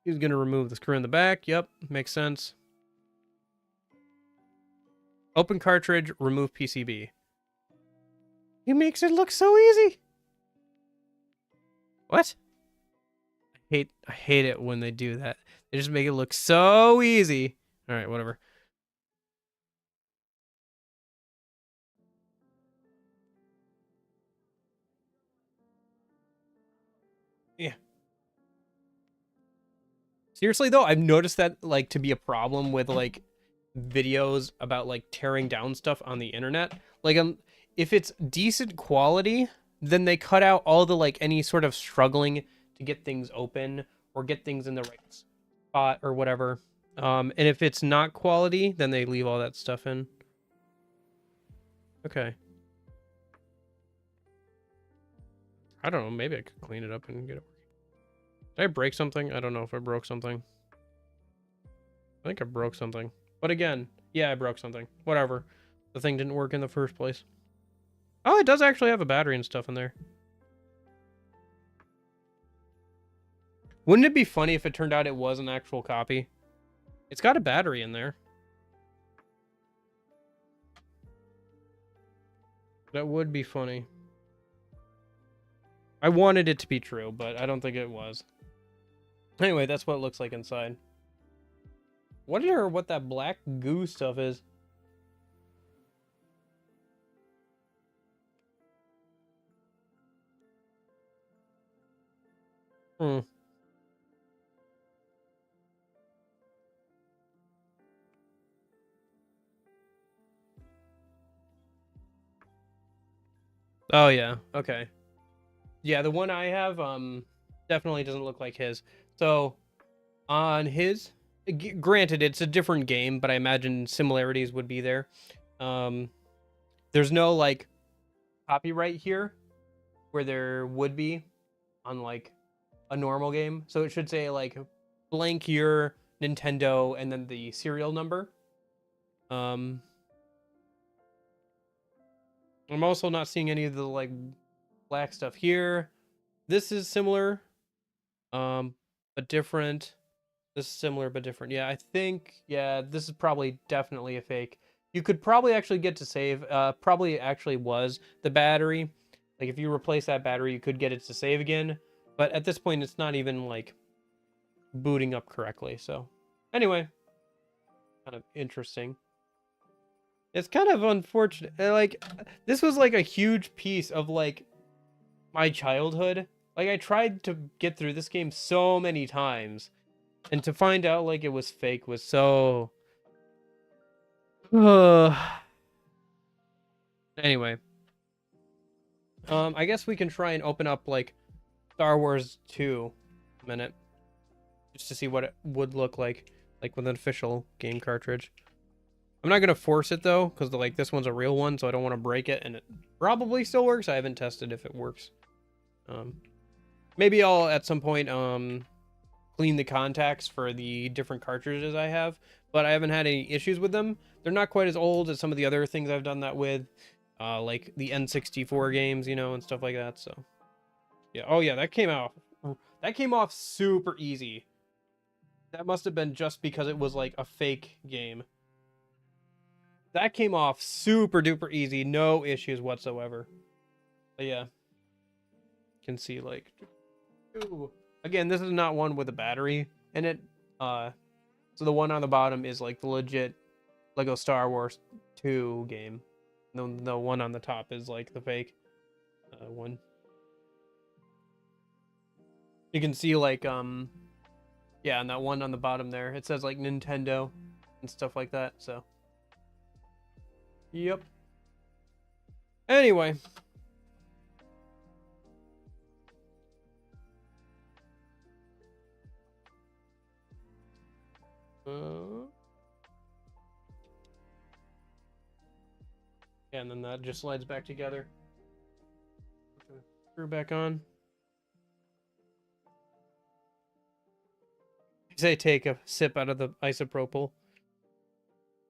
He's gonna remove the screw in the back. Yep, makes sense. Open cartridge, remove PCB. He makes it look so easy. What? I hate it when they do that. They just make it look so easy. All right, whatever. Yeah. Seriously though, I've noticed that like to be a problem with like videos about like tearing down stuff on the internet. Like if it's decent quality, then they cut out all the like any sort of struggling to get things open or get things in the right spot or whatever. And if it's not quality, then they leave all that stuff in. Okay. I don't know, maybe I could clean it up and get it working. Did I break something? I don't know if I broke something. I think I broke something. But again, yeah, I broke something. Whatever. The thing didn't work in the first place. Oh, it does actually have a battery and stuff in there. Wouldn't it be funny if it turned out it was an actual copy? It's got a battery in there. That would be funny. I wanted it to be true, but I don't think it was. Anyway, that's what it looks like inside. Wonder what that black goo stuff is. Hmm. Oh yeah, okay. Yeah, the one I have definitely doesn't look like his. So on his, granted it's a different game, but I imagine similarities would be there. There's no like copyright here where there would be on like a normal game. So it should say like blank year Nintendo and then the serial number. I'm also not seeing any of the like black stuff here. This is similar, but different. This is similar but different. Yeah, I think, yeah, this is probably definitely a fake. You could probably actually get to save. Probably actually was the battery. Like if you replace that battery, you could get it to save again. But at this point, it's not even like booting up correctly. So anyway, kind of interesting. It's kind of unfortunate. Like this was like a huge piece of like my childhood. Like I tried to get through this game so many times, and to find out like it was fake was so anyway, I guess we can try and open up like Star Wars 2 a minute just to see what it would look like with an official game cartridge. I'm not gonna force it though, because like this one's a real one, so I don't want to break it, and it probably still works. I haven't tested if it works. Maybe I'll at some point clean the contacts for the different cartridges I have, but I haven't had any issues with them. They're not quite as old as some of the other things I've done that with, like the N64 games, you know, and stuff like that. So yeah. Oh yeah, that came off super easy. That must have been just because it was like a fake game. That came off super duper easy, no issues whatsoever. But yeah, you can see like, ooh. Again, this is not one with a battery in it. So the one on the bottom is like the legit Lego Star Wars 2 game. The one on the top is like the fake one. You can see like yeah, and that one on the bottom there, it says like Nintendo and stuff like that. So yep. Anyway. Yeah, and then that just slides back together. Screw back on. I say take a sip out of the isopropyl.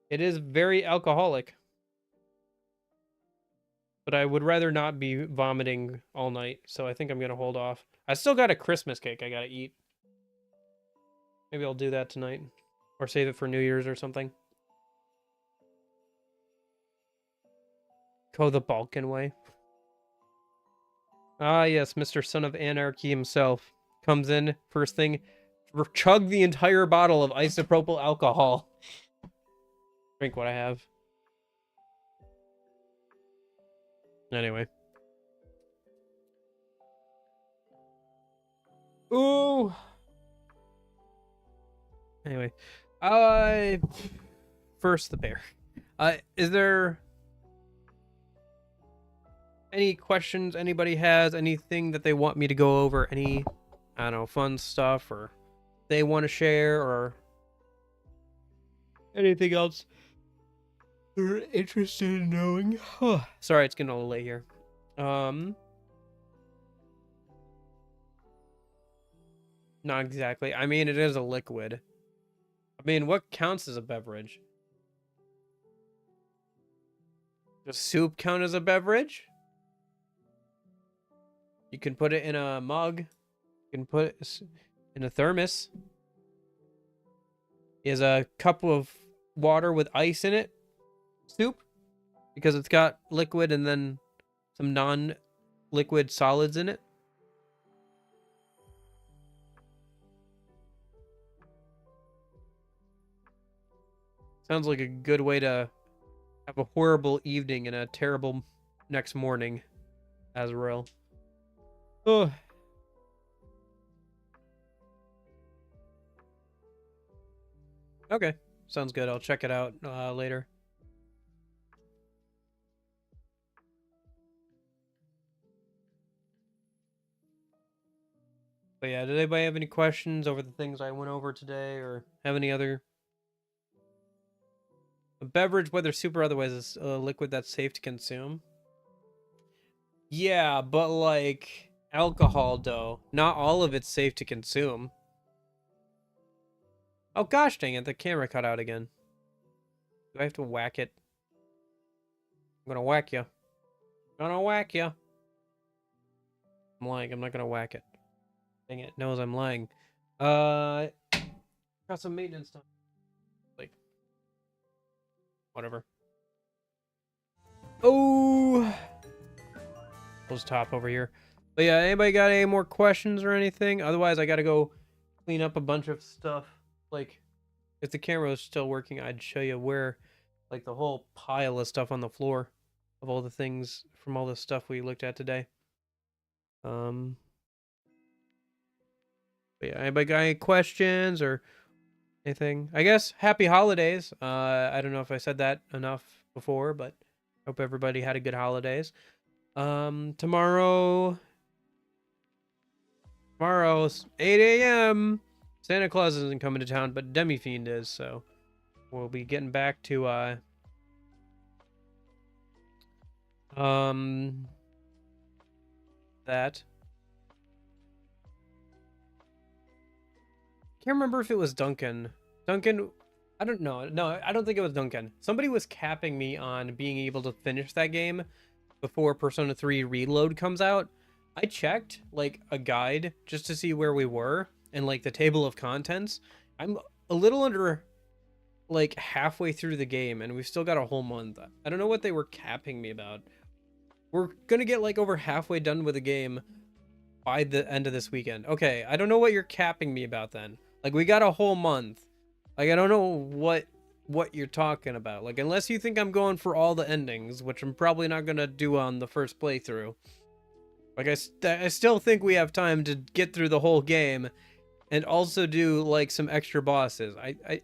It is very alcoholic. But I would rather not be vomiting all night, so I think I'm going to hold off. I still got a Christmas cake I got to eat. Maybe I'll do that tonight. Or save it for New Year's or something. Go the Balkan way. Ah, yes, Mr. Son of Anarchy himself comes in first thing, chug the entire bottle of isopropyl alcohol. Drink what I have. Anyway. Ooh. Anyway, first the bear. Is there any questions anybody has? Anything that they want me to go over? Any, I don't know, fun stuff or they want to share or anything else they're interested in knowing? Sorry, it's getting a little late here. Not exactly. I mean, it is a liquid. I mean, what counts as a beverage? Does soup count as a beverage? You can put it in a mug. You can put it in a thermos. Is a cup of water with ice in it soup? Because it's got liquid and then some non-liquid solids in it. Sounds like a good way to have a horrible evening and a terrible next morning, Azrael. Oh. Okay, sounds good. I'll check it out later. But yeah, did anybody have any questions over the things I went over today, or have any other? A beverage, whether soup or otherwise, is a liquid that's safe to consume. Yeah, but like alcohol, though, not all of it's safe to consume. Oh gosh dang it, the camera cut out again. Do I have to whack it? I'm gonna whack you. Gonna whack you. I'm lying, I'm not gonna whack it. Dang it, knows I'm lying. Got some maintenance stuff. Like, whatever. Oh, close top over here. But yeah, anybody got any more questions or anything? Otherwise, I gotta go clean up a bunch of stuff. Like, if the camera was still working, I'd show you where, like, the whole pile of stuff on the floor of all the things from all the stuff we looked at today. But yeah, anybody got any questions or anything? I guess happy holidays. I don't know if I said that enough before, but hope everybody had a good holidays. Tomorrow's 8 a.m. Santa Claus isn't coming to town, but Demi-Fiend is, so we'll be getting back to that. Can't remember if it was Duncan. Duncan, I don't know. No, I don't think it was Duncan. Somebody was capping me on being able to finish that game before Persona 3 Reload comes out. I checked, like, a guide just to see where we were and, like, the table of contents. I'm a little under, like, halfway through the game, and we've still got a whole month. I don't know what they were capping me about. We're gonna get, like, over halfway done with the game by the end of this weekend. Okay, I don't know what you're capping me about then. Like, we got a whole month. Like, I don't know what you're talking about. Like, unless you think I'm going for all the endings, which I'm probably not gonna do on the first playthrough. Like, I still think we have time to get through the whole game and also do, like, some extra bosses. I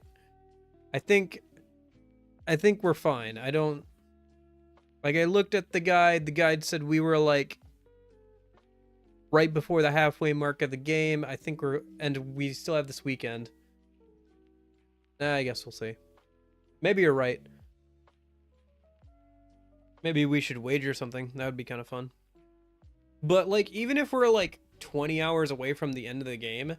think we're fine. I don't... Like, I looked at the guide said we were, like, right before the halfway mark of the game. I think and we still have this weekend. I guess we'll see. Maybe you're right. Maybe we should wager something. That would be kind of fun. But, like, even if we're, like, 20 hours away from the end of the game,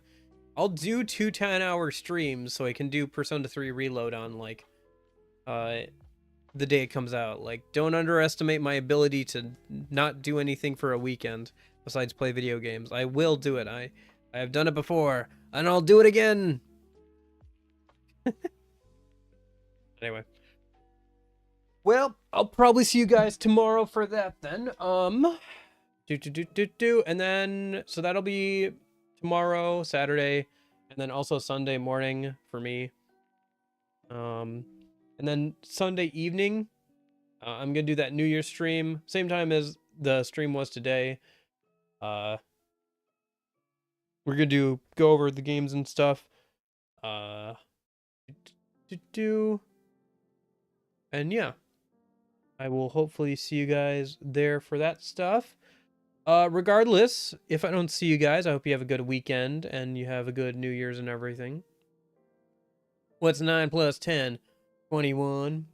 I'll do 2 10-hour streams so I can do Persona 3 Reload on, like, the day it comes out. Like, don't underestimate my ability to not do anything for a weekend besides play video games. I will do it. I have done it before, and I'll do it again. Anyway. Well, I'll probably see you guys tomorrow for that then. And then, so that'll be tomorrow, Saturday, and then also Sunday morning for me. And then Sunday evening, I'm gonna do that New Year's stream, same time as the stream was today. We're gonna go over the games and stuff. And yeah, I will hopefully see you guys there for that stuff. Regardless, if I don't see you guys, I hope you have a good weekend and you have a good New Year's and everything. What's 9 plus 10? 21.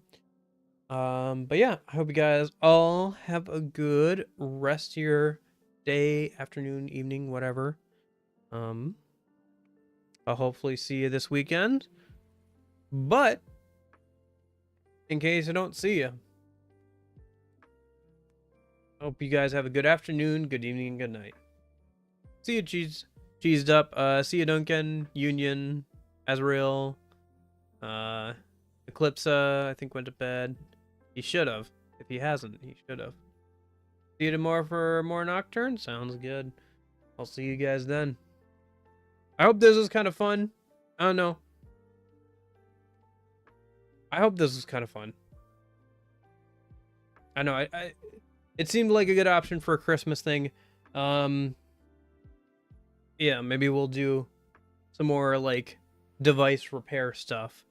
But yeah, I hope you guys all have a good rest of your day, afternoon, evening, whatever. I'll hopefully see you this weekend. But in case I don't see you, hope you guys have a good afternoon, good evening, and good night. See you, cheesed up. See you, Duncan, Union, Azrael, Eclipse, I think went to bed. He should have. If he hasn't, he should have. See you tomorrow for more Nocturne? Sounds good. I'll see you guys then. I hope this was kind of fun. I don't know. I hope this was kind of fun. I know, it seemed like a good option for a Christmas thing. Yeah, maybe we'll do some more, like, device repair stuff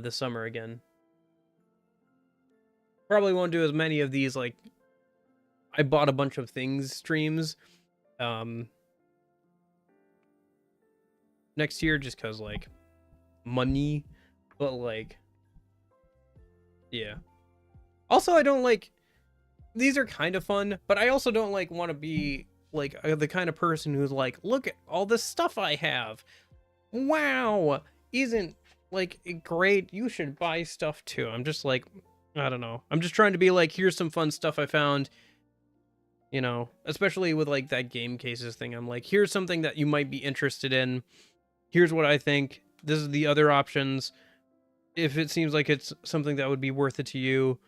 this summer again. Probably won't do as many of these, like, I bought a bunch of things streams next year just because, like, money. But, like, yeah. Also, I don't, like, these are kind of fun, but I also don't, like, want to be, like, the kind of person who's like, look at all this stuff I have. Wow, isn't, like, great? You should buy stuff too. I'm just like, I don't know. I'm just trying to be like, here's some fun stuff I found. You know, especially with, like, that game cases thing. I'm like, here's something that you might be interested in. Here's what I think. This is the other options. If it seems like it's something that would be worth it to you,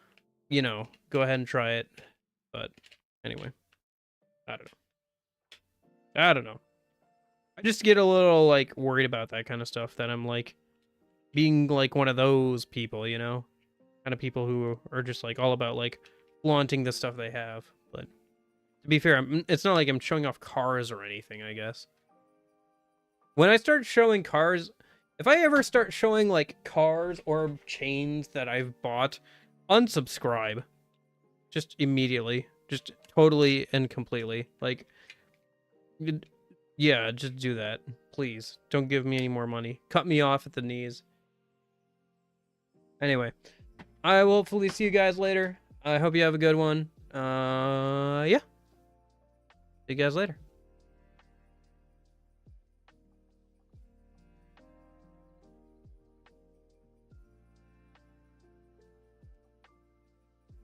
you know, go ahead and try it. But anyway, I don't know. I just get a little, like, worried about that kind of stuff, that I'm, like, being, like, one of those people, you know? Kind of people who are just, like, all about, like, flaunting the stuff they have. But to be fair, it's not like I'm showing off cars or anything, I guess. When I start showing cars, if I ever start showing, like, cars or chains that I've bought, unsubscribe. Just immediately. Just totally and completely. Like, yeah, just do that. Please. Don't give me any more money. Cut me off at the knees. Anyway, I will hopefully see you guys later. I hope you have a good one. Yeah. See you guys later.